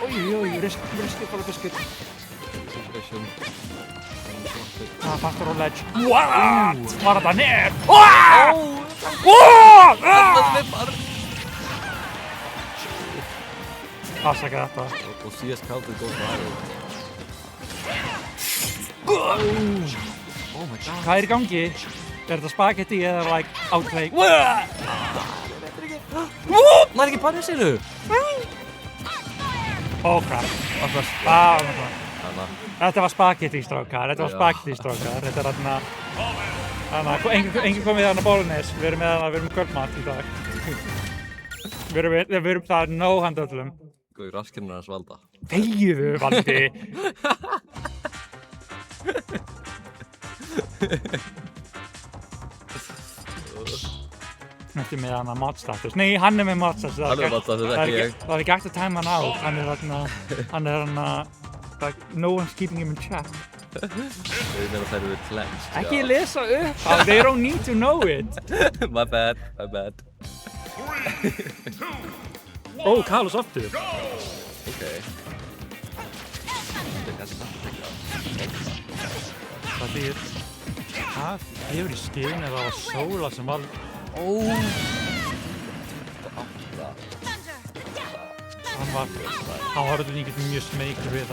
Oi, riskið bara biscuit. Fastur á ledge. What? Var þetta nef? Afsaka þetta. Og síðast kaldið góð fyrir Oh my god. Hvað er í gangi? Er þetta spagetti eða outplay? Nær ekki panisinu! Oh crap. Þetta var spagetti strákar. Þetta er enginn komið þarna Bólunes. Við erum með kvöldmat í dag. Við erum það nóg handa öllum. Góði raskinn hans Valda. Þegiðu, Valdi! Ekki með hana mod status. Nei, hann er með mod status. Hann er mod status, ekki ég. Það er ekki hægt að tæma hann á. Hann er no one's keeping him in check. Ég meina þær eru cleansed. Ekki lesa upp. They don't need to know it. My bad. Ó, Carlos aftur. Okay. Það þýðir það hefur í skinn eða það var Sóla sem var hann var mjög smeykur við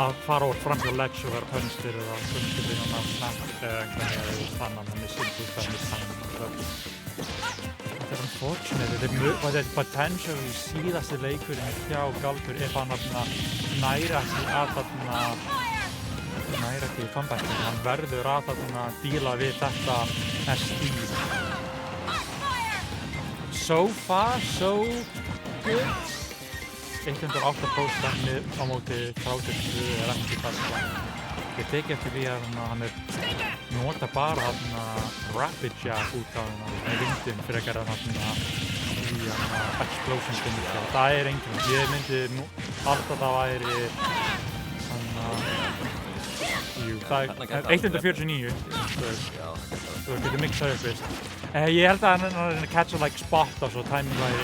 að fara úr fram hjá ledge og vera pönstir eða pönstir við hann að snappa eða hvernig þannig að hann missir út að missa hann. Þetta er unfortunate, þetta er potentially síðasti leikurinn hjá Galdur ef hann næra ekki comebackin. Hann verður að díla við þetta SD. So far, so good. 108% á móti 32 er ekki fasta. Ég teki eftir því að hann nota bara Rapid Jab útgáfuna með vindin frekar en í Explosion finnir. Það enginn. Ég myndi alltaf það væri jú, það 149. Þú getur mixað upp, veist. Ég held að hann er að catcha spot og svo timing væri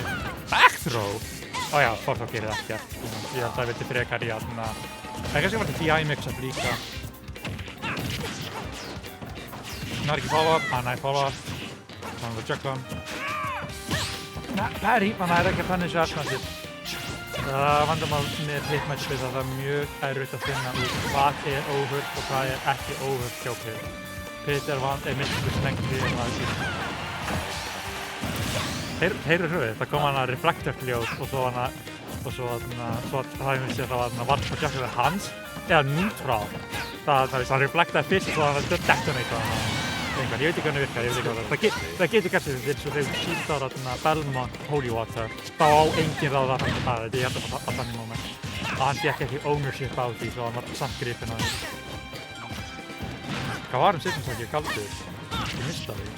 back throw. Já, þá gerir það ekkert. Ég held að það vildi frekar í að það kannski var þetta DI mix-up líka. Hann er ekki follow-up, hann er follow-up. Hann er að juggla hann. Parry, hann er ekki að punish Arsenal. Það vandamál með hitmatchið að það er mjög erfitt að finna út hvað er óhult og hvað er ekki óhult hjá Pit. Pit er miklu snengri en það er Heyrðu hröðið, það kom hann að reflektorljóð og svo það finnst ég að það var varp og jackið hans eða neutral. Það reflektaði fyrst og svo það detonata ég veit ekki hvernig virkar, það getur kannski eins og þegar síðan á Belmont Holy Water þá á enginn ráð að fæta það, þetta ég held að þannig moment að hann fékk ekki ownership á því svo hann var samt gripinn að því. Hvað var sittinsakið kaldur? Ég mista því.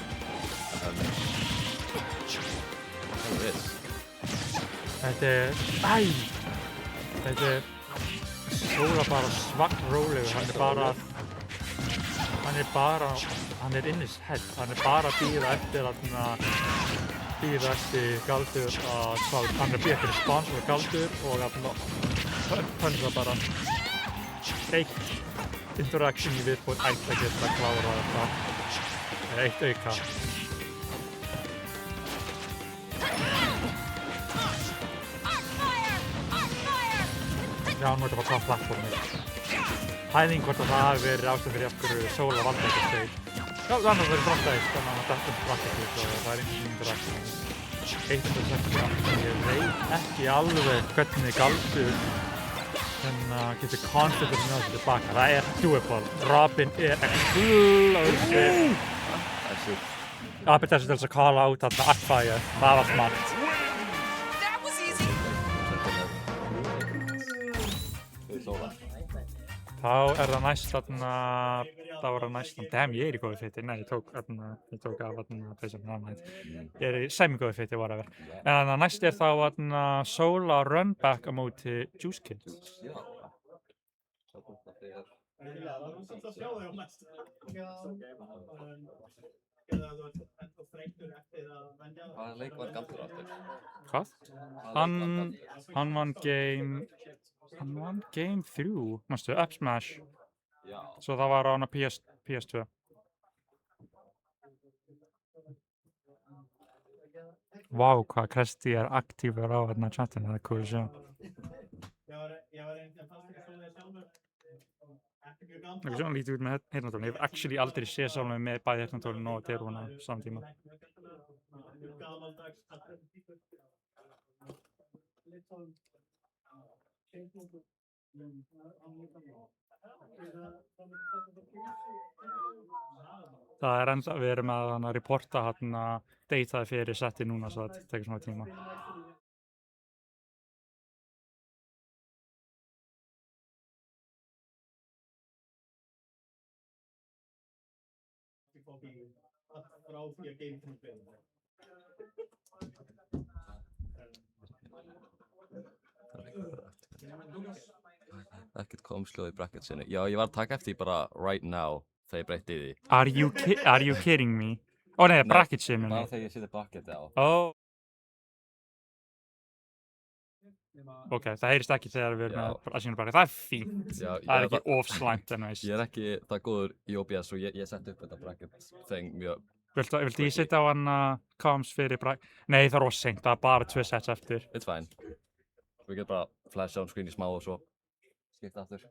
Þetta er Sóla bara svagt rólegur, hann er in his head, hann er bara að bíða eftir Galdur að hann er að bíða eftir respons frá Galdur og að pönsa bara eitt interaction í viðbót að geta klára þetta eitt auka. Já, hann var bara plattformið. Hæðing hvort að það hafi verið ástæð fyrir af hverju Sóla valdi þetta stage. Já, það er verið fráttæðist, þannig að hann dættum fráttæðist og það er einhvern interaktion. 168, ég veit ekki alveg hvernig Galdur getur confident með þessu tilbaka. Það er doable. Robin er explosive. Það byrði þessu til að call out þarna Artfire. Það var smart. Þá er það næst damn, ég er í góðu fiti, nei, ég tók af þessum námænt. Ég er í semi-góðu fiti, whatever. En næst er þá Sóla run back á móti Juice Kid. Hvaða leik var Galdur aftur? Hvað? Hann vann game 3, mástu, up smash. Svo það var á hana PS2. Vá, hvað Kresti er aktífur á hérna chatinu, það er cool að sjá. Það er svona lítið út með heyrnartólinu. Ég hef actually aldrei séð sjálf með bæði heyrnartólinu og derúna samtíma. Það er enda, við erum að reporta dataði fyrir setti núna svo það tekur svona tíma. Ekkert komsljóð í bracketsinu. Já, ég var að taka eftir bara right now þegar ég breytti því. Are you kidding me? Ó nei, bracketsinu. Bara þegar ég setja bracketi á. Ó. Ok, það heyrist ekki þegar við erum að sína bracket. Það er fínt. Það er ekki of-slæmt en veist. Ég er ekki það góður í OBS og ég setti upp þetta bracket thing mjög. Viltu ég setja á hann comms fyrir bracket? Nei, það er of seint. Það er bara 2 sets eftir. It's fine. Við getum bara flash on screen í smá og svo skipta aftur.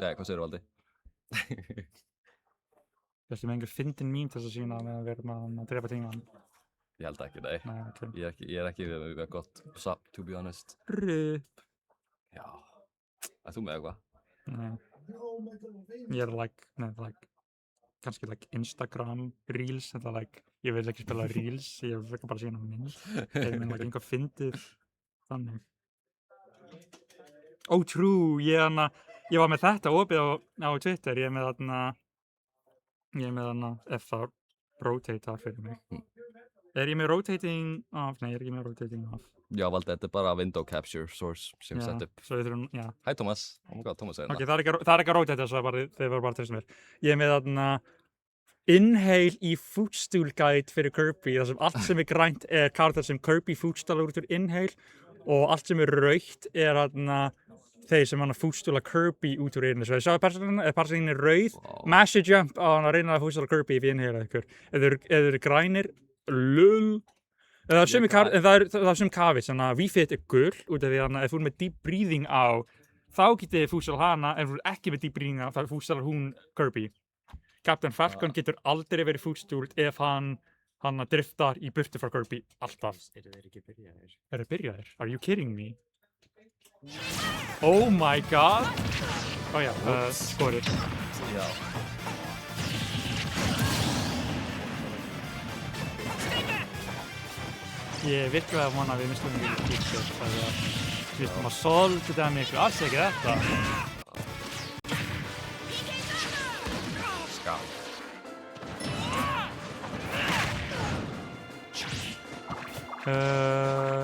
Já, hvað segirðu, Valdi? Viltu með einhver fyndin mím til þess að sína meðan við erum að drepa tíman? Ég held ekki, nei. Nei, ok. Ég er ekki við gott sap, to be honest. RIP. Já. Er þú með eitthvað? Nei. Ég er kannski Instagram Reels, þetta ég vil ekki spila Reels, ég vil bara sína mynd. Ég minn einhver fyndið þannig. Oh, true, ég var með þetta opið á Twitter, ég er með þarna, ef það rotatear fyrir mig. Er ég með rotating off? Nei, ég er ekki með rotating off. Já, valdi, þetta er bara window capture source sem sett upp. Svo við þurfum, já. Hæ, Thomas. Oh my god, Thomas er hérna. Ok, það er ekki að rotate svo þeir voru bara treysta mér. Ég er með þarna Inhale í Footstool Guide fyrir Kirby, þar sem allt sem er grænt er kartar sem Kirby footstoolar út úr Inhale og allt sem er rautt er þarna þeir sem footstoola Kirby út úr Inhale. Svo þið sjáu persónin er rauð, mash a jump á hann að reyna að footstoola Kirby ef ég Inhale ykkur. Ef þeir eru grænir, lull. Það er sem kafið, þannig að Wii Fit er gull út af því að ef þú er með deep breathing á, þá getið þið footstoola hana, ef þú er ekki með deep breathing á, þá footstoolar hún Kirby. Captain Falcon getur aldrei verið footstooled ef hann driftar í burtu frá Kirby, alltaf. Eru þeir ekki byrjaðir? Eru þeir byrjaðir? Are you kidding me? Oh my god! Já, skorið. Já. Ég er virkilega að vona að við mistum við kýrkjöld, það er að við mistum að svolítið það miklu, alls ekki þetta.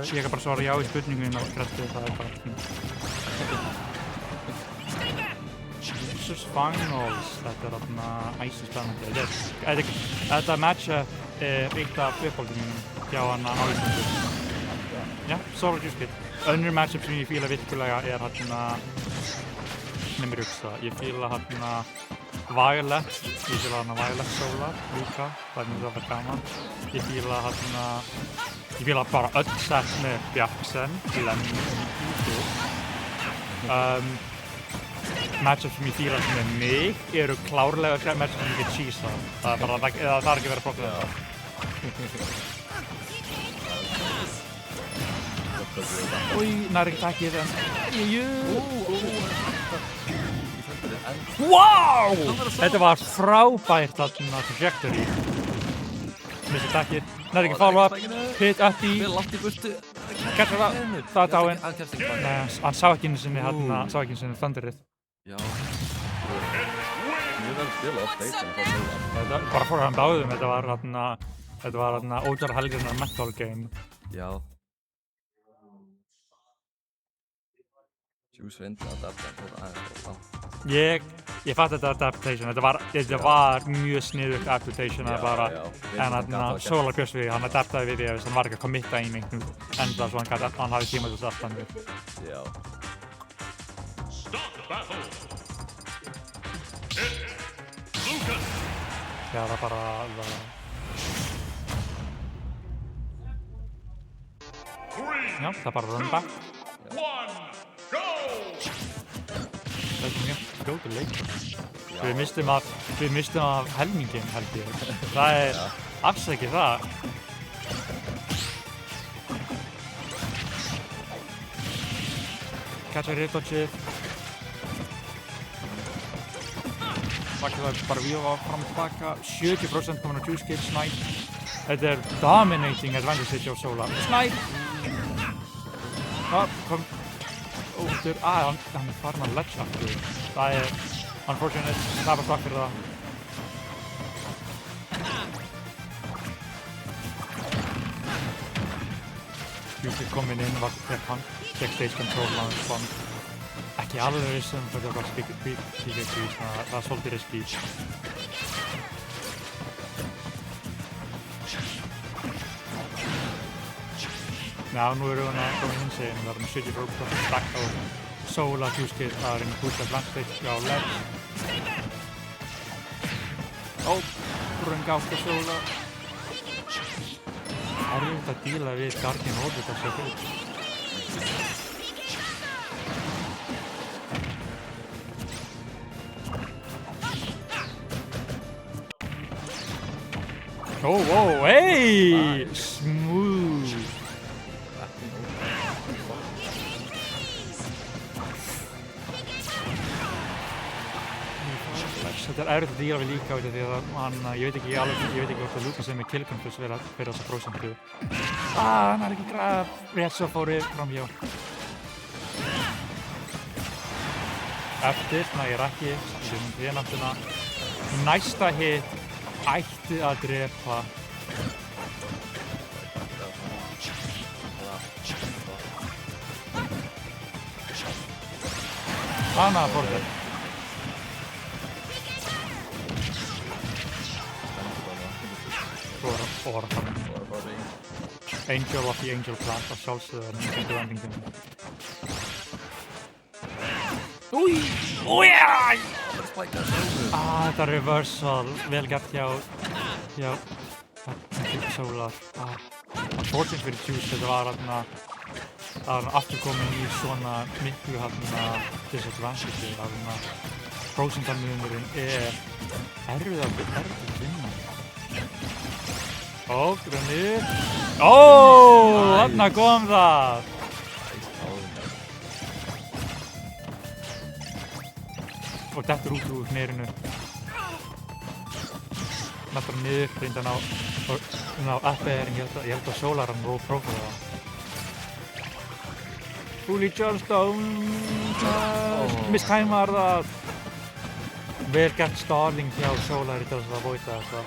Ég kan bara svara já í spurningunni á skrættu, það er bara fínt. Jesus Finals, þetta er þarna æsispennandi. Þetta matchup er eitt af uppáhaldum mínum hjá hana á Íslandi. Já, Solar Juice Kid. Önnur matchup sem ég fíla virkilega er nefnir hugsa. Ég fíla Violet, ég fíla Violet Solar líka, það er mjög það gaman. Ég fíla bara öll sett með Bjarksen, Lemmy og matchup sem ég fíla með mig eru klárlega matchup sem ég get cheesa. Það er ekki verið flóknir það. Új, nær ekki takkið en... Wow! Þetta var frábært þarna trajectory. Missi takkið. Nær ekki follow-up. Hit up í... Vel langt í burtu. Catcher það. Það er dáinn. Nei, hann sá ekki einu sinni Thunderið. Já. Mjög vel spila oft eitt. Bara fór hann báðum. Þetta var Ódar Helgirnar mental game. Já. Juice reyndi að adapta Ég fatt þetta adaptation, þetta var mjög sniðugt adaptation en Solar Björsvi, hann adaptaði við því að hann var ekki að committa í einhvern enda svo hann hafði tíma til þess aftan við. Já. Já, það bara Já, það bara run back. Það er mjög fljótur leikur. Við mistum af helminginn held ég. Það er afsakið það. Catcha riftdodgið. Bakið það bara vífa fram og tilbaka. 70% komin á juice kit, snipe. Þetta er dominating advantage hjá Solar. Snipe! Það kom út úr, hann er farin að ledge aftur. Það er unfortunate, það var svart fyrir það. Juice kom inn, fekk stage control, hann ekki alveg vissum, þetta var bara PKQ, það er svolítið risky. Já, nú erum við komin hins eginn, við erum með 70% stack á Solar Juice Kit, það er einhvern búst af blandstage á ledge. Rung átt á Solar. Það er auðvitað að díla við Guardian Orbit að sjá fyrir. Hey! Smooth! Þetta er erfitt að díla við líka því að ég veit ekki hvort að Lucas er með kill confuse fyrir þessa prósentu. Hann er ekki rétt svo fórið framhjá. eftir, nægir ekki. Ég náttúrulega næsta hit ætti að drepa. Hana fór þetta. Og var það. Angel of the Angel Plant að sjálfsögðu nýttu endingum. Új! Újæj! Þetta reversal, vel gert hjá Solar. Unfortunate fyrir Juice, þetta var hann aftur komin í svona miklu disadvantage. Prósentarmunurinn erfið að vinna. Grunni. Þarna kom það! Og dettur út úr nýrinu. Nættur hann niður, reynda að ná up-airing, ég held að Solar hann roll profile það. Fully Johnstone, mistæmar það. Vel gert stalling hjá Solar til þess að voita þetta.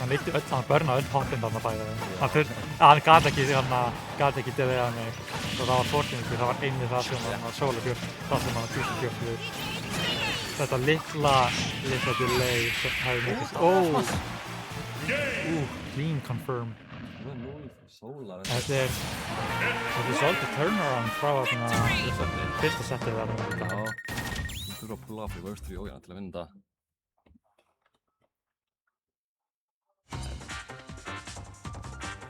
Hann leytti öll, hann börnaði öll hoppinn þarna bæði. Hann gat ekki delaða mig. Og það var fortunandi, það var einnig það sem Solar björn, það sem hann björn við. Þetta litla delay sem hefði mikist. Clean confirm. Þetta er svolítið turnaround frá fyrsta settið þarna. Já, þú þurfa að pulla af reverse 3 til að vinna þetta.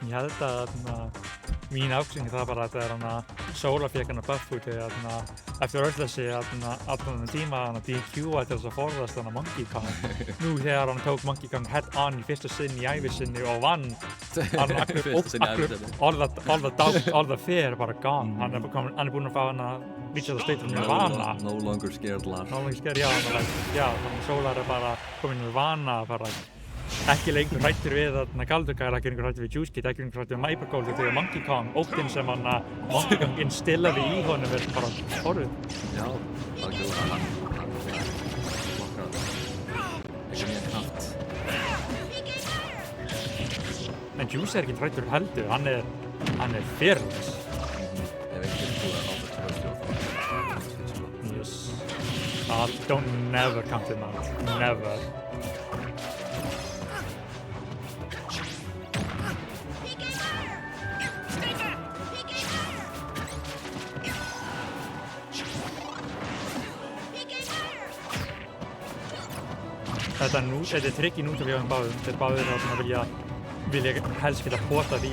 Ég held að mín ákveðing það bara að þetta Solar fékk hann að buffu til eftir öll þessi allan tíma DQ-a til þess að forðast Monkey Kong. Nú þegar hann tók Monkey Kong head on í fyrsta sinn í ævi sinni og vann all the fear bara gone. Hann er búinn að fá hann að reach the state of Nirvana. No longer scared lar. No longer scared, já, Solar er bara kominn í Nirvana bara. Ekki lengur hrættur við Galdurgar, ekki lengur hrættur við Juice Kid, ekki lengur hrættur við Hypergold þegar Monkey Kong, óttinn sem Monkey Kong instillaði í honum er bara horfið. Já, algjörlega hann flokkar ekki mjög kraft. En Juice er ekki hrættur heldur, hann er fearless. Ef ekki búið að átta Yes. Don't never count him out, never. Þetta er tricky nútaf hjá þeim báðum. Þeir báðir vilja helst geta potað í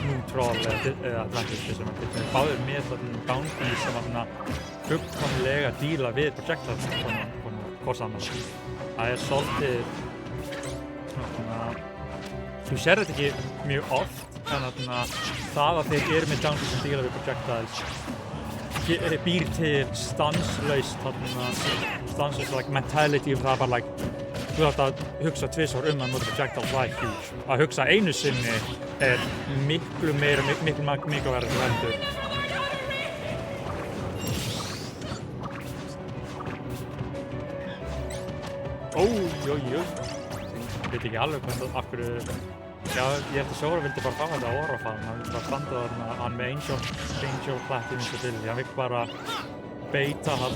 neutral eða advantage sem þeir báðir með bounty sem fullkomlega díla við projectile hvort annar. Það er svolítið þú sér þetta ekki mjög oft en það að þeir eru með bounty sem díla við projectiles býr til stanslaust mentality það bara þú þarft að hugsa tvisvar að nota projectile það er huge. Að hugsa einu sinni er miklu verður heldur. Ég veit ekki alveg af hverju. Já, ég held að Solar vildi bara fá þetta á orðafalinn, hann vildi bara standa þarna, hann með Angel Platinum stability, hann vildi bara beita hann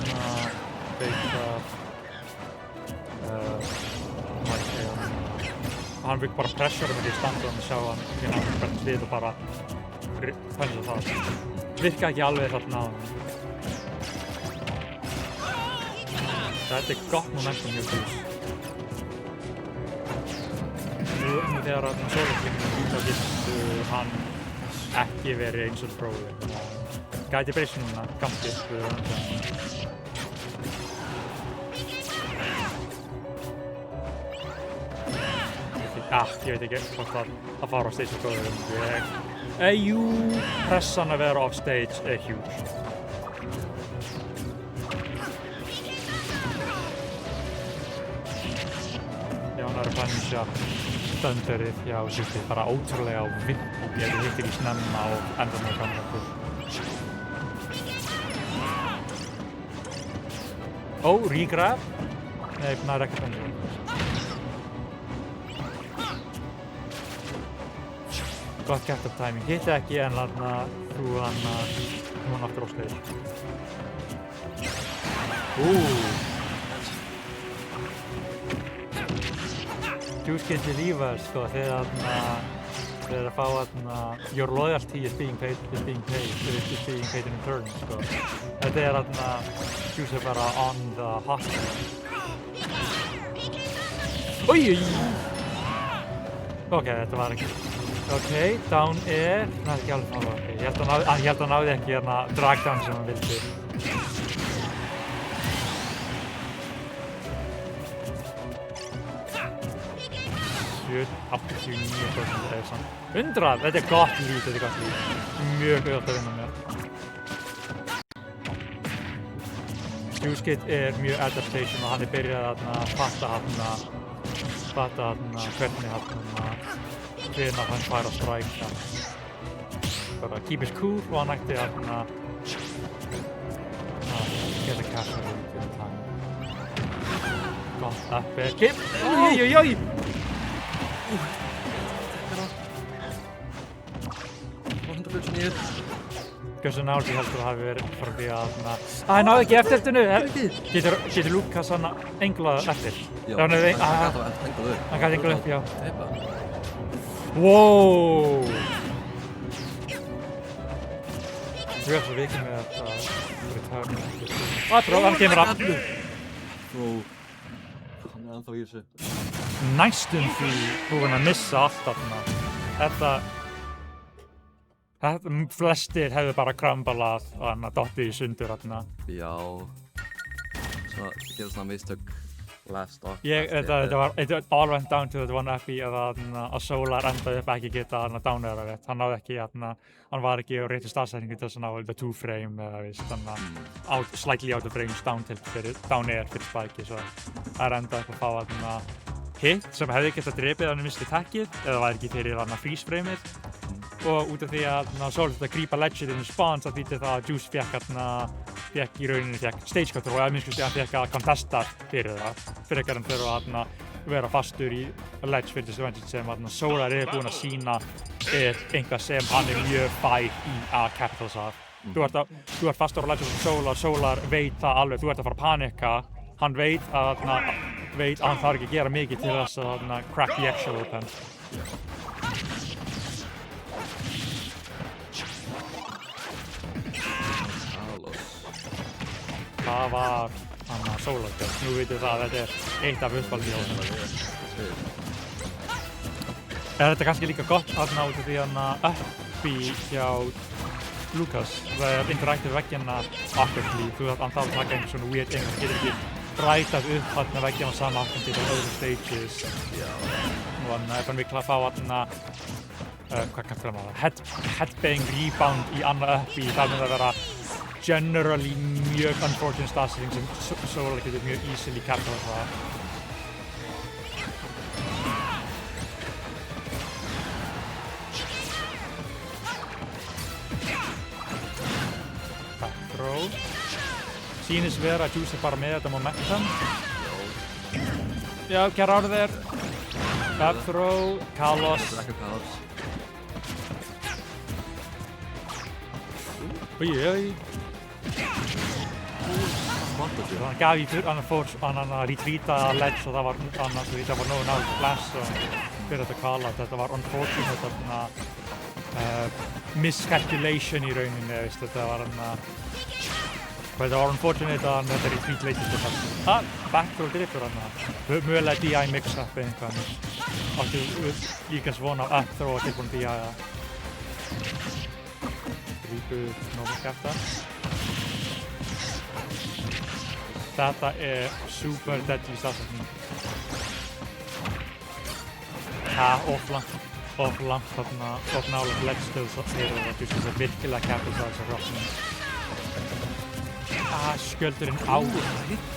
vildi bara pressura með því standa hann og sjá hann hvernig slið og bara fælda það. Virka ekki alveg þarna á hann. Þetta er gott momentum hjá Juice. Nú þegar Solar kemur þá getur hann ekki verið eins og prófið. Gæti breyst núna, gangi upp. Ég veit ekki hvort að fara á stage og góður. Pressan að vera off stage er huge. Já, hann er að puncha stönderið hjá Juice bara ótrúlega á vind. Ég hitt ekki snemma og enda með gamla. Ó, regrab. Nei, nær ekki bensín. Gott gert af timing. Hitti ekki en þarna þú hann aftur á skeið. Juice gets reverse sko þegar að fá your loyalty is being paid in return sko. Þetta Juice bara on the hot. Oj! Ok, þetta var ekki. Ok, down air. Það er ekki alveg náttúrulega. Ég held að hann náði ekki drag down sem hann vildi. Shit, 89% er samt. 100! Þetta er gott lít, Mjög auðvitað að vinna með. Juice Kid er mjög adaptation og hann er byrjað að fatta hvernig hvenær hann fær að strækja. Bara keep his cool og hann ætti að geta kassa út í time. Gott up air kick. Oj! Hversu nálægt ég heldur að hafi verið frá því að hann náði ekki eftirtinu. Getur Lucas hann englað eftir? Já, hann gæti englað upp. Hann gæti englað upp, já. Wow! Við erum svo vikið með þetta return. Hann kemur af. Hann er ennþá í þessu. Næstum því búinn að missa allt þarna. Þetta flestir hefðu bara krambalað og dottið í sundur þarna. Já. Svo gerði svona mistök last off. Þetta all went down to that one epi að Solar endaði upp ekki geta down-aira rétt. Hann náði ekki hann var ekki á réttu staðsetningu til þess að ná þetta 2-frame eða slightly out of range down-air fyrir spæki. Svo það endaði upp að fá hit sem hefði getað drepið hann missti takkið eða var ekki fyrir freeze-frameið. Og út af því að Solar þurfti að grípa ledgeið inn í spawn þá þýddi það að Juice fékk í rauninni stage control eða minnst hann fékk að contesta fyrir það frekar en fyrir að vera fastur í ledge fyrir disadvantage sem Solar er búinn að sýna er eitthvað sem hann er mjög fær í að capitalize af. Þú ert fastur á ledge og Solar veit það alveg, þú ert að fara að panika, hann veit að hann þarf ekki að gera mikið til þess að crack the actual open. Það var Solar Girl. Nú veitum við að þetta er eitt af uppáhaldi hjá honum. Þetta er kannski líka gott út af því uppi hjá Lucas. Það er interaktiv veggina awkwardly. Þú þarf að taka einhvern svona weird angle. Það getur ekki rætað upp veggina á sama aftundi á öðrum stages. Og ef hann vill að fá headbang rebound í annað uppi, það mun að vera generally mjög unfortunate staðsetning sem Solar getur mjög easily capitalized það. Back throw. Sýnist vera að Juice er bara með þetta momentum. Já, get out of there. Back throw, Kalos. Oi. Hann gaf í fyrir, hann retreataði að ledge og það var nógu náður flash fyrir þetta kvala. Þetta var unfortunate miscalculation í rauninni, þetta var unfortunate að þetta retreat leitist til það. Backthrow driftur hann, mögulega DI mix-up eitthvað. Áttu líka svona up-throw og tilbúin DI það. Grípuð nógu kæfta. Þetta er super deadly staðsetning. Of langt þarna, of nálægt ledge til þess að Juice er virkilega capitalize þessar rockning. Skjöldurinn á.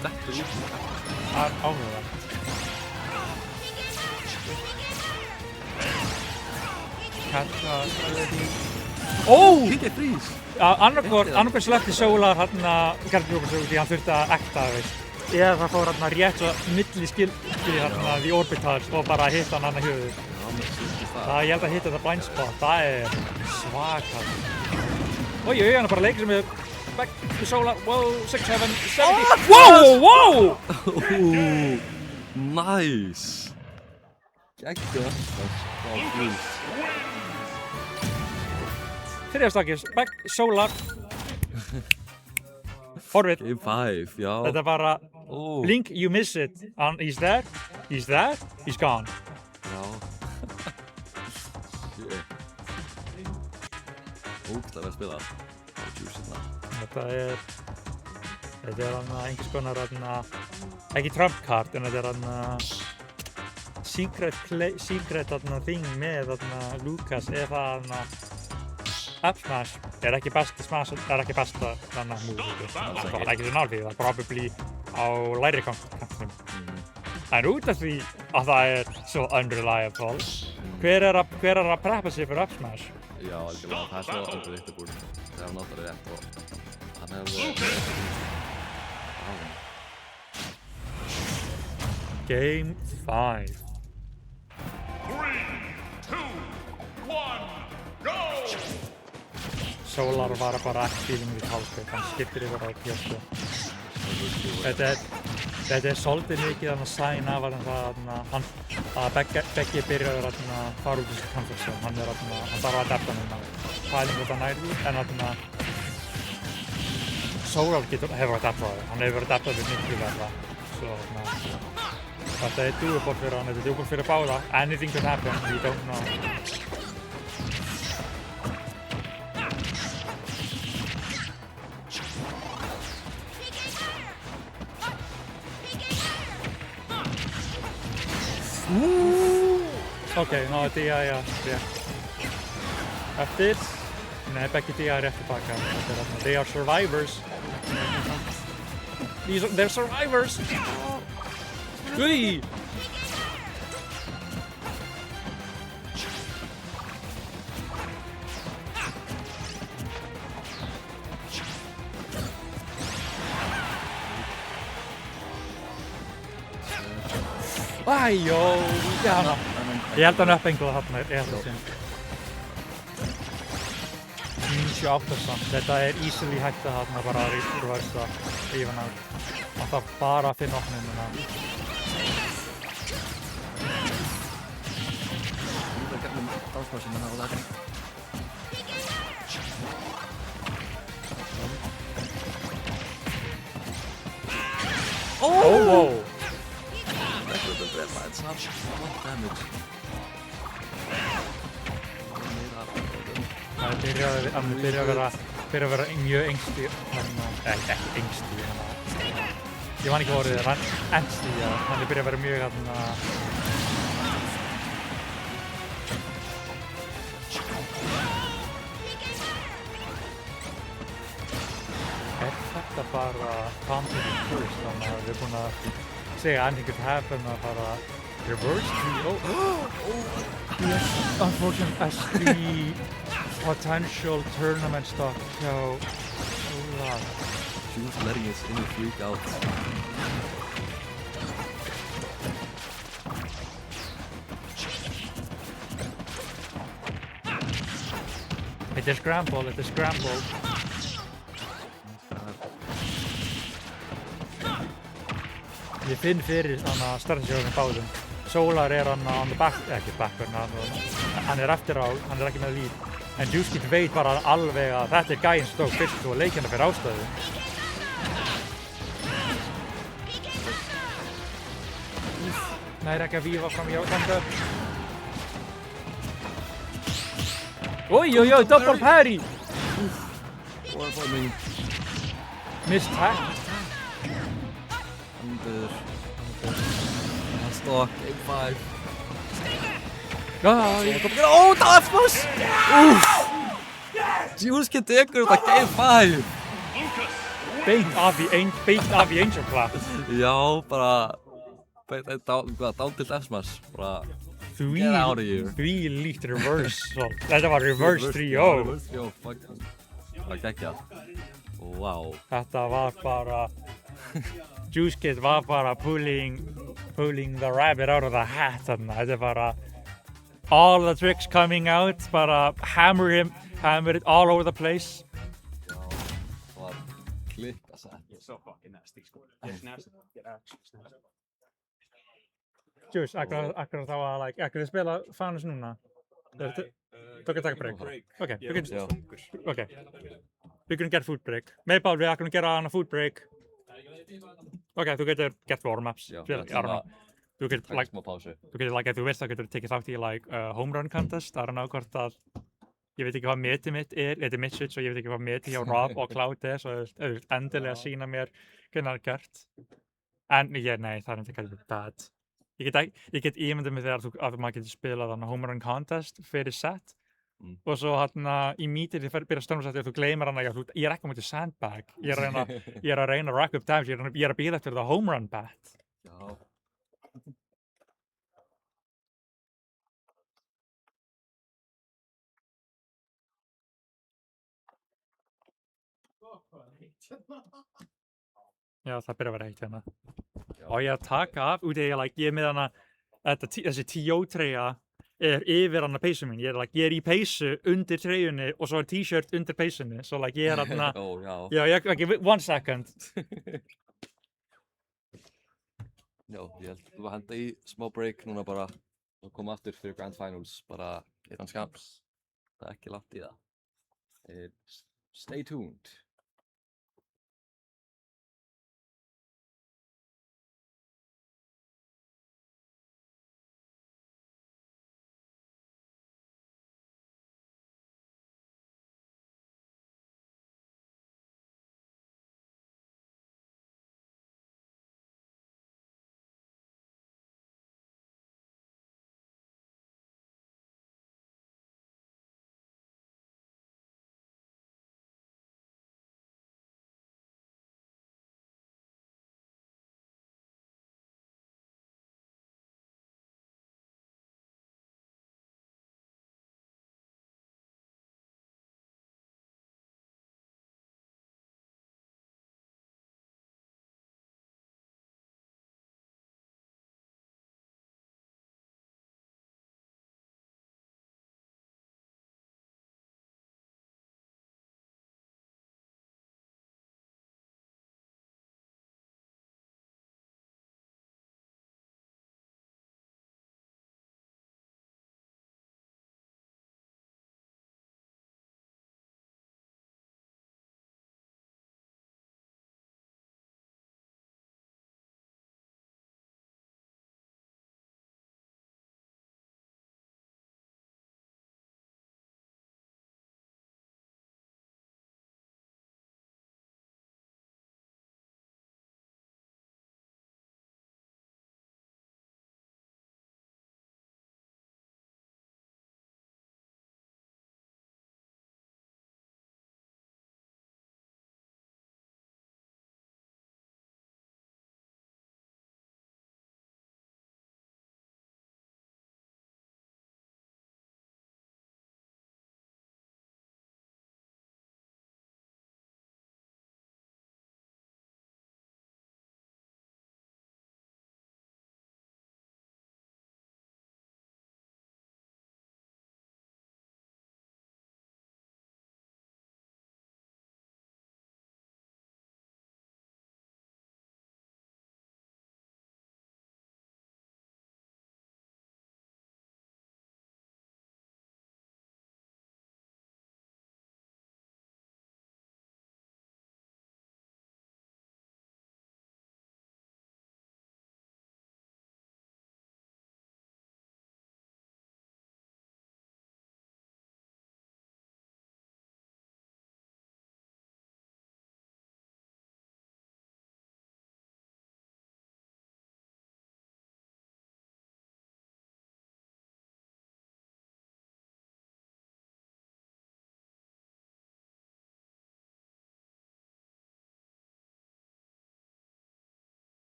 Það er áhugavert. Hit freeze! Annarkvært sleppti Solar gerði okkur svo út í hann þurfti að ekta það, veist. eða það fór hérna rétt svo milli skildi hérna í orbitals og bara hitta hann annað höfuð. Það ég held að hitta þetta blind spot, það er svakalt. Oj, hann er bara að leika sem við back to solar, wow, 6, 7, 70. Wow! Nice! Geggjað. Þriðja stakis, back solar. Horfið. Game 5, já. Þetta er bara, blink, you miss it. And he's there, he's gone. Já. Shit. Ógeðslega vel spilað. Þetta er hann einhvers konar ekki trump card en þetta er hann secret thing með Lucas eða hann Up Smash er ekki besta Smash, er ekki besta þannig move. Það er ekki svo nálfið, það er probably á læri kantinum. En út af því að það er svo unreliable, hver er að preppa sig fyrir Up Smash? Já, algjörlega, það er svo unpredictable þegar hann notar rétt og hann hefði Game 5. 3, 2, 1, go! Solar var bara ekki feeling við hálfkvöld, hann skiptir yfir á PS2. Þetta er svolítið mikið að sæn af að Beggi byrjaður að fara út í þessu comfort zone. Hann þarf að adapta núna. Pæling út að nærðu, en Solar hefur adaptað það. Hann hefur adaptað við miklu verða. Þetta er doable fyrir hann, þetta er doable fyrir báða. Anything can happen, we don't know. Okay, no, DI rétt. Eftir? Nei, Beggi DI rétt tilbaka. They are survivors. They're survivors! Ui! Æjó, já, ég held að hann uppenglaði þarna, ég held að það 98%, þetta er easily hægt að þarna bara reversa even out. Það þarf bara að finna opnununa. Það er gefnum dansmásinu á það. Wow! Það byrja að vera mjög engstíð, ekki engstíð, ég man ekki orðið, hann engstíð, hann byrja að vera mjög Er þetta bara comedy first, þannig að við erum búin að segja anything could happen að fara reverse 3-0. Yes, unfortunately S3 potential tournament stock hjá Solar. She was letting us in the freak out. Þetta er scramble, þetta er scramble. Ég finn fyrir startingsjóðum báðum. Solar er hann on the back, ekki backburn, hann er eftir á, hann er ekki með lead. En Juice veit bara alveg að þetta er gæinn stók fyrst og leikina fyrir ástöðu. Næri ekki að vífa fram í átanda. Oj, double parry! Warfarming. Missed hack. Stock, Game 5. Já, ég kom ekki að dansmás! Juice tekur þetta Game 5! Beint af í Angel Clap. Já, bara down til F-smash, bara get out of here. Því líkt reverse, þetta var reverse 3-0. Reverse 3-0, fucking, það var geggjað. Wow. Þetta var bara Juice Kid var bara pulling the rabbit out of the hat þarna. Þetta bara all the tricks coming out, bara hammer it all over the place. Já, það var klikkasett. Ég er so fucking nasty, sko. Ég er nasty. Ég er actually nasty. Juice, akkur þá að, like, akkur þið spila Fanus núna? Þú kan taka break. Okay, we can get food break. Maybe við akkur gera hana food break. Okay, þú getur gert warm-ups. Já, I don't know. Þú getur, like, smá pásu. Þú getur, like, ef þú vilt, þá getur tekið þátt í, like, home run contest. I don't know hvort að, ég veit ekki hvað metið mitt þetta er mitt shit, svo ég veit ekki hvað metið hjá Rob og Cloud er, svo þú vilt endilega sína mér hvernig það er gert. En, nei, það er ekki kannski bad. Ég get ímyndið mig þegar að maður getur spilað hana home run contest fyrir set og svo hana immediately byrja stöðnumsætti og þú gleymir hana, ég er ekki á móti sandbag, ég er að reyna að rack up times, ég er að bíða eftir það home run bat. Já. Já, það byrja að vera heitt hérna. Og ég að taka af, út af ég er með hana, þessi T.O.-treyja er yfir hana peysu mín. Ég er í peysu undir treyjunni og svo er t-shirt undir peysunni. Svo ég er hana, one second. Já, ég held þú að henda í smá break núna bara og koma aftur fyrir Grand Finals bara innan skams. Það er ekki langt í það. Stay tuned.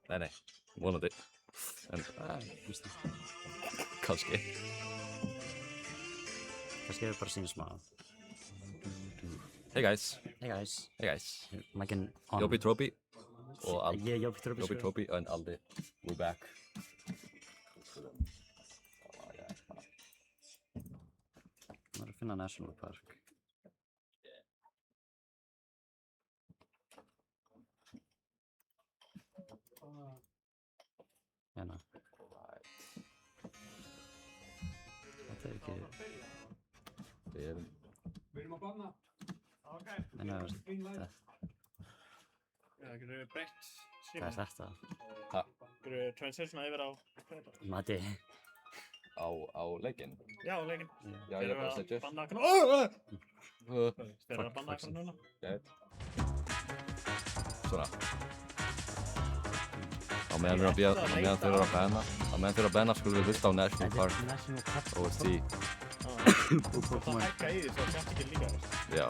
Nei, vonandi. En, kannski. Kannski er bara sína smá. Hey guys. Hey guys. Hey guys. Mækinn on. Jobi Tropi. Og Aldi. Ég er Jobi Tropi. Jobi Tropi and Aldi. We're back. Það er að finna National Park. Hérna. Þetta er ekki... Við erum að banna. Ok. Nei, það. Já, getur við breytt síma? Hvað er þetta? Ha? Getur við transitiona yfir á... Mati. Á leikinn? Já, á leikinn. Já, ég er bara að setja. Banna akkur... Þeir eru að banna akkur núna. Ég veit. Svona. Á meðan þeir eru að banna skulum við hlusta á National Park OST. Það hækka í því svo það ekki líka þess. Já.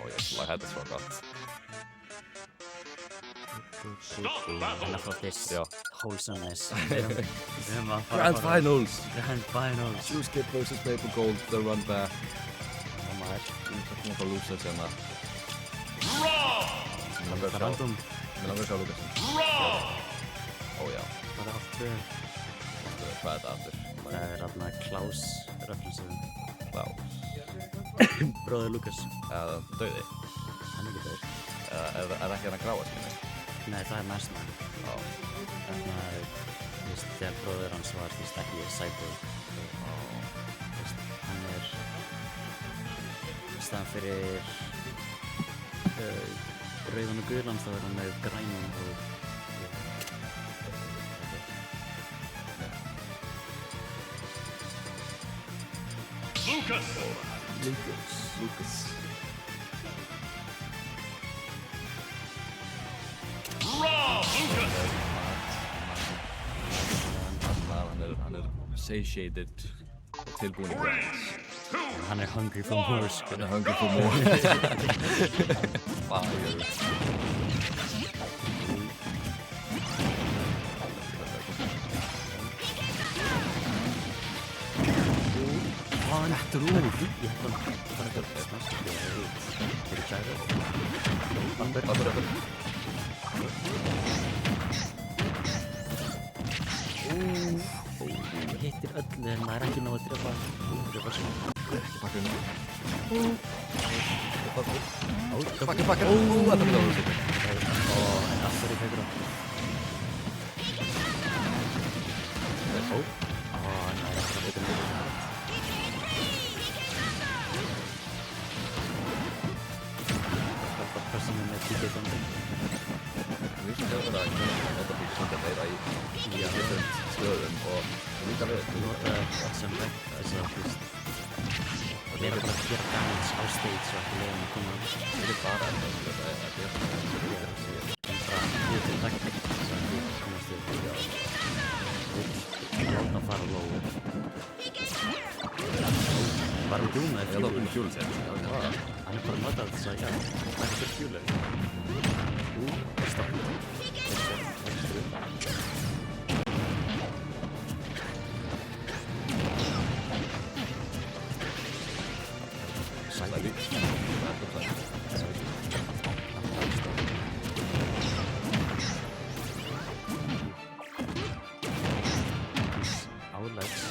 Ég þetta svo gott. And I thought this wholesomeness. Grand Finals! Grand Finals! Shoeskip vs Paper Gold, the run back. Við erum að lúsa sérna. Random. Mér langar að sjá Lukasen. Já. Það er allt tvö. Hvað er þetta aftur? Það er þarna Klaus referensið. Klaus. Bróðir Lukas. Eða dauði? Hann er ekki dauður. Er ekki hann að gráa skynni? Nei, það er næstna. Þarna er, þegar bróðir hans var ekki Cyborg. Hann er í staðan fyrir rauðan og gulan, þá er hann með grænum og Lucas. Hann er satiated og tilbúin í dans. Hann er hungry for more. Hann er hungry for more. Fire. Hann ættur úr. Ég held að hann er að smaska því að það er klæður. Bamber. Hittir öllu en það er ekki nóg að drepa. Drepa svona. Ekki bakka Bakka. Þetta er alveg sitt. En allt er í högra. Nei, þetta er personen með tíkið þannig. Við sem hefur verið að nota því svolítið meira í different stöðum og líka við nota það sem vekk þess að og leiða bara að gera damage á stage og ekki leiða að koma ekki bara en það er en bara við til taktik þess að við komast við láta að fara low var hann dúm með fjúl? Fjúl sér. Hann er bara að nota þess að það er fyrir fjúlir. Stopp. Sæli. Álegs.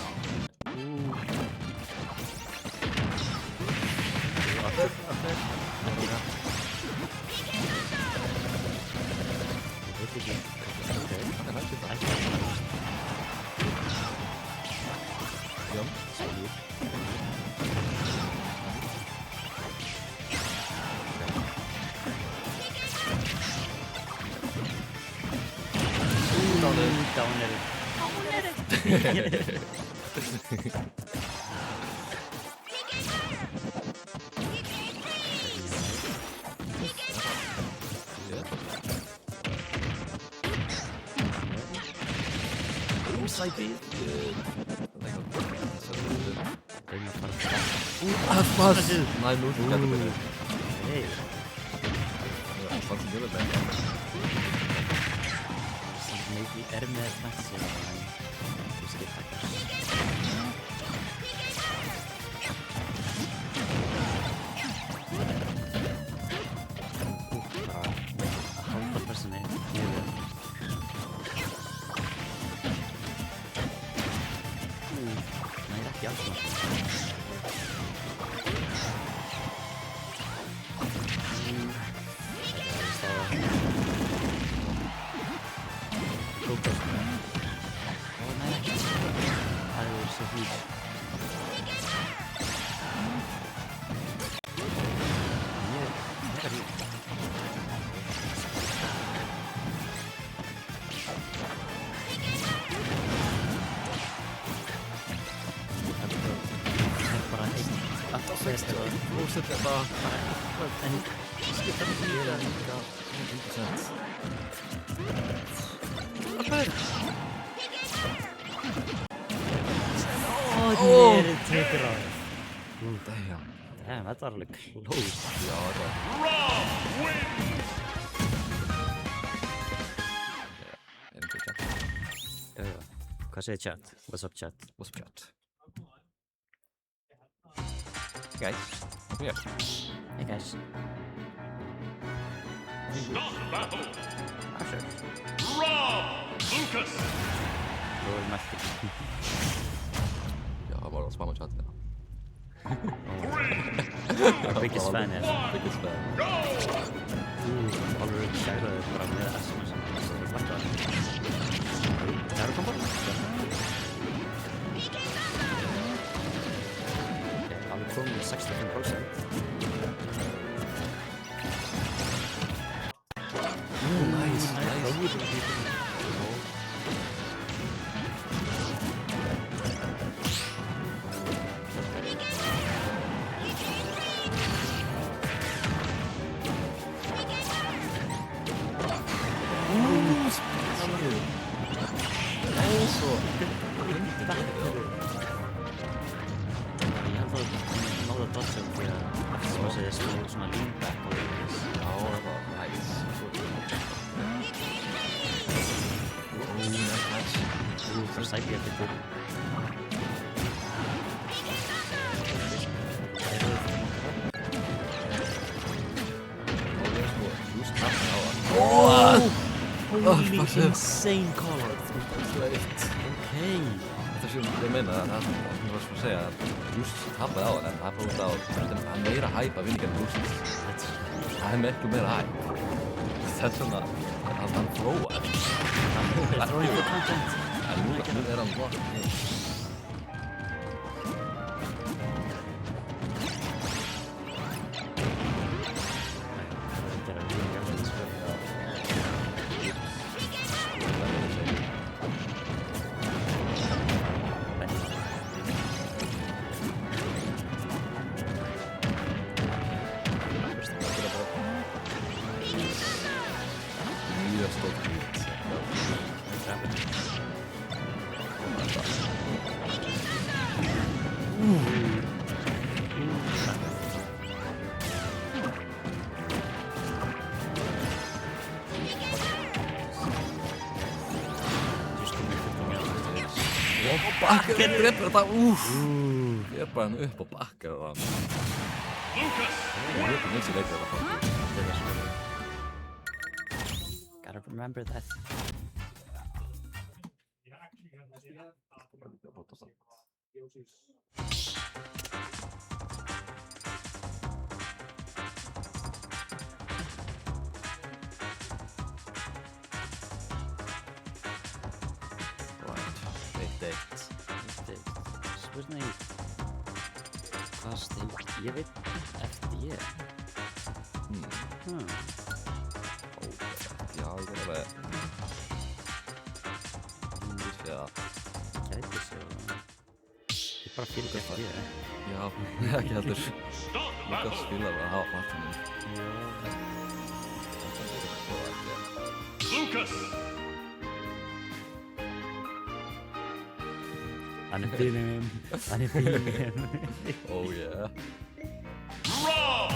Nei, nú getur við. fannst mjög vel með Samt leiki með fantasy en þú skil takkar. Bara að halda pressunni niður. Nei, ekki alls Damn, þetta var alveg close. Já, þetta var. Einhver chat. Hvað segir chat? What's up chat? What's up chat? Hey guys, come here. Hey guys. Start battle! Sure. Rob Lucas! Góður mætti. Já, það var að spamma chatið. Biggest fan, yes. Biggest fan. Alveg kæraður bara með SMS. Það eru kombo? Alveg komið 65%. Nice. Insane color. Okay. Þetta sem ég meina, það var svona að segja að Juice tapaði á hann, en það fór út á að meira hæp að vinna gegn Juice. Það miklu meira hæp. Þetta er svona að hann þróa. Það er ekki content. En nú er hann blokk. Bakker drepur þetta, ég er bara hann upp og bakkar það. Það er mjög minns í leikir þetta. Gotta remember that. Spurning hvað stig ég veit eftir ég. Já, það er alveg Gæti sér ég bara fyrir ekki eftir ég. Já, ekki heldur. Líka spilar að hafa platforminn. Lucas! Hann er fílinn. Hann er fílinn. Oh yeah. Rob!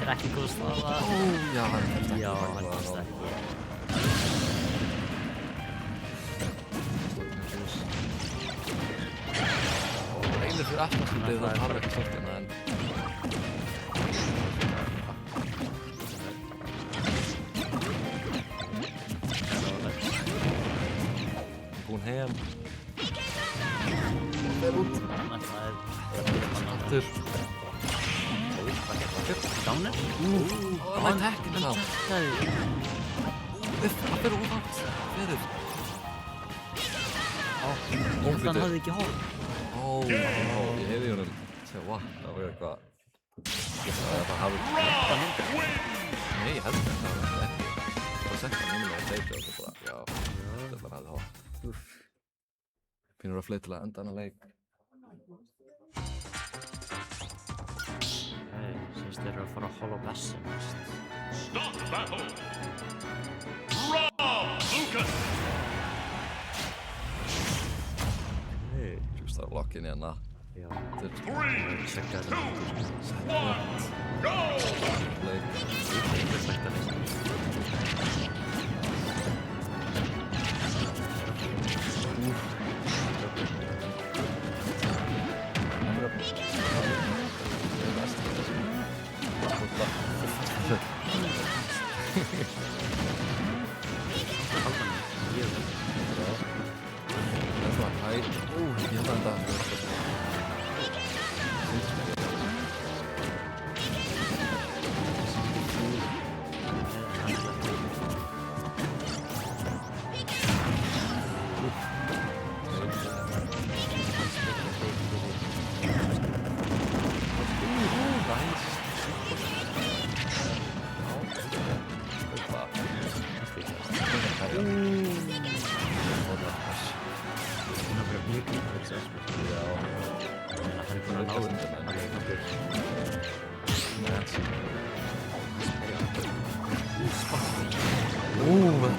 Þetta ekki góð staða. Já, hann helst ekki. Já, hann helst ekki. Reynir fyrir aftan svolítið það harfa ekki stoltina en... Búinn heim. Og fer út. Aftur. Downer? Hann tekkinn þá. Það fyrir út átt. Fyrir. Hann hafði ekki hálf. Ég hefði honum segja, wow, það var eitthvað... Ég sagði að það hafi... Nei, ég held ekki að það var ekki. Það var 16 mínum að leika og það bara, já, þetta var aðeins hótt. Pínur að fleita til að enda hana leik. Sýnst þeir eru að fara að hola blessi næst. Stop battle! Rob Lucas! Just það lokkin hérna. Já. 3, 2, 1, go! Leik.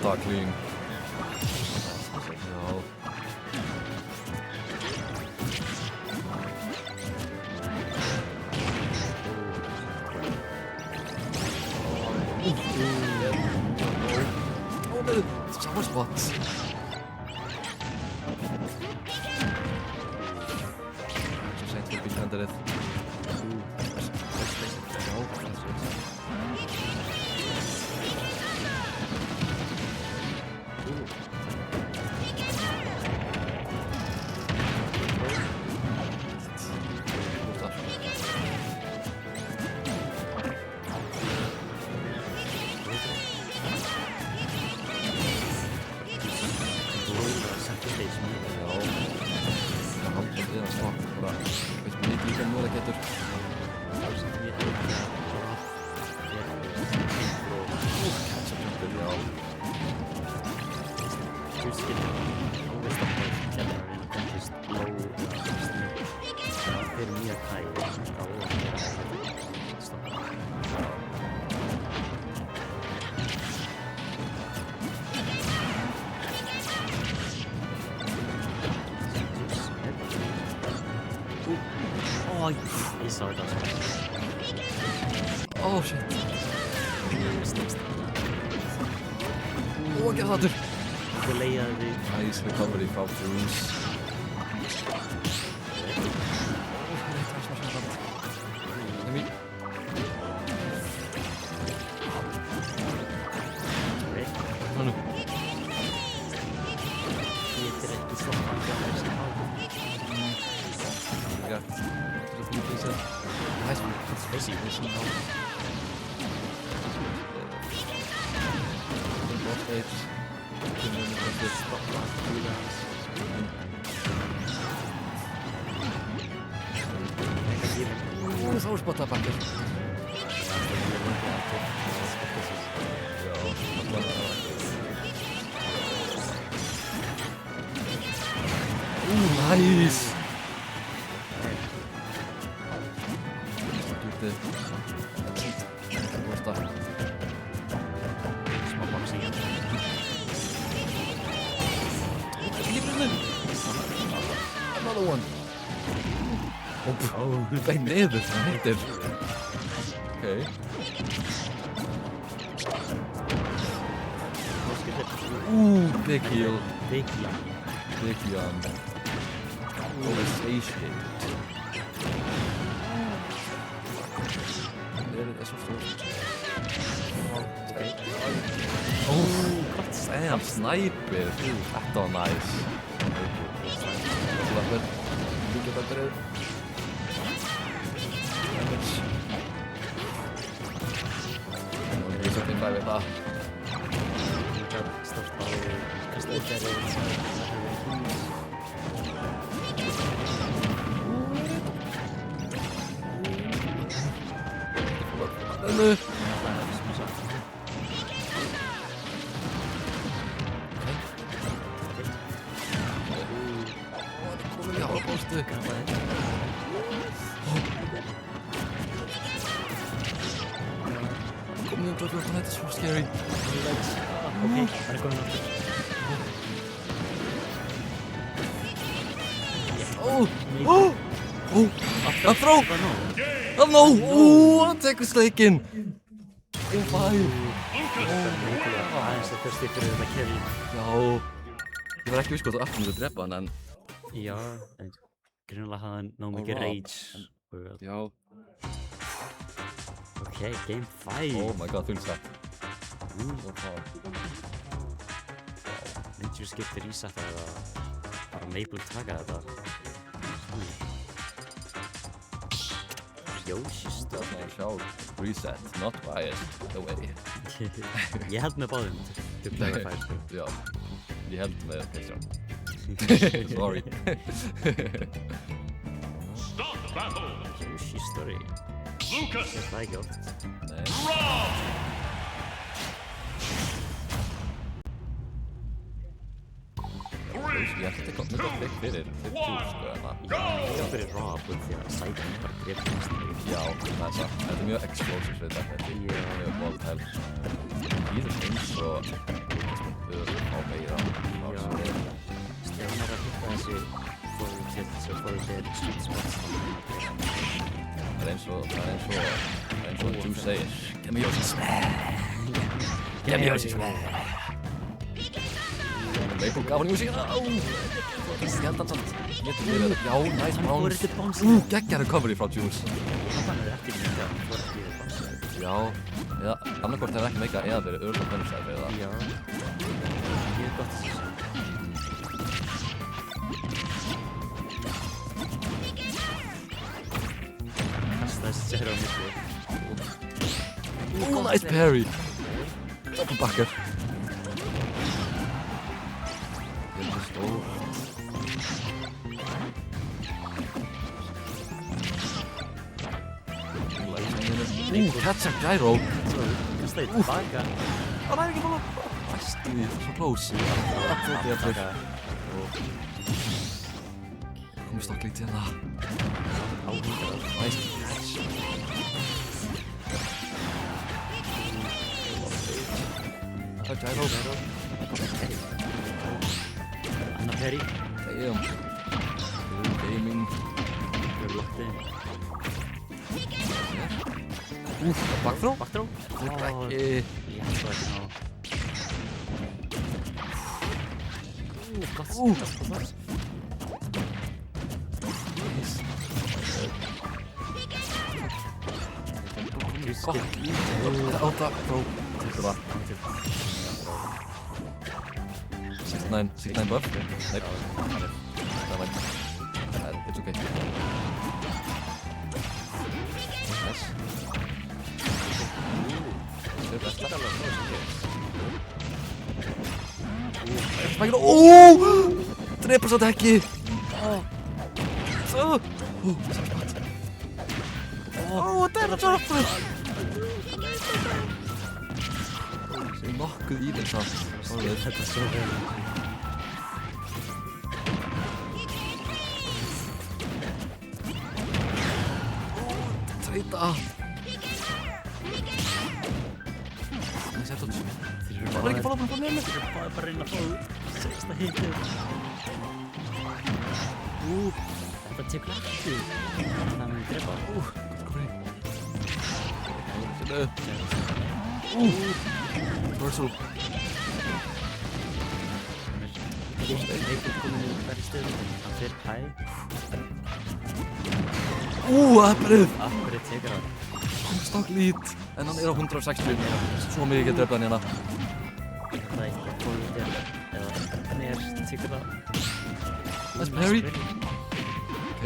Þetta var clean. Já. Summer spots. Svo seint fyrir bílkandarið. Ég sá þetta svo. Oh shit. Ekki það aftur. Þú leiðaði þig. Nice recovery frá Bruce. Stage. Þá er spottað bakkar. Nice! Lítið. Borta. Smá boxing. Another one. Bein niður, það heitir. Okay. Big heel. Big heel. Big yawn. Oversatiated. Det så stort. Damn, sniper. Þetta var nice. Það var líka betur. Ég svo finn það við það. Stort á Kristoffer. Nu. Kom nu, þetta er svo scary. Ok, það er komin aftur. Að þró! Að nó! Hann tekur sleikinn! Oh, fæ! Aðeins það fyrst ykkur þetta kill. Já, ég var ekki viss hvað þú aftur myndi að drepa hann, en... Já, en grunnlega hafði hann nóg mikið rage. Já. Ok, game 5. Oh my god, fylgst það. Myndi þú skipta resetta eða bara Maple taka þetta? Yoshi stuff. Sjá, reset, not biased, no way. Ég held með báðum til player 5. Já, ég held með Kristján. Sorry. Stop battle! Yoshi story. Lucas! Það er ekki oft. Ég ætti að koma þetta fekk fyrir 50 sko, en það... Ég var fyrir Rob því að Saibon bara grep næst. Já, það er satt. Þetta er mjög explosive við þetta. Þetta er mjög bold hell. Ég er eins og... Við erum á meira. Já, Stefán að hitta þessi forward hits og forward sweet spots. Það er eins og þú segir. Give me Yoshi smack! Give me Yoshi smack! Maple gaf hann Yoshi. Ég held hann samt. Já, nice bounce. Geggjar recovery frá Jules. Hann er eftir líka. Já, eða annarkvort hefur ekki meika eða verið örgulega bönnsæði fyrir það. Já, ég er gott þessi. Kasta þessi sér á milli. Nice parry. Double backer. Catch a gyro. Kasta því tilbaka. Það er ekki bara bæstu því, svo close. Það er aftur. Komið stokklíkt hérna. Nice catch. Það er gyro. Anna Perry. Damn. Gaming. Fyrir lotti. Backthrow? Backthrow? Ekki. Ég held það ekki ná. Gott. Átta, þró. Þetta var. 69 buff? Nei. Það var it's okay. Nice. Spækina, drepar satt ekki. Þetta er droppur. Það er nokkuð í þeim samt. Þetta er svo vel. Treyta. Það sér tótt. Það var ekki að fá það nefnir. Þeir eru bara að reyna að fá sexta hitið. Þetta tekur ekki. Það mun drepa. Reversal. Heikur komin í hverju stöðu. Hann fyrir hæ. Apparið. Apparið tekur hann. Stakk lít. En hann er á 160. Svo mikið getur drefða hann hérna. Það er eitthvað fólk eða hann tekur það. That's Perry. Ok.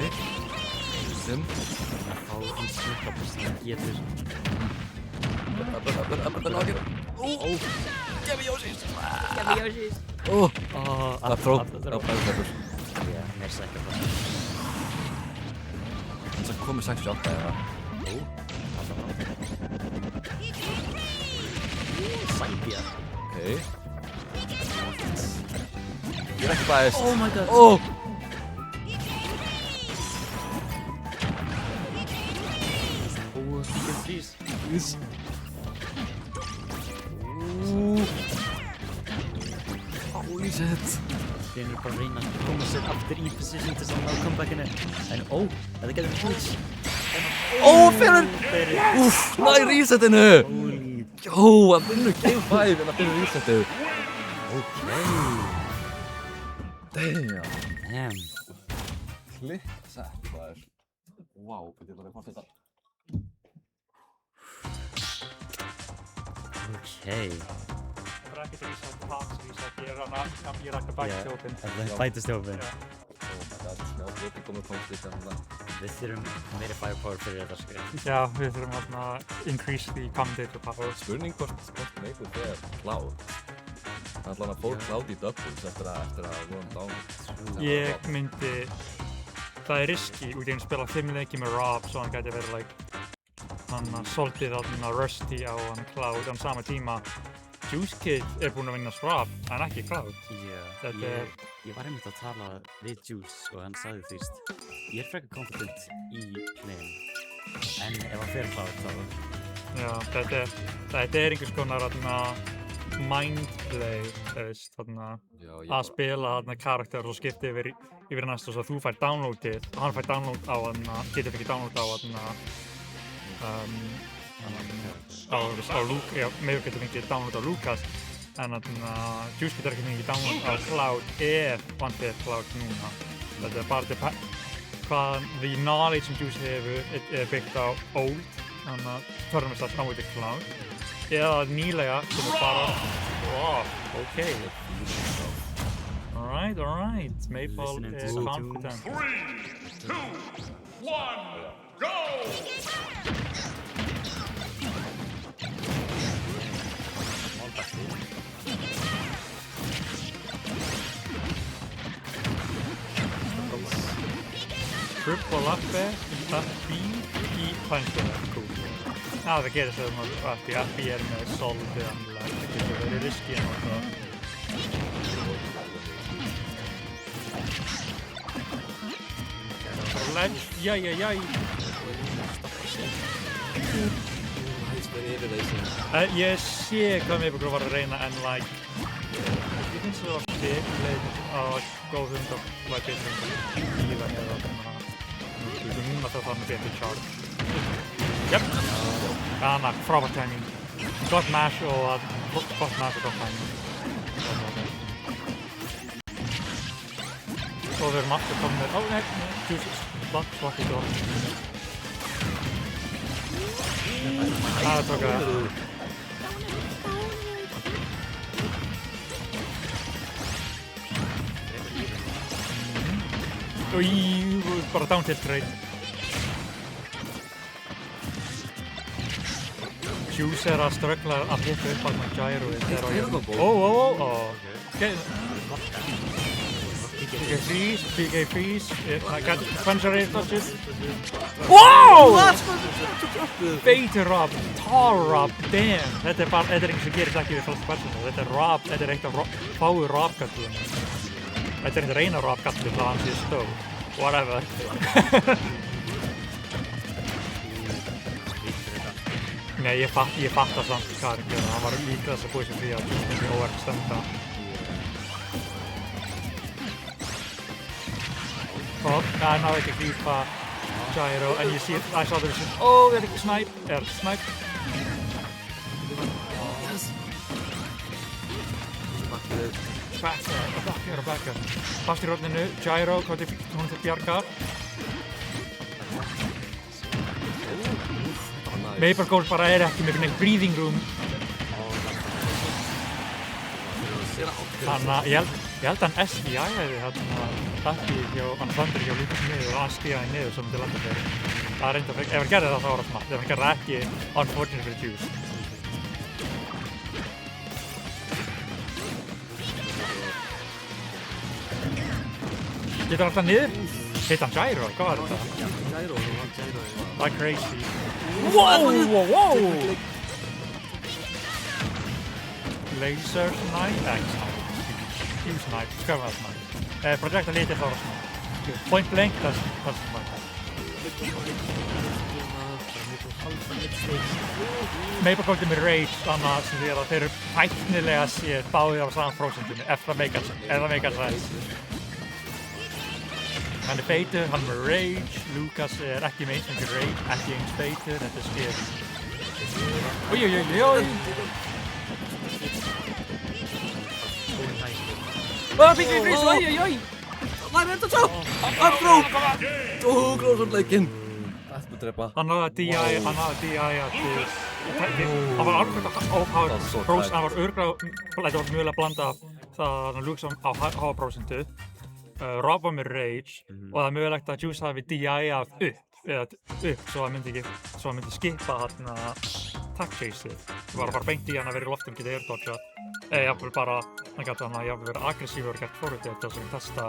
Sim. Það fá hann slukka på sem getur. Upper. Give me Yoshis. Up throw. Up pepper. Já, mér sækja það. Það komið 68 eða. Sækja. Ok. Ég er ekki bæðist. Oh my god. Please. Holy shit. Þeir eru bara að reyna að koma sér aftur í position til þess að ná comebackinu. En þetta getur verið hús. Fyrir. Nær resetinu. Hann vinnur game 5 en hann fyrir resetið. Ok. Damn. Klick sett, maður. Wow, betur það að fara þetta. Okay. Bracket reset, box reset, ég er að bæta open. Það bætist open. Oh my god, snjátt komið komplít en það. Við þurfum meiri firepower fyrir þetta skrið. Já, við þurfum að increase the commentator power. Spurning hvort Maple fer Cloud. Það ætla hann að fór Cloud í doubles eftir að run down. Ég myndi, það er risky út í að spila 5 leiki með Rob svo hann gæti verið hann svolítið rusty á hann Cloud á sama tíma. Juice Kid er búinn að vinna Rob en ekki Cloud. Ég var einmitt að tala við Juice og hann sagði fyrst ég er frekar confident í playin en ef hann fer Cloud þá... Já, þetta er einhvers konar mindplay, að spila karakter og skipta yfir næstu svo að þú fær downloadið og hann fær download á getur ekki download á Maeve getur fengið download á Lucas en Juice getur ekki fengið download á Cloud ef hann fer Cloud núna. Þetta er bara hvað the knowledge sem Juice hefur er byggt á old törnum við það náðu til Cloud eða nýlega sem er bara ok. Alright, Maple is confident. 3, 2, 1, go! Triple lappi í punchinu. Cool. Það gerist þegar Appi er með solid það getur verið risky en það. Jæ. Ég sé hvað Maple var að reyna en ég finnst það leið að góð hundar betur en lífa eða núna það með betur charge. Jep. Frábært timing. Gott mash og gott timing. Og við erum aftur komin með Juice svart í dótt. Það tók það. Bara down tilt trade. Juice að struggla að hitta upp hann með gyroið þegar á ég... PK freeze, Spencer touches. Wow! Baited Rob, tall Rob, damn. Þetta er eitthvað sem gerist ekki við fyrst persónu. Þetta er Rob, þetta er eitt af fáu Rob-gallum. Þetta er eitthvað eina Rob-gallum þá hann sé stóð. Whatever. Nei, ég fattar samt hvað hann gerði. Hann var líka þess að búið sér því að Juice myndi óverk stenda. Og það náði ekki að grípa gyro, en ég sá það sem þetta ekki snipe, snipe. Backer. Fast í rótninu, gyro, hún til bjargar. Maple Gold bara ekki með neitt breathing room. Þannig að ég held að hann SDI-æði hann Thunder hjá Lucas niður og hann skíðaði niður sem til landafæri. Það reyndi að ef hann gerði það þá var það smart, ef hann gerði það ekki unfortunate fyrir Juice. Getur hann alltaf niður? Hitt hann gyro, hvað var þetta? Gyro. Það er crazy. Wow! Laser Snipe, Huge Snipe, hvað var það Snipe? Projectile litir þá var það Snipe. Point Blank, það er Snipe. Maple Gold með Rage, annað sem því að þeir eru tæknilega séð báðir á saman prósentinu ef það meikar sæs. Hann er feitur, hann með Rage, Lucas er ekki með eins mikið Rage, ekki eins feitur, þetta er scary. Oj. PK freeze, oj. Það er þetta svo! Afró! Gróðsumleikinn! Þetta er drepa. Hann náði DI að hann var alveg óháður prósent, hann var örgulega, þetta var mjögulega blanda það að Lucas á háa prósentu. Rob var með Rage og það er mögulegt að Juice hafi DI-að upp, svo hann myndi skipa þarna attack chase-ið. Það var bara beint í hann að vera í loftum, geta air-dodgað. Jafnvel bara, hann gæti hann að jafnvel vera aggressífur og gert forrið þetta sem testa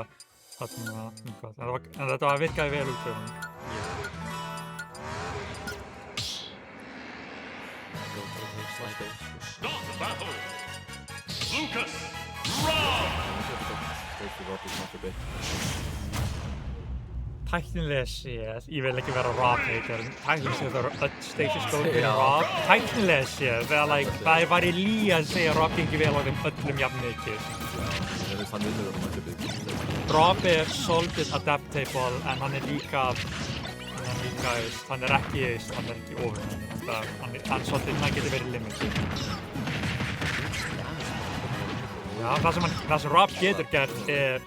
þarna eitthvað. En þetta virkaði vel út fyrir hann. Start the battle! Lucas, Rob! Tæknilega séð, ég vil ekki vera Rob-hater, tæknilega séð það eru öll stages góð fyrir Rob. Tæknilega séð, það væri lygi að segja að Rob gengi vel á þeim öllum jafn mikið. Rob er svolítið adaptable en hann er líka hann er ekki ofurinn. Hann getur verið limited. Já, það sem Rob getur gert er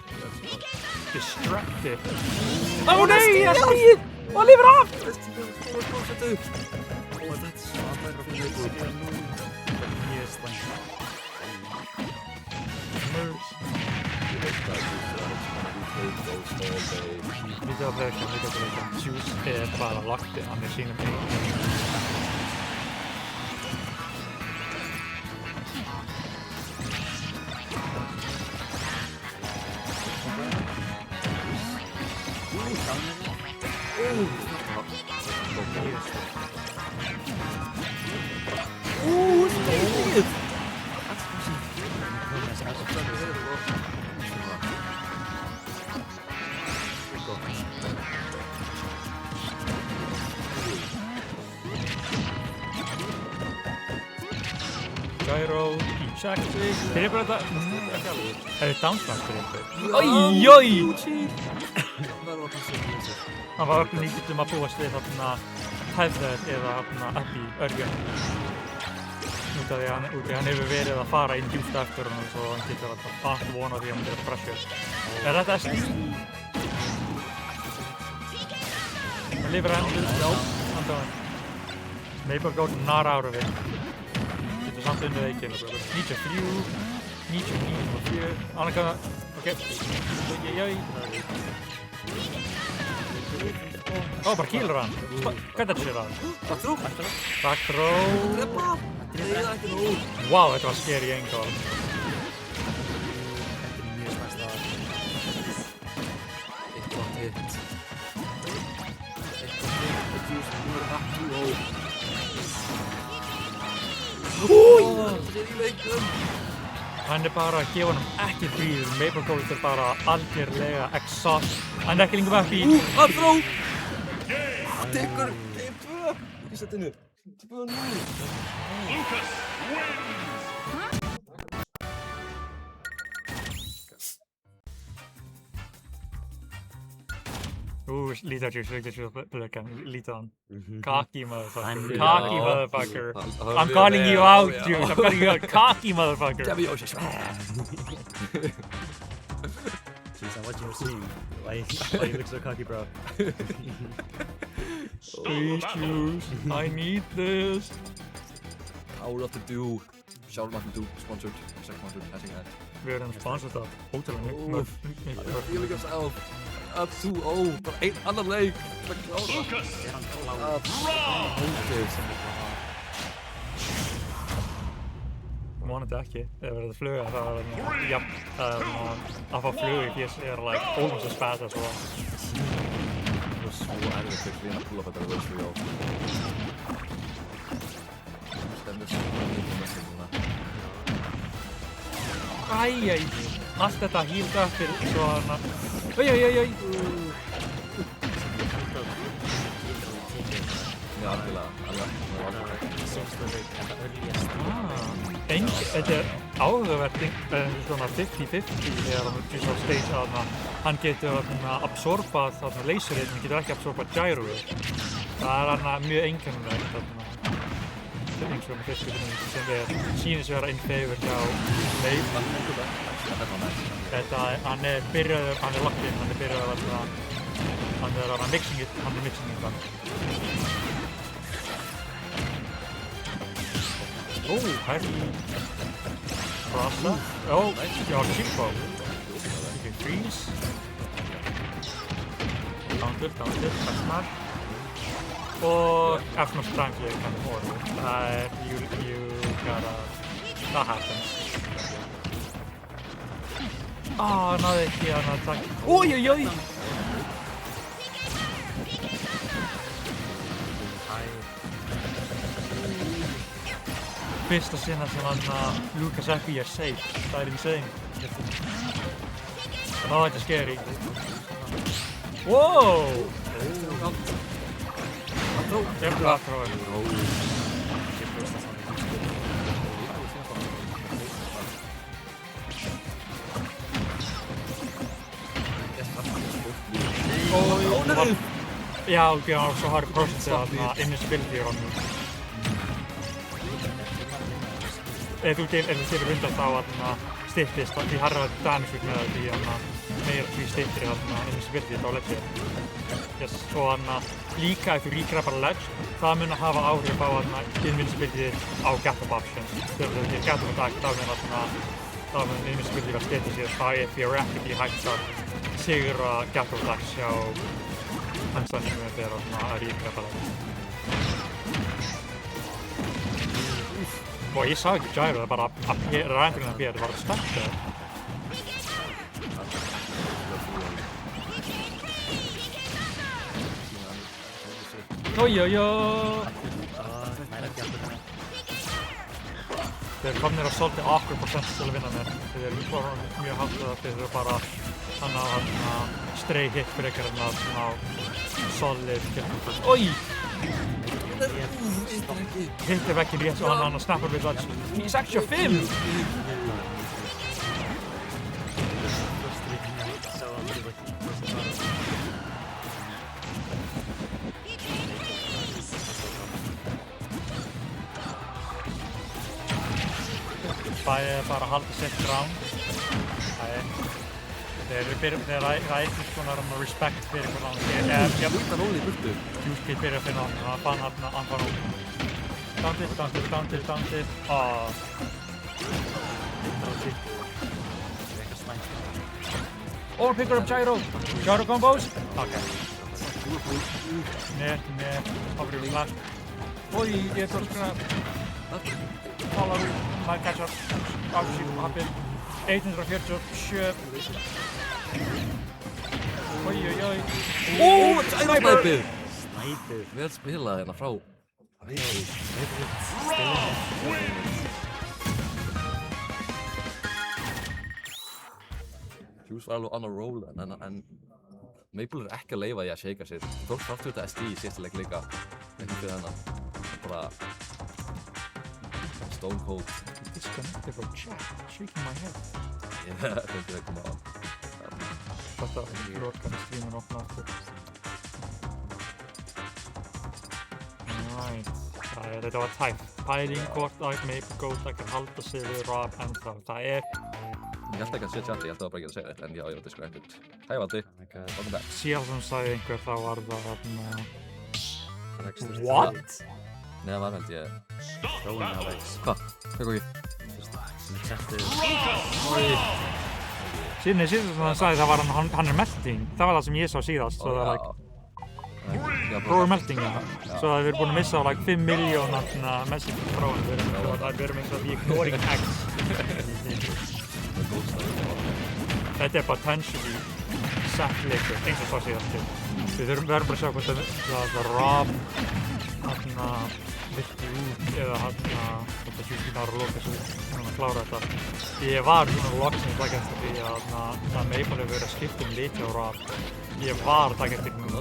destructive. Ó nei, ég er slægið! Og hann lifir af! Lítið að breyka. Juice er bara locked in, hann er sínum eigin. Gyro í check. Þeir eru bara þetta... Það er downsmash fyrir einhver. Oj! Það var örgulega nýtt að búast við þarna Tether eða upp í örgjum. Út af því að hann hefur verið að fara inn djúpt eftir honum svo hann getur alltaf vona því að hann er pressure. Er þetta SD? Hann lifir endur. Já. Hann dáinn. Maple Gold not out of it. Getur samt unnið ekki. 93, 99 og 4. Annarkvæða. Ok. Ó, bara kýlur hann. Hvernig þetta sér hann? Backthrow. Backthrow. Drepa. Nei, það er ekki nóg. Wow, þetta var scary angle. Þetta er mjög spæst að... Eitt gott hit. Nú er það too low. Þetta er í leiknum. Hann er bara að gefa hann ekki fríður. Maple Gold er bara algjörlega exhaust. Hann er ekki lengur með fíl. Backthrow. Tekur. Ekki setja hennu. Tilbúið nú. Lucas wins! Lítið á Juice, ekki svo blökan, lítið á hann. Cocky motherfucker. Cocky motherfucker. I'm calling you out, Juice. I'm calling you out. Cocky motherfucker. Juice, I'm watching your scene. Why you look so cocky, bro? Please, Juice. I need this. Power of the Dew. Shout out to Dew, sponsored. Sponsored, I think that. Við erum sponsored af ótrúlega I'm feeling us out. Up 2-0. Bara einn annan leik. Lucas Raw. Vonandi ekki. Ef verður fluga þá er það jafn að fá flugu í fjöss er like almost as bad as well. Það er svo erfitt fyrir því að pulla þetta verður svo já. Stemmir svo mikið með sig núna. Æjæj, allt þetta healed up fyrir svo hana. Æjæj. Já, algjörlega. Þetta er áhugavert svona 50-50 þegar hann er svo stage að hann getur absorbað laserið, hann getur ekki absorbað gyroið. Það er mjög einkennilegt eins og með fyrstu sem sýnir sig að vera in favor hjá Leif. Hann er byrjaður, hann er locked in, hann er byrjaður hann er mixing it þann. Hætti Rasa. Já, Chippo. Okay, freeze. Downtilt, F-smash. Og F-smash strangely er kind of horrible. You gotta... That happens. Náði ekki hann að taka. Ojojoj! Fyrsta sinna sem Lucas Epi er safe. Það er insane. Þetta er scary. Wow! Afthrow. Já, það var svo hard process að invincibility er honum. Ef þú tekur undan þá styttist, því harra damage með það, því meira því styttir invincibility þá ledge. Yes, og líka ef þú regrabbar ledge, það mun að hafa áhrif á invincibility á gap-up options. Þegar þú gerir gap-up attack, þá mun invincibility að stytta sér, það er theoretically hægt að sigra gap-up attacks hjá handstandingu þegar að regrabba ledge. Og ég sá ekki gyro, það bara ræðingurinn að bíða, það var sterkar. Ojojó! Þeir komnir á svolítið awkward procent til að vinna mér. Þeir eru mjög hátt að þeir eru bara stray hit fyrir ykkur solid kill. Oj! Hittir vekkinn rétt og hann snappar við ledge. He's actually 5! Það er bara að halda sitt ground. Þeir ræðir svona respect fyrir hvernig hann sér. Juice byrja að finna hann, hann fann hann fann hún. Downtilt. Oh, picker up gyro. Gyro combos? Okay. Net, áfrýjum slag. Oj, ég torskar Talar maður gæsar afsýtum happið 147. Oj. Snæpið! Snæpið. Vel spilað hérna frá. Juice var alveg on a roll en Maple ekki að leyfa því að shaka sig. Tók þátt þetta SD í síðasta leik líka. Ekki fyrir hennan. Bara stone cold. Disconnected from chat, shaking my head. Ég þurfti að koma á. Þetta lokaði streamin opna aftur. Right. Þetta var tæft. Pæling hvort að Maple Goat ekki halda sig við Rob ennþá. Það Ég held ekki að sé chati, ég held að það var bara ekki að segja þetta, en já, ég var disconnected. Hæ Valdi, welcome back. Síðan sem sagði einhver þá var það What? Nei, það var held ég... Throwing Alex. Hvað? Hvað góð ég? Síðan sem hann sagði það var hann melting. Það var það sem ég sá síðast. So það var Bro melting, já. Svo við erum búin að missa á 5 miljón message frá hann. Við erum eins og ignoring X. Þetta potentially set leikur, eins og það síðast til. Við verðum bara að sjá hvort það Rob virki út eða hvort það sjúski náður að loka svo að klára þetta. Ég var svona loksins að taka eftir því að Maple hefur verið að skipta lit hjá Rob. Ég var að taka eftir núna.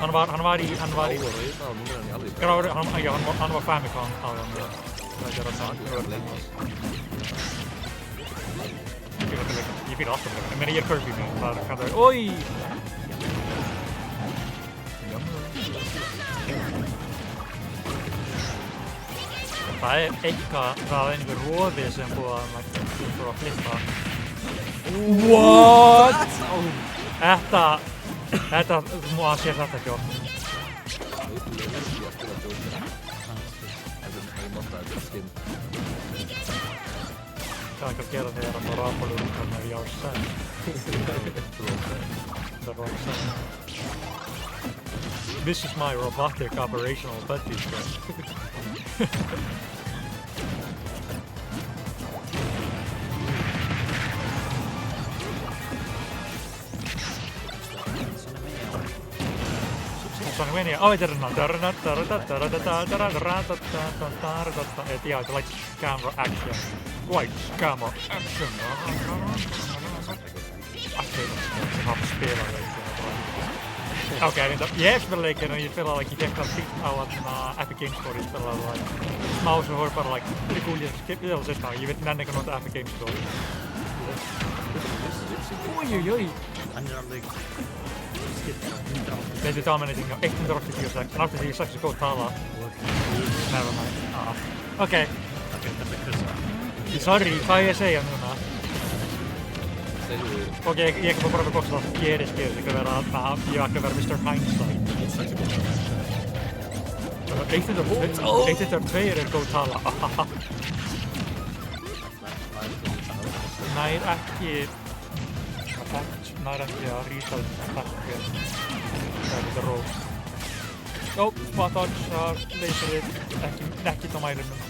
Hann var í hann var Famicom á hann. Ég fyrir alltaf leika, ég meina ég Kirby mér, það kannski OI! Það eitthvað, það einhver roði sem búið að flippa. What? Þetta, þú má að sé þetta ekki oft. Hvað er ekki að gera þegar hann var aðbólur út með ég á senn? The wrong senn. This is my robotic operational buddy. Sonny oh, it doesn't. Yeah, it's like camera action. Lights, camera, action. Ok, ég hef spilað leikinn og ég spilaði ég gekk það fínt á Epic Games Store, ég spilaði smá sem voru bara gúlið skipið og sérst ég veit nenni ekki að nota Epic Games Store. Ojojoj! Hann alveg Þetta er dominating á 186, en 86 er góð tala. Nevermind. Ok. Sorry, hvað er ég að segja núna? Ok, ég kan bara vera gott að það gerist, ég ætla að vera Mr. Hindsight. 102 er góð tala. Nær ekki að rýta þetta. Það er rót. Jó, spot dodge, það leysir við ekki á mælunum.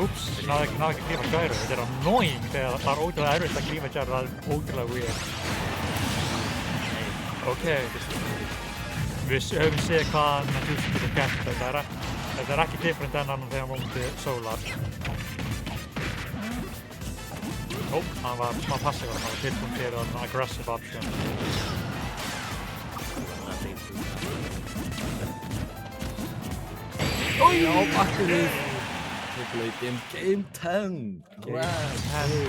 Úps, náðu ekki að klífa gæru. Þetta er annoying þegar það er ótrúlega erfitt að klífa gæru, það er ótrúlega weird. Ok, við höfum séð hvað Juice getur gert. Þetta er ekki different en annan þegar móti Solar. Ó, hann var smá passive, hann var tilbúin fyrir aggressive option. Oj! Já, bakkur við. Game 10.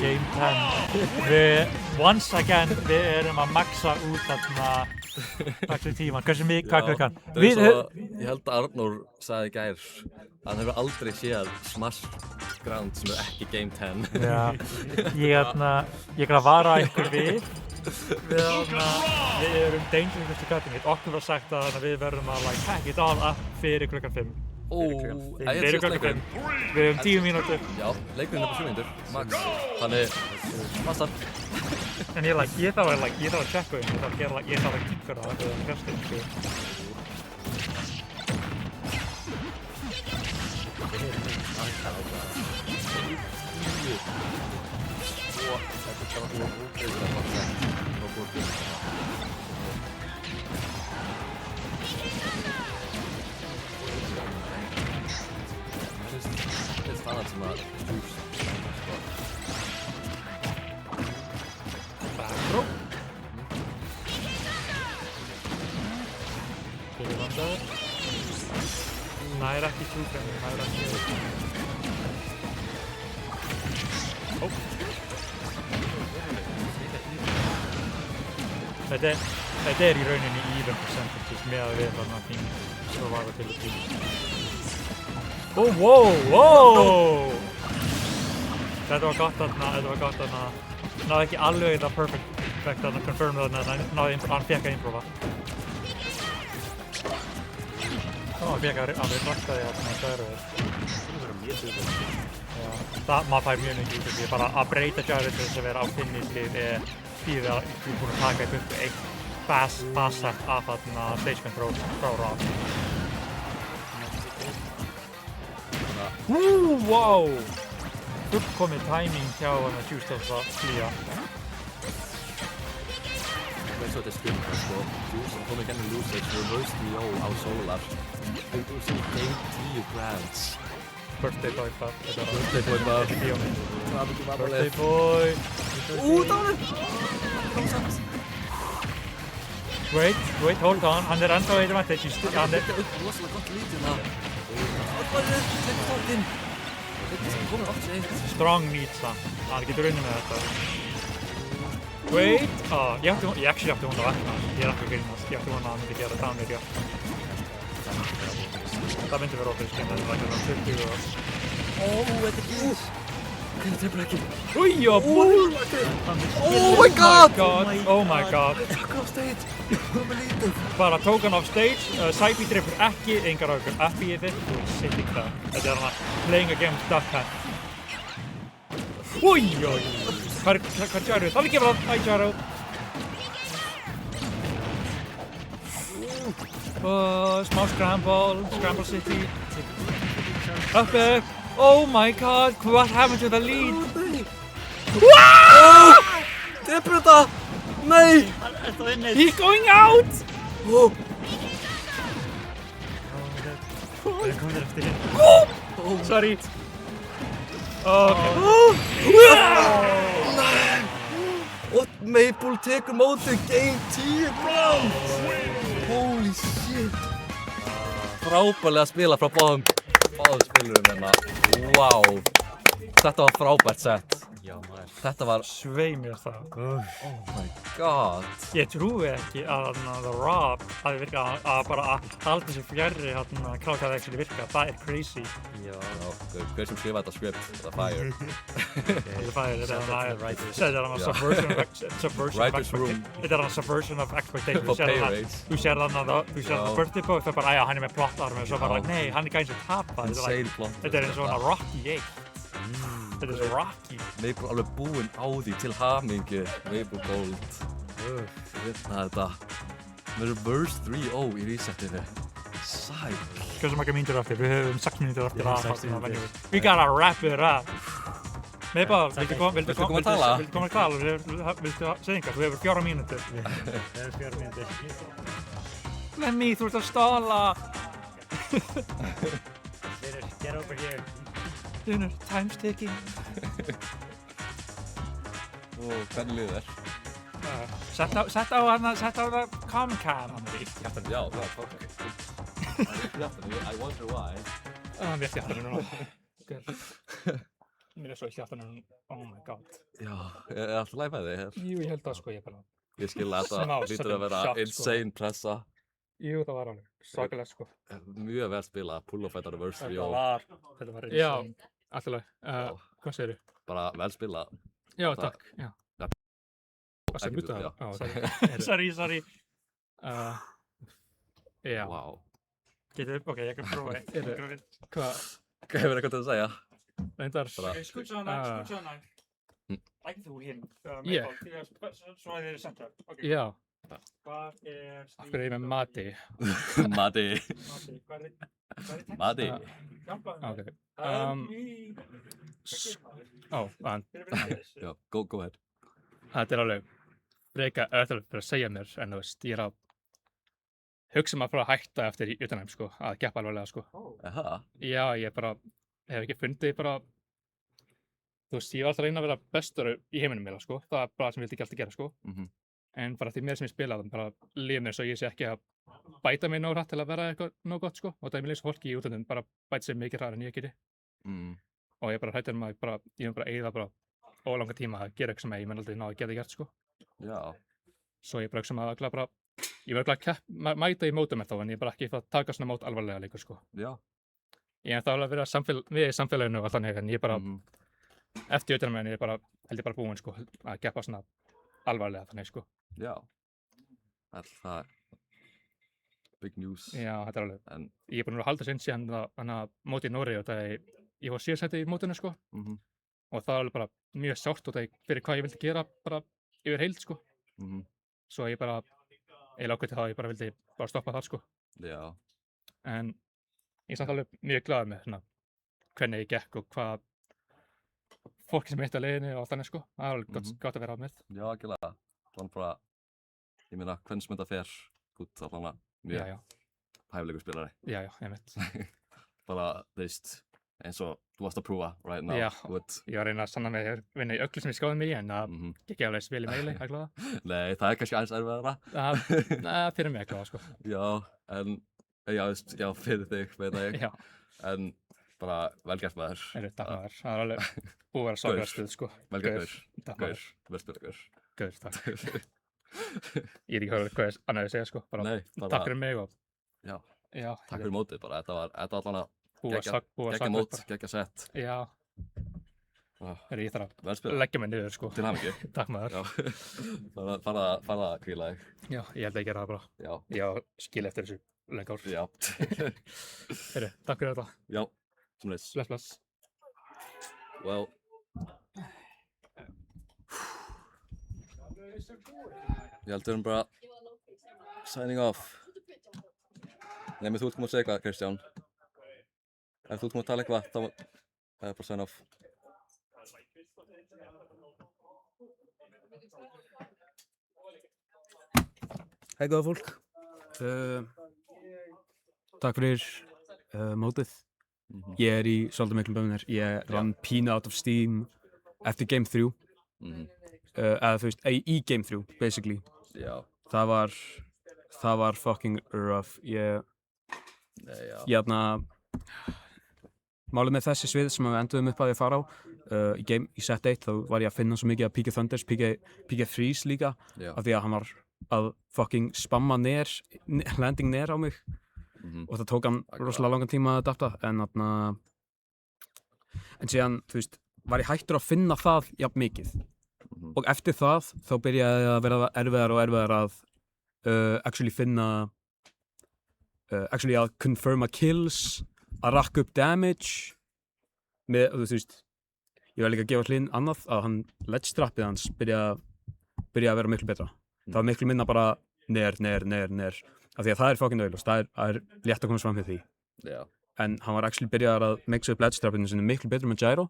Game 10. Once again, við erum að maxa út tíman. Hversu mikið, hvað klukkan? Ég held að Arnór sagði í gær að hann hefur aldrei séð Smash Ground sem er ekki Game 10. Já, ég kann að vara einhver við. Við erum dangerous to cutting it. Okkur var sagt að við verðum að pack it all up fyrir klukkan 5. Fyrir klukkan 5. Við höfum 10 mínútur. Já, leikurinn er bara 7 mínútur, max. Þannig, massar. En ég þarf að checka ég þarf að kíkja það þegar það fjörstum, sko. Þetta er staðan sem að Juice Backthrow. Fyrir vandaður. Nær ekki túkæmi, nær ekki. Ó. Þetta er í rauninni even percentages með að við þarna þín svo var það til að tíma. Ó, wow! Þetta var gott þarna. Náði ekki alveg þetta perfect þarna, confirm þarna, hann fekk að improva. Hann fekk að refrakta því að það eru þér. Maður fær mjög mikið í þessu, bara að breyta Jared til þess að vera á finnislið þýðir að þú er búinn að taka upp eitt fast-set af þarna stage control frá Raw. Wow! Fullkomið timing hjá Juice til þess að flýja. Það er svo þetta stundar, sko. Juice kom í gennum Lucid, reverse DO á Solar. Þú sem game 10 grants. Birthday boy bad. Birthday boy bad. Birthday boy. Dánur! Wait, hold on. Hann er ennþá advantage. Þetta er rosalega gott lítið það. Strong needs hann. Hann getur unnið með þetta. Wait. Ég actually átti hún að vakna. Ég er ekki að grínast. Ég átti hún að hann myndi gera það mér, já. Það myndi vera ofið skemmt. Það er ekki 20 og... Þetta er gís. Hvernig trefur ekki? Új, og búl! Oh my god! Oh my god. Þetta er okkur á stage. Hvað með lítið? Bara tók hann off stage. Saibi trefur ekki engar aukur. F-ið þitt. Sitting það. Þetta er hann að playing a game with duck hand. Új! Hvað er Gyro? Það er ekki bara Hi Gyro. Smá Scramble City. Up. Oh my god, what happened to the lead? Drepur þetta! Nei! He's going out! Sorry. Okay. Og Maple tekur mótið game 10 Brown! Holy shit! Frábærlega að spila frá báðum spilurum hérna. Wow! Þetta var frábært set. Já, maður. Þetta var... Svei mér það. Oh my god. Ég trúi ekki að The Rob hafi virkað að bara að halda sig fjarri hvað það actually virkað. Það er crazy. Já. Hver sem skrifaði þetta script? Það er Fire. Þetta er hann subversion of expectations. Þú sér þannig að birthday boy það bara, hann er með plot armor og svo bara, nei, hann er gæðins að tapa. Insane plot. Þetta er eins og Rocky 1. Þetta er svo Rocky. Maple alveg búinn á því til hamingju. Maple Gold. Þetta. Með reverse 3-0 í resetinu. Sæl. Hversu margar mínútur eftir? Við höfum 6 mínútur eftir að We gotta wrap it up. Maple, viltu koma að tala? Viltu segja einhver? Þú hefur 4 mínútur. Við hefur 4 mínútur. Lemmy, þú ert að stóla. Get over here. Dinner, time's ticking. Hvernig liður þér? Sett á það Comic-Con. Já, það er fokk. I wonder why. Mér er hjartanu núna. Mér er svo hjartanu núna. Oh my god. Já, er alltaf læg með þig hér? Jú, ég held það sko, ég bara... Ég skil að þetta lítur að vera insane pressa. Jú, það var alveg. Svakalega sko. Mjög vel spila, pull-off þetta reverse 3-0. Þetta var insane. Já, alltaf. Hvað segir þú? Bara vel spila. Já, takk. Já. Hvað segir þú það? Sorry. Já. Wow. Ok, ég kan prófa eitt. Hvað? Hvað hefur eitthvað til að segja? Reyndar. Skutsa hana. Like þú hinn. Ég? Svona þeir eru sentar. Já. Hvað er Af hverju er ég með Mati? Mati. Hvað er Mati. Ok. Já, go ahead. Þetta er alveg freka öðvöld fyrir að segja mér, en þú veist, ég er að hugsa að fara að hætta eftir í utanheim, sko, að keppa alvarlega, sko. Aha. Já, ég bara hef ekki fundið bara, þú veist, ég var alltaf að reyna að vera bestur í heiminum meira, sko. Það er bara sem ég vildi ekki alltaf gera, sko. En bara því meira sem ég spila það, bara líður mér svo ég sé ekki að bæta mig nóg hratt til að vera eitthvað nóg gott, sko. Og það er mér líka fólki í útlöndum, bara bæta sig mikið hraðar en ég geti. Og ég bara hrættur að ég mun bara eyða bara ólanga tíma að gera eitthvað sem ég mun aldrei ná að geta gert, sko. Já. Svo ég bara hugsa að bara, ég var að mæta í mótum þá, en ég bara ekki að taka svona mót alvarlega líka, sko. Já. Ég ætla alveg að vera við í samfélaginu og allt þannig, en ég bara, eftir utanheim ég bara, held ég bara búinn, sko, að keppa svona alvarlega þannig, sko. Já. Það big news. Já, þetta er alveg. Ég er búinn að halda sinn síðan að móti í Noregi og það ég var síðarsæti í mótinu, sko. Og það var alveg bara mjög sárt og það fyrir hvað ég vildi gera bara yfir heild, sko. Svo ég bara, ég ákveðti það að ég bara vildi bara stoppa það, sko. Já. En ég er samt alveg mjög glaður með svona hvernig ég gekk og hvað fólki sem hitt að leiðinni og allt þannig, sko. Það er alveg gott að vera á með. Já, algjörlega. Þannig bara, ég meina, hvernig sem þetta fer, út allavega mjög hæfilegur spilari. Já, ég veit. Bara, þú veist, eins og þú varst að prúfa right now. Já, ég var að reyna að sanna mig að vinna í öllu sem ég skáði mig í, en það gekk ekki alveg vel í meili, að gláða. Nei, það er kannski aðeins erfiðara. Fyrir mig að gláða, sko. Já, en, já, fyrir þig, meina ég. Já. En bara vel gert maður. Takk maður, það er alveg búið að vera sorglega stuð, sko. Vel gert gaur, vel spila gaur. Gaur, takk. Ég er ekki að höra hvað annað að segja, sko. Nei, bara. Takk fyrir mig og. Já. Já. Takk fyrir mótið bara, þetta var allan að Gekkja mót, gekkja sett. Já. Ég þarf að leggja mig niður, sko. Til hamingju. Takk maður. Já. Fara að hvíla þig. Já, ég held að ég gera það bara. Já. Ég skil eftir þessu lengur. Já. Takk fyrir þetta. Já, samleiðis. Bless. Well. Ég held að við erum bara signing off. Nei, þú ert komið að segja eitthvað, Kristján. Ef þú ert komið að tala eitthvað, þá er bara sign off. Hei góða fólk. Takk fyrir mótið. Ég er í svolítið miklum bönnir. Ég rann pínu out of steam eftir Game 3. Eða þú veist, í Game 3, basically. Já. Það var fucking rough. Málið með þessi svið sem við enduðum upp að ég fara á í set 1 þá var ég að finna svo mikið að PK Thunders, PK Freeze líka af því að hann var að fucking spamma landing ner á mig og það tók hann rosalega langan tíma að adapta en síðan, þú veist, var ég hættur að finna það jafn mikið og eftir það þá byrjaði að vera erfiðar að actually finna að confirma kills, að rakka upp damage með, þú veist, ég var líka að gefa hlinn annað að hann ledge trappið hans byrjaði að vera miklu betra. Það var miklu minna bara ner, af því að það er fucking auðlust, það er létt að komast fram fyrir því. Já. En hann var actually byrjaðar að mixa upp ledge trappinu sinni miklu betur með gyro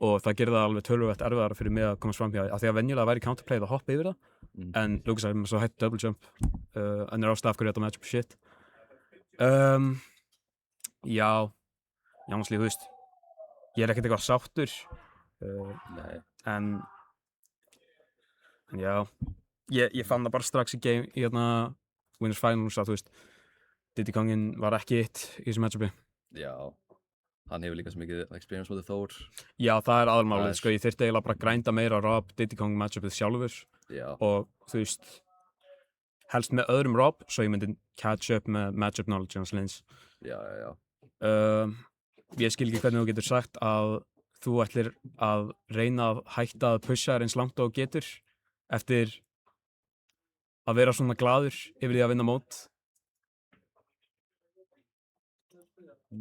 og það gerði það alveg töluvert erfiðara fyrir mig að komast fram fyrir af því að venjulega væri counterplay að hoppa yfir það en Lucas er svo hætt double jump en er ástæð af hverju þetta matchup shit. Já, þú veist, ég er ekkert eitthvað sáttur en já, ég fann það bara strax í game, í Winners Finals að þú veist, Diddy Kongin var ekki í þessu matchupi. Já, hann hefur líka svo mikið experience með Thor. Já, það er aðalmálið, sko, ég þyrfti eiginlega bara að grænda meira Rob Diddy Kong matchupið sjálfur og þú veist, helst með öðrum Rob, svo ég myndi catch up með matchup knowledge hans Lins. Já. Ég skil ekki hvernig þú getur sagt að þú ætlir að reyna að hætta að pusha þér eins langt og getur eftir að vera svona glaður yfir því að vinna mót.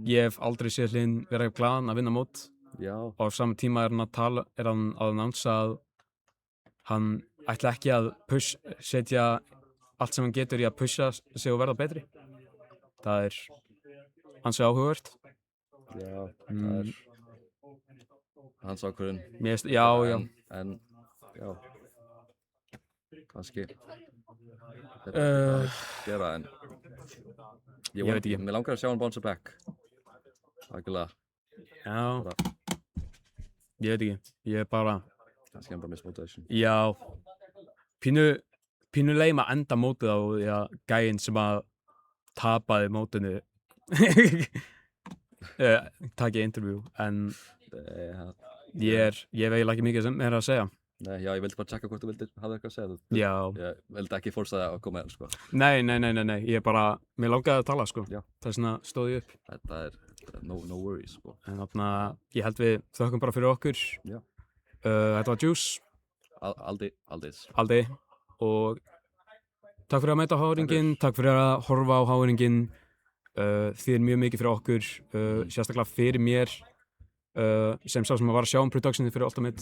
Ég hef aldrei séð Hlyn vera glaðan að vinna mót og á sama tíma er hann að annonsa að hann ætla ekki að setja allt sem hann getur í að pusha sig og verða betri. Það ansi áhugavert. Já, það hans ákvörðun. Já. En já, kannski gera, en ég veit ekki. Mér langar að sjá hann bounce back. Algjörlega. Já. Ég veit ekki. Ég bara... Kannski hann bara miss motivation. Já. Pínu leim að enda mótið á því að gæinn sem að tapaði mótinu taki interview, en ég hef eiginlega ekki mikið sem er að segja. Nei, já, ég vildi bara tjekka hvort þú vildir hafa eitthvað að segja. Já. Ég vildi ekki forsa það að koma með, sko. Nei, ég bara, mér langaði að tala, sko. Já. Þess vegna stóð ég upp. Þetta er no worries, sko. En þarna, ég held við þökkum bara fyrir okkur. Já. Þetta var Juice. Aldi. Og takk fyrir að mæta á Háringinn, takk fyrir að horfa á Háringinn. Þið er mjög mikið fyrir okkur, sérstaklega fyrir mér. Sem sá sem að var að sjá productionið fyrir Ultimate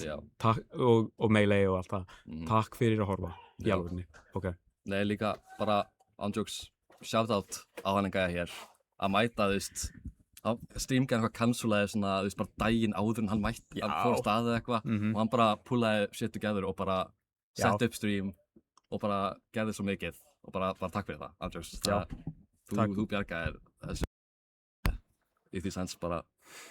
og Melee og allt það. Takk fyrir að horfa í alvörunni. Okay. Nei, líka bara ándjóks shoutout á hann gæja hér að mæta, þú veist, streamgæðan eitthvað cancelaði svona, þú veist, bara daginn áður en hann mætti, hann fór á staðið eitthvað og hann bara pullaði shit together og bara setti upp stream og bara gerði svo mikið og bara takk fyrir það, ándjóks. Þú bjargaðir þessu í því sens bara.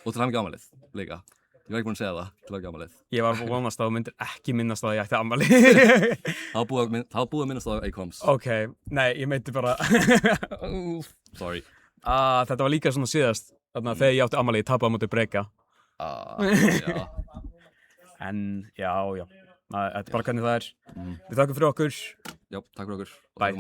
Og til hamingju afmælið líka. Ég var ekki búinn að segja það, til hamingju afmælið. Ég var vonast að þú myndir ekki minnast að ég ætti afmæli. Það var búið að minnast að ACOMS. Ok, nei, ég meinti bara... Sorry. Þetta var líka svona síðast, þarna þegar ég átti afmæli, ég tapaði á móti Breka. Já. En, já. Þetta er bara hvernig það er. Við þakkum fyrir okkur. Já, takk fyrir okkur. Bye.